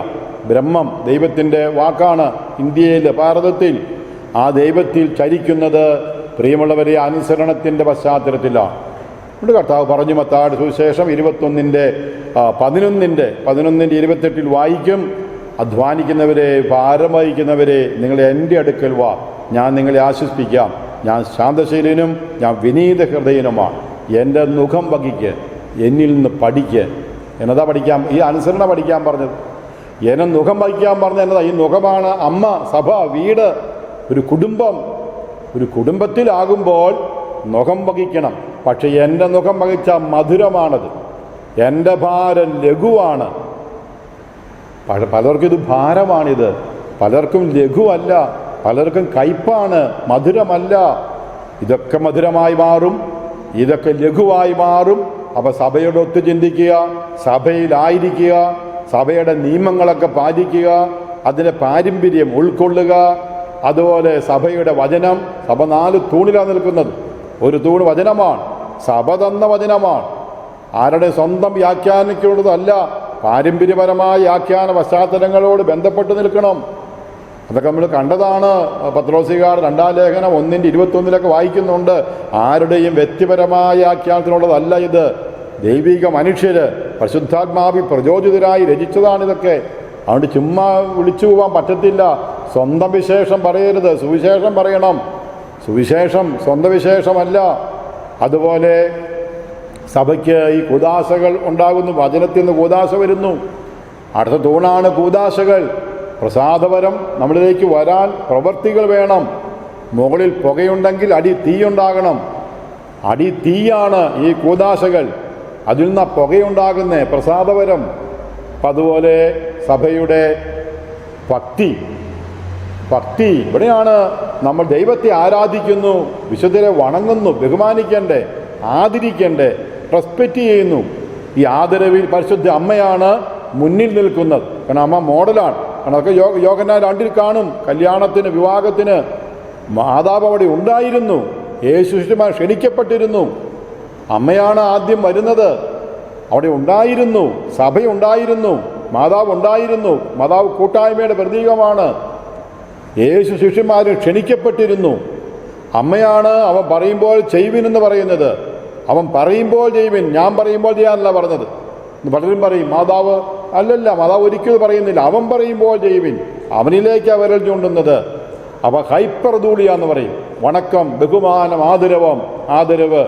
ബ്രഹ്മം ദൈവത്തിൻ്റെ വാക്കാണ്. ഇന്ത്യയിൽ, ഭാരതത്തിൽ ആ ദൈവത്തിൽ ചരിക്കുന്നത് പ്രിയമുള്ളവരെ അനുസരണത്തിൻ്റെ പശ്ചാത്തലത്തിലാണ്. ഇവിടെ കർത്താവ് പറഞ്ഞു, മത്തായിയുടെ സുവിശേഷം 11:28 വായിക്കും, അധ്വാനിക്കുന്നവരെ, ഭാരം വഹിക്കുന്നവരെ, നിങ്ങൾ എൻ്റെ അടുക്കൽ വാ, ഞാൻ നിങ്ങളെ ആശ്വസിപ്പിക്കാം. ഞാൻ ശാന്തശീലനും ഞാൻ വിനീത ഹൃദയനുമാണ്. എൻ്റെ മുഖം വഹിക്ക്, എന്നിൽ നിന്ന് പഠിക്ക്. എന്നതാ പഠിക്കാം? ഈ അനുസരണ പഠിക്കാൻ പറഞ്ഞത്. എന്നെ മുഖം വഹിക്കാൻ പറഞ്ഞത് എന്നതാ? ഈ മുഖമാണ് അമ്മ, സഭ, വീട്, ഒരു കുടുംബം. ഒരു കുടുംബത്തിലാകുമ്പോൾ മുഖം വഹിക്കണം. പക്ഷെ എൻ്റെ മുഖം വഹിച്ച മധുരമാണത്. എൻ്റെ ഭാരം ലഘുവാണ്. പലർക്കും ഇത് ഭാരമാണിത്, പലർക്കും ലഘുവല്ല, പലർക്കും കയ്പാണ്, മധുരമല്ല. ഇതൊക്കെ മധുരമായി മാറും, ഇതൊക്കെ ലഘുവായി മാറും. അപ്പോൾ സഭയോട് ഒത്തു ചിന്തിക്കുക, സഭയിലായിരിക്കുക, സഭയുടെ നിയമങ്ങളൊക്കെ പാലിക്കുക, അതിൻ്റെ പാരമ്പര്യം ഉൾക്കൊള്ളുക. അതുപോലെ സഭയുടെ വചനം, സഭ 4 തൂണിലാണ് നിൽക്കുന്നത്. ഒരു തൂണ് വചനമാണ്, സഭ തന്ന വചനമാണ്. ആരുടെ സ്വന്തം വ്യാഖ്യാനിക്കുള്ളതല്ല, പാരമ്പര്യപരമായ വ്യാഖ്യാന പശ്ചാത്തലങ്ങളോട് ബന്ധപ്പെട്ട് നിൽക്കണം. അതൊക്കെ നമ്മൾ കണ്ടതാണ്. പത്രോസികാർ 2-ാം ലേഖനം 1:21 വായിക്കുന്നുണ്ട്. ആരുടെയും വ്യക്തിപരമായ വ്യാഖ്യാനത്തിനുള്ളതല്ല ഇത്. ദൈവിക മനുഷ്യർ പരിശുദ്ധാത്മാവിൽ പ്രചോദിതരായി രചിച്ചതാണിതൊക്കെ. അതുകൊണ്ട് ചുമ്മാ വിളിച്ചു പോകാൻ പറ്റത്തില്ല. സ്വന്തം വിശേഷം പറയരുത്, സുവിശേഷം പറയണം. സുവിശേഷം സ്വന്തം വിശേഷമല്ല. അതുപോലെ സഭയ്ക്ക് ഈ കൂദാശകൾ ഉണ്ടാകുന്നു. വചനത്തിൽ നിന്ന് കൂദാശ വരുന്നു. അടുത്ത തൂണാണ് കൂദാശകൾ. പ്രസാദപരം നമ്മളിലേക്ക് വരാൻ പ്രവൃത്തികൾ വേണം. മുകളിൽ പുകയുണ്ടെങ്കിൽ അടി തീയുണ്ടാകണം. അടി തീയാണ് ഈ കൂദാശകൾ. അതിൽ നിന്നാണ് പുകയുണ്ടാകുന്നേ, പ്രസാദപരം. അപ്പം അതുപോലെ സഭയുടെ ഭക്തി ഇവിടെയാണ്. നമ്മൾ ദൈവത്തെ ആരാധിക്കുന്നു, വിശുദ്ധരെ വണങ്ങുന്നു, ബഹുമാനിക്കണ്ടേ, ആദരിക്കണ്ടേ, റെസ്പെക്റ്റ് ചെയ്യുന്നു. ഈ ആദരവിൽ പരിശുദ്ധ അമ്മയാണ് മുന്നിൽ നിൽക്കുന്നത്. കാരണം അമ്മ മോഡലാണ്. കാരണം അതൊക്കെ യോഹന്നാൻ 2 കാണും. കല്യാണത്തിന്, വിവാഹത്തിന് മാതാവ് അവിടെ ഉണ്ടായിരുന്നു. യേശുശിഷ്യന്മാർ ക്ഷണിക്കപ്പെട്ടിരുന്നു. അമ്മയാണ് ആദ്യം വരുന്നത്. അവിടെ ഉണ്ടായിരുന്നു, സഭയുണ്ടായിരുന്നു, മാതാവ് ഉണ്ടായിരുന്നു. മാതാവ് കൂട്ടായ്മയുടെ പ്രതീകമാണ്. യേശു ശിഷ്യന്മാർ ക്ഷണിക്കപ്പെട്ടിരുന്നു. അമ്മയാണ് അവൻ പറയുമ്പോൾ ചെയ്യുവിനെന്ന് പറയുന്നത്. അവൻ പറയുമ്പോൾ ചെയ്യുവിൻ, ഞാൻ പറയുമ്പോൾ ചെയ്യാനല്ല പറഞ്ഞത്. പലരും പറയും മാതാവ് അല്ലല്ല, മാതാവ് ഒരിക്കലും പറയുന്നില്ല. അവൻ പറയുമ്പോൾ ചെയ്യുവിൻ, അവനിലേക്കാണ് വിരൽ ചൂണ്ടുന്നത്. അവ ഹൈപ്പർദൂളിയാന്ന് പറയും. വണക്കം, ബഹുമാനം, ആദരവ്.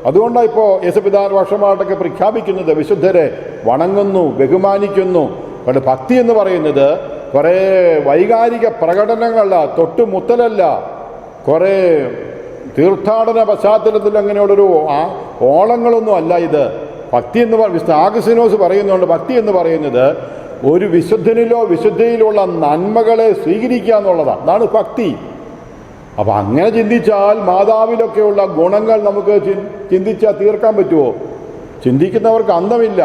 അതുകൊണ്ടാണ് ഇപ്പോൾ യേശുപിതാവിന്റെ വർഷമായിട്ടൊക്കെ പ്രഖ്യാപിക്കുന്നത് വിശുദ്ധരെ വണങ്ങുന്നു, ബഹുമാനിക്കുന്നു. അതുകൊണ്ട് ഭക്തി എന്ന് പറയുന്നത് കുറേ വൈകാരിക പ്രകടനങ്ങളല്ല, തൊട്ടുമുത്തലല്ല, കുറേ തീർത്ഥാടന പശ്ചാത്തലത്തിൽ അങ്ങനെയുള്ളൊരു ഓളങ്ങളൊന്നും അല്ല ഇത്. ഭക്തി എന്ന് വിശുദ്ധ ആഗസ്തീനോസ് പറയുന്നുണ്ട്, ഭക്തി എന്ന് പറയുന്നത് ഒരു വിശുദ്ധനിലോ വിശുദ്ധയിലുള്ള നന്മകളെ സ്വീകരിക്കുക എന്നുള്ളതാണ്. അതാണ് ഭക്തി. അപ്പം അങ്ങനെ ചിന്തിച്ചാൽ മാതാവിലൊക്കെയുള്ള ഗുണങ്ങൾ നമുക്ക് ചിന്തിച്ചാൽ തീർക്കാൻ പറ്റുമോ? ചിന്തിക്കുന്നവർക്ക് അന്തമില്ല,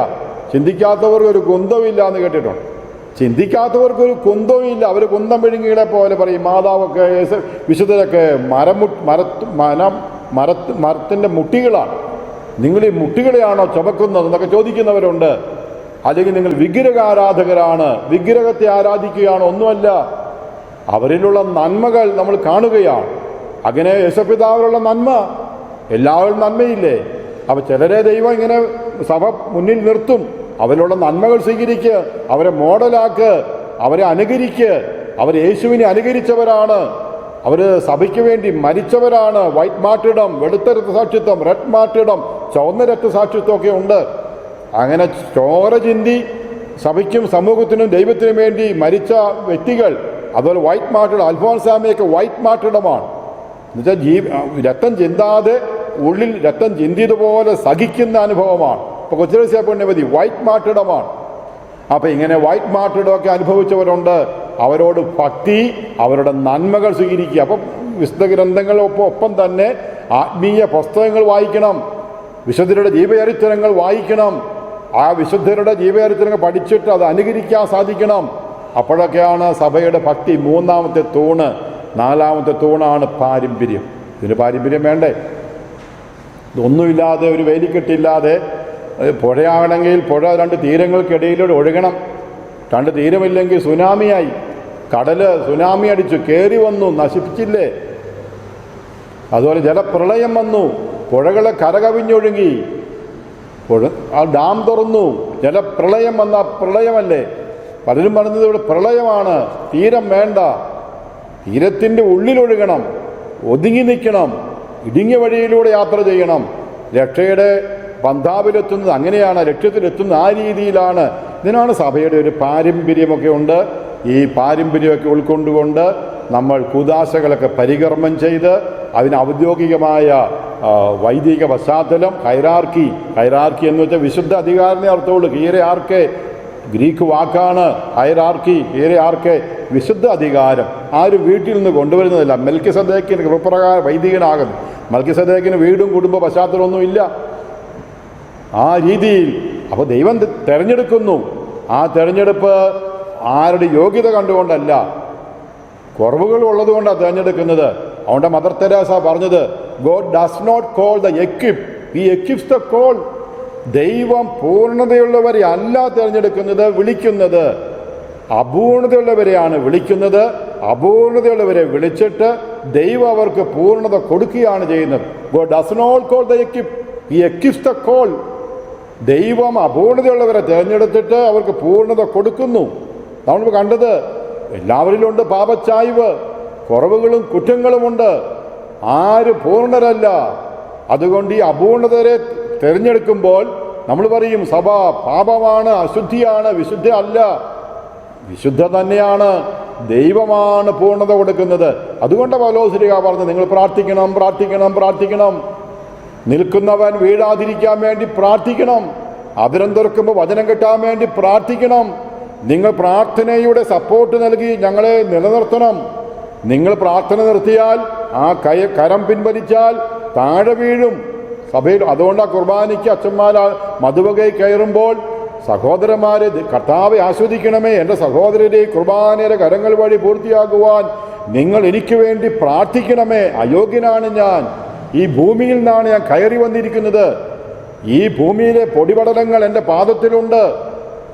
ചിന്തിക്കാത്തവർക്ക് ഒരു കുന്തമില്ല എന്ന് കേട്ടിട്ടുണ്ട്. ചിന്തിക്കാത്തവർക്കൊരു കുന്തമില്ല. അവർ കുന്തം വിഴുങ്ങികളെ പോലെ പറയും മാതാവൊക്കെ വിശുദ്ധരൊക്കെ മരത്തിൻ്റെ മുട്ടികളാണ്. നിങ്ങൾ ഈ മുട്ടികളെയാണോ ചുമക്കുന്നത് എന്നൊക്കെ ചോദിക്കുന്നവരുണ്ട്. അല്ലെങ്കിൽ നിങ്ങൾ വിഗ്രഹാരാധകരാണ്, വിഗ്രഹത്തെ ആരാധിക്കുകയാണോ? ഒന്നുമല്ല. അവരിലുള്ള നന്മകൾ നമ്മൾ കാണുകയാണ്. അങ്ങനെ യേശുപിതാവിലുള്ള നന്മ, എല്ലാവരും നന്മയില്ലേ? അപ്പോൾ ചിലരെ ദൈവം ഇങ്ങനെ സഭ മുന്നിൽ നിർത്തും. അവരിലുള്ള നന്മകൾ സ്വീകരിക്കുക, അവരെ മോഡലാക്ക്, അവരെ അനുകരിക്ക്. അവർ യേശുവിനെ അനുകരിച്ചവരാണ്. അവർ സഭയ്ക്ക് വേണ്ടി മരിച്ചവരാണ്. വൈറ്റ് മാർട്ടിടം, വെളുത്ത രക്തസാക്ഷിത്വം, റെഡ് മാർട്ടിടം, ചുവന്ന രക്തസാക്ഷിത്വം ഒക്കെ ഉണ്ട്. അങ്ങനെ ചോര ചിന്തി സഭയ്ക്കും സമൂഹത്തിനും ദൈവത്തിനും വേണ്ടി മരിച്ച വ്യക്തികൾ. അതുപോലെ വൈറ്റ് മാർട്ടിടം, അൽഫോൻസാമയൊക്കെ വൈറ്റ് മാർട്ടിടമാണ്. എന്നുവെച്ചാൽ രക്തം ചിന്താതെ ഉള്ളിൽ രക്തം ചിന്തിയതുപോലെ സഹിക്കുന്ന അനുഭവമാണ്. അപ്പോൾ കൊച്ചുരസ്യ പുണ്യവതി വൈറ്റ് മാർട്ടിടമാണ്. അപ്പം ഇങ്ങനെ വൈറ്റ് മാർട്ടിടമൊക്കെ അനുഭവിച്ചവരുണ്ട്. അവരോട് ഭക്തി, അവരുടെ നന്മകൾ സ്വീകരിക്കുക. അപ്പം വിശുദ്ധ ഗ്രന്ഥങ്ങളൊപ്പം തന്നെ ആത്മീയ പുസ്തകങ്ങൾ വായിക്കണം, വിശുദ്ധരുടെ ജീവചരിത്രങ്ങൾ വായിക്കണം. ആ വിശുദ്ധരുടെ ജീവചരിത്രങ്ങൾ പഠിച്ചിട്ട് അത് അനുകരിക്കാൻ സാധിക്കണം. അപ്പോഴൊക്കെയാണ് സഭയുടെ ഭക്തി. മൂന്നാമത്തെ തൂണ്. നാലാമത്തെ തൂണാണ് പാരമ്പര്യം. ഇതിന് പാരമ്പര്യം വേണ്ടേ? ഇതൊന്നുമില്ലാതെ, ഒരു വേലിക്കെട്ടില്ലാതെ, പുഴയാണെങ്കിൽ പുഴ രണ്ട് തീരങ്ങൾക്കിടയിലൂടെ ഒഴുകണം. രണ്ട് തീരമില്ലെങ്കിൽ സുനാമിയായി. കടല് സുനാമി അടിച്ചു കയറി വന്നു, നശിപ്പിച്ചില്ലേ? അതുപോലെ ജലപ്രളയം വന്നു, പുഴകളെ കരകവിഞ്ഞൊഴുകി. ആ ഡാം തുറന്നു, ജലപ്രളയം വന്ന പ്രളയമല്ലേ? പലരും പറഞ്ഞത് ഇവിടെ പ്രളയമാണ്. തീരം വേണ്ട, തീരത്തിൻ്റെ ഉള്ളിലൊഴുകണം, ഒതുങ്ങി നിൽക്കണം, ഇടുങ്ങിയ വഴിയിലൂടെ യാത്ര ചെയ്യണം. രക്ഷയുടെ പന്ഥാവിലെത്തുന്നത് അങ്ങനെയാണ്, ലക്ഷ്യത്തിലെത്തുന്നത് ആ രീതിയിലാണ്. ഇതിനാണ് സഭയുടെ ഒരു പാരമ്പര്യമൊക്കെ ഉണ്ട്. ഈ പാരമ്പര്യമൊക്കെ ഉൾക്കൊണ്ടുകൊണ്ട് നമ്മൾ കൂദാശകളൊക്കെ പരികർമ്മം ചെയ്ത് അതിന് ഔദ്യോഗികമായ വൈദിക പശ്ചാത്തലം, ഹൈറാർക്കി എന്ന് വെച്ചാൽ വിശുദ്ധ അധികാരനെ അർത്ഥമുള്ളൂ. ഹീരയാർക്കെ ഗ്രീക്ക് വാക്കാണ് ഹൈറാർക്കി. ഹീരയാർക്കെ വിശുദ്ധ അധികാരം. ആരും വീട്ടിൽ നിന്ന് കൊണ്ടുവരുന്നതല്ല. മെൽക്കിസദേക്കിന് കൃപപ്രകാരം വൈദികനാകുന്നു. മെൽക്കിസദേക്കിന് വീടും കുടുംബ പശ്ചാത്തലമൊന്നും ഇല്ല. ആ രീതിയിൽ അപ്പോൾ ദൈവം തിരഞ്ഞെടുക്കുന്നു. ആ തിരഞ്ഞെടുപ്പ് ആരുടെ യോഗ്യത കണ്ടുകൊണ്ടല്ല, കുറവുകൾ ഉള്ളതുകൊണ്ടാണ് തിരഞ്ഞെടുക്കുന്നത്. അതുകൊണ്ട് മദർ തെരേസ പറഞ്ഞത്, God does not call the equipped, he equips the called. ദൈവം പൂർണ്ണതയുള്ളവരെ അല്ല തിരഞ്ഞെടുക്കുന്നത്, വിളിക്കുന്നത്. അപൂർണതയുള്ളവരെയാണ് വിളിക്കുന്നത്. അപൂർണതയുള്ളവരെ വിളിച്ചിട്ട് ദൈവം അവർക്ക് പൂർണ്ണത കൊടുക്കുകയാണ് ചെയ്യുന്നത്. God does not call the equipped, he equips the called. ദൈവം അപൂർണതയുള്ളവരെ തിരഞ്ഞെടുത്തിട്ട് അവർക്ക് പൂർണ്ണത കൊടുക്കുന്നു. നമ്മൾ കണ്ടത് എല്ലാവരിലുണ്ട് പാപച്ചായ്വ്, കുറവുകളും കുറ്റങ്ങളുമുണ്ട്. ആരും പൂർണ്ണരല്ല. അതുകൊണ്ട് ഈ അപൂർണതരെ തിരഞ്ഞെടുക്കുമ്പോൾ നമ്മൾ പറയും സഭ പാപമാണ്, അശുദ്ധിയാണ്, വിശുദ്ധ അല്ല. വിശുദ്ധ തന്നെയാണ്. ദൈവമാണ് പൂർണ്ണത കൊടുക്കുന്നത്. അതുകൊണ്ട് പൗലോസ്ലീഹ പറഞ്ഞു, നിങ്ങൾ പ്രാർത്ഥിക്കണം, പ്രാർത്ഥിക്കണം, പ്രാർത്ഥിക്കണം. നിൽക്കുന്നവൻ വീഴാതിരിക്കാൻ വേണ്ടി പ്രാർത്ഥിക്കണം. അതിരം തുറക്കുമ്പോൾ വചനം കിട്ടാൻ വേണ്ടി പ്രാർത്ഥിക്കണം. നിങ്ങൾ പ്രാർത്ഥനയുടെ സപ്പോർട്ട് നൽകി ഞങ്ങളെ നിലനിർത്തണം. നിങ്ങൾ പ്രാർത്ഥന നിർത്തിയാൽ, ആ കരം പിൻവലിച്ചാൽ താഴെ വീഴും സഭയിൽ. അതുകൊണ്ട് ആ കുർബാനയ്ക്ക് അച്ഛന്മാർ മധുവകൈ കയറുമ്പോൾ സഹോദരന്മാരെ കർത്താവെ ആസ്വദിക്കണമേ, എൻ്റെ സഹോദരരെ കുർബാനയുടെ കരങ്ങൾ വഴി പൂർത്തിയാക്കുവാൻ നിങ്ങൾ എനിക്ക് വേണ്ടി പ്രാർത്ഥിക്കണമേ. അയോഗ്യനാണ് ഞാൻ. ഈ ഭൂമിയിൽ നിന്നാണ് ഞാൻ കയറി വന്നിരിക്കുന്നത്. ഈ ഭൂമിയിലെ പൊടിപടലങ്ങൾ എൻ്റെ പാദത്തിലുണ്ട്,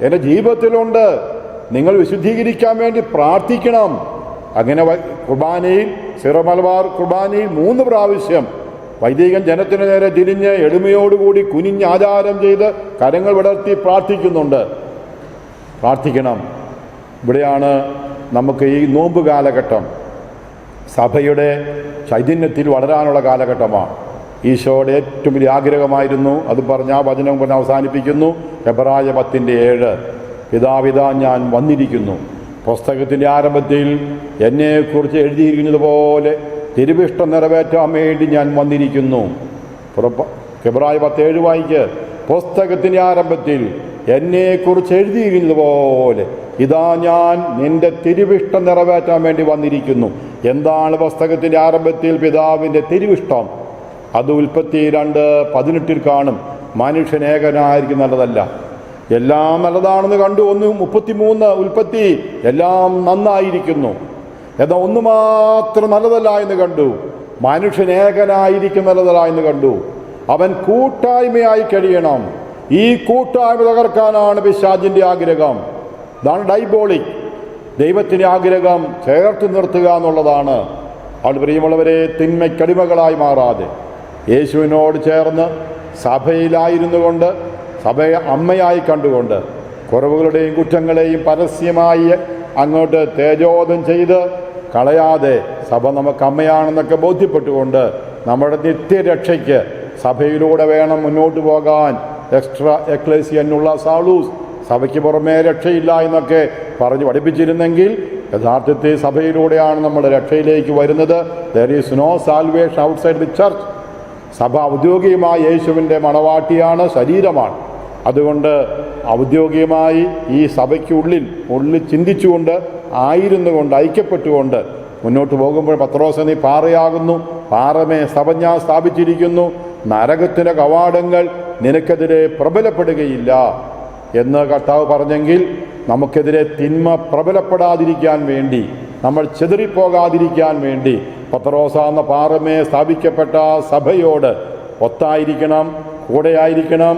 എൻ്റെ ജീവിതത്തിലുണ്ട്. നിങ്ങൾ വിശുദ്ധീകരിക്കാൻ വേണ്ടി പ്രാർത്ഥിക്കണം. അങ്ങനെ കുർബാനയിൽ, സിറോ മലബാർ കുർബാനയിൽ 3 പ്രാവശ്യം വൈദികൻ ജനത്തിന് നേരെ തിരിഞ്ഞ് എളിമയോടുകൂടി കുനിഞ്ഞ് ആചാരം ചെയ്ത് കരങ്ങൾ വിടർത്തി പ്രാർത്ഥിക്കുന്നുണ്ട്. പ്രാർത്ഥിക്കണം. ഇവിടെയാണ് നമുക്ക് ഈ നോമ്പ് കാലഘട്ടം സഭയുടെ ചൈതന്യത്തിൽ വളരാനുള്ള കാലഘട്ടമാണ്. ഈശോയുടെ ഏറ്റവും വലിയ ആഗ്രഹമായിരുന്നു. അത് പറഞ്ഞ ആ വചനം പറഞ്ഞ് അവസാനിപ്പിക്കുന്നു. ഹെബ്രായ 10:7 പിതാവിതാ ഞാൻ വന്നിരിക്കുന്നു. പുസ്തകത്തിൻ്റെ ആരംഭത്തിൽ എന്നെക്കുറിച്ച് എഴുതിയിരിക്കുന്നത് പോലെ തിരുവിഷ്ടം നിറവേറ്റാൻ വേണ്ടി ഞാൻ വന്നിരിക്കുന്നു. ഹെബ്രായ 10:7 വായിക്ക്. പുസ്തകത്തിൻ്റെ ആരംഭത്തിൽ എന്നെക്കുറിച്ച് എഴുതിയിരിക്കുന്നത് പോലെ ഇതാ ഞാൻ നിന്റെ തിരുവിഷ്ടം നിറവേറ്റാൻ വേണ്ടി വന്നിരിക്കുന്നു. എന്താണ് പുസ്തകത്തിൻ്റെ ആരംഭത്തിൽ പിതാവിൻ്റെ തിരുവിഷ്ടം? അത് ഉൽപ്പത്തി 2:18 കാണും. മനുഷ്യൻ ഏകനായിരിക്കും നല്ലതല്ല. എല്ലാം നല്ലതാണെന്ന് കണ്ടു. 1:33 ഉൽപ്പത്തി എല്ലാം നന്നായിരിക്കുന്നു. എന്നാൽ ഒന്ന് മാത്രം നല്ലതല്ല എന്ന് കണ്ടു. മനുഷ്യൻ ഏകനായിരിക്കും നല്ലതല്ല എന്ന് കണ്ടു. അവൻ കൂട്ടായ്മയായി കഴിയണം. ഈ കൂട്ടായ്മ തകർക്കാനാണ് പിശാചിൻ്റെ ആഗ്രഹം. ഇതാണ് ഡൈബോളിക്. ദൈവത്തിൻ്റെ ആഗ്രഹം ചേർത്ത് നിർത്തുക എന്നുള്ളതാണ്. അവിടെ പ്രിയമുള്ളവരെ, തിന്മയ്ക്കടിമകളായി മാറാതെ യേശുവിനോട് ചേർന്ന് സഭയിലായിരുന്നു കൊണ്ട്, സഭയെ അമ്മയായി കണ്ടുകൊണ്ട്, കുറവുകളുടെയും കുറ്റങ്ങളെയും പരസ്യമായി അങ്ങോട്ട് തേജോധം ചെയ്ത് കളയാതെ സഭ നമുക്ക് അമ്മയാണെന്നൊക്കെ ബോധ്യപ്പെട്ടുകൊണ്ട് നമ്മുടെ നിത്യരക്ഷയ്ക്ക് സഭയിലൂടെ വേണം മുന്നോട്ട് പോകാൻ. എക്സ്ട്രാ എക്ലേസിയനുള്ള സാളൂസ്, സഭയ്ക്ക് പുറമേ രക്ഷയില്ല എന്നൊക്കെ പറഞ്ഞ് പഠിപ്പിച്ചിരുന്നെങ്കിൽ യഥാർത്ഥത്തിൽ സഭയിലൂടെയാണ് നമ്മുടെ രക്ഷയിലേക്ക് വരുന്നത്. There is no salvation outside the church. സഭ ഔദ്യോഗികമായ യേശുവിൻ്റെ മണവാട്ടിയാണ്, ശരീരമാണ്. അതുകൊണ്ട് ഔദ്യോഗികമായി ഈ സഭയ്ക്കുള്ളിൽ ചിന്തിച്ചുകൊണ്ട് ആയിരുന്നുകൊണ്ട് ഐക്യപ്പെട്ടുകൊണ്ട് മുന്നോട്ട് പോകുമ്പോൾ പത്രോസ് നീ പാറയാകുന്നു, പാറമേ സഭ ഞാൻ സ്ഥാപിച്ചിരിക്കുന്നു, നരകത്തിൻ്റെ കവാടങ്ങൾ നിനക്കെതിരെ പ്രബലപ്പെടുകയില്ല എന്ന് കർത്താവ് പറഞ്ഞെങ്കിൽ നമുക്കെതിരെ തിന്മ പ്രബലപ്പെടാതിരിക്കാൻ വേണ്ടി, നമ്മൾ ചെതറിപ്പോകാതിരിക്കാൻ വേണ്ടി പത്രോസ് എന്ന പാറമേ സ്ഥാപിക്കപ്പെട്ട സഭയോട് ഒത്തായിരിക്കണം, കൂടെയായിരിക്കണം.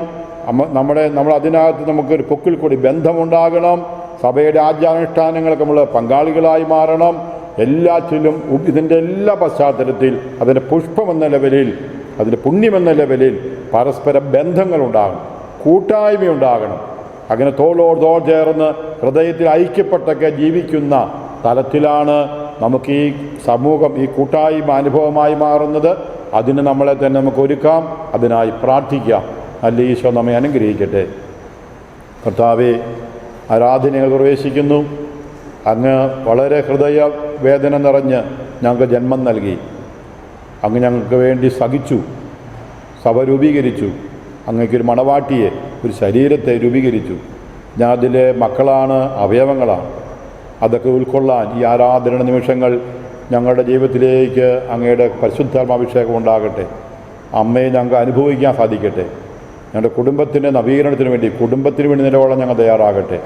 നമ്മൾ അതിനകത്ത് നമുക്കൊരു പൊക്കിൽ കൂടി ബന്ധമുണ്ടാകണം. സഭയുടെ ആചാരാനുഷ്ഠാനങ്ങൾക്ക് നമ്മൾ പങ്കാളികളായി മാറണം. എല്ലാറ്റിലും ഇതിൻ്റെ എല്ലാ പശ്ചാത്തലത്തിൽ അതിൻ്റെ പുഷ്പമെന്ന ലെവലിൽ, അതിൻ്റെ പുണ്യമെന്ന ലെവലിൽ പരസ്പര ബന്ധങ്ങളുണ്ടാകണം, കൂട്ടായ്മയുണ്ടാകണം. അങ്ങനെ തോളോട് തോൾ ചേർന്ന് ഹൃദയത്തിൽ ഐക്യപ്പെട്ടൊക്കെ ജീവിക്കുന്ന തലത്തിലാണ് നമുക്ക് ഈ സമൂഹം, ഈ കൂട്ടായ്മ അനുഭവമായി മാറുന്നത്. അതിന് നമ്മളെ തന്നെ നമുക്ക് ഒരുക്കാം, അതിനായി പ്രാർത്ഥിക്കാം. നല്ല ഈശോ നമ്മെ അനുഗ്രഹിക്കട്ടെ. കർത്താവെ, ആരാധനകൾ പ്രവേശിക്കുന്നു. അങ്ങ് വളരെ ഹൃദയവേദന നിറഞ്ഞ് ഞങ്ങൾക്ക് ജന്മം നൽകി. അങ്ങ് ഞങ്ങൾക്ക് വേണ്ടി സഹിച്ചു, സഭ രൂപീകരിച്ചു. അങ്ങയ്ക്കൊരു മണവാട്ടിയെ, ഒരു ശരീരത്തെ രൂപീകരിച്ചു. ഞാൻ അതിലെ മക്കളാണ്, അവയവങ്ങളാണ്. അതൊക്കെ ഉൾക്കൊള്ളാൻ ഈ ആരാധന നിമിഷങ്ങൾ ഞങ്ങളുടെ ജീവിതത്തിലേക്ക് അങ്ങയുടെ പരിശുദ്ധാത്മാഭിഷേകം ഉണ്ടാകട്ടെ. അമ്മയെ ഞങ്ങൾക്ക് അനുഭവിക്കാൻ സാധിക്കട്ടെ. ഞങ്ങളുടെ കുടുംബത്തിൻ്റെ നവീകരണത്തിന് വേണ്ടി, കുടുംബത്തിന് വേണ്ടി നിലകൊള്ളാൻ ഞങ്ങൾ തയ്യാറാകട്ടെ.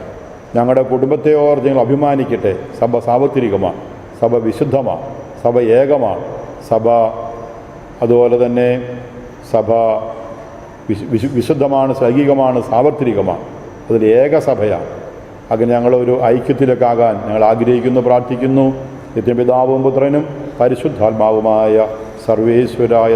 ഞങ്ങളുടെ കുടുംബത്തെ ഓർത്ത് ഞങ്ങൾ അഭിമാനിക്കട്ടെ. സഭ സാർവത്രികമാണ്, സഭ വിശുദ്ധമാണ്, സഭ ഏകമാണ്, സഭ അതുപോലെ തന്നെ സഭ വിശുദ്ധമാണ്, സൈകികമാണ്, സാർവത്രികമാണ്. അതിൽ ഏകസഭയാണ്. അങ്ങനെ ഞങ്ങളൊരു ഐക്യത്തിലൊക്കെ ആകാൻ ഞങ്ങൾ ആഗ്രഹിക്കുന്നു, പ്രാർത്ഥിക്കുന്നു. നിത്യപിതാവും പുത്രനും പരിശുദ്ധാത്മാവുമായ സർവേശ്വരായ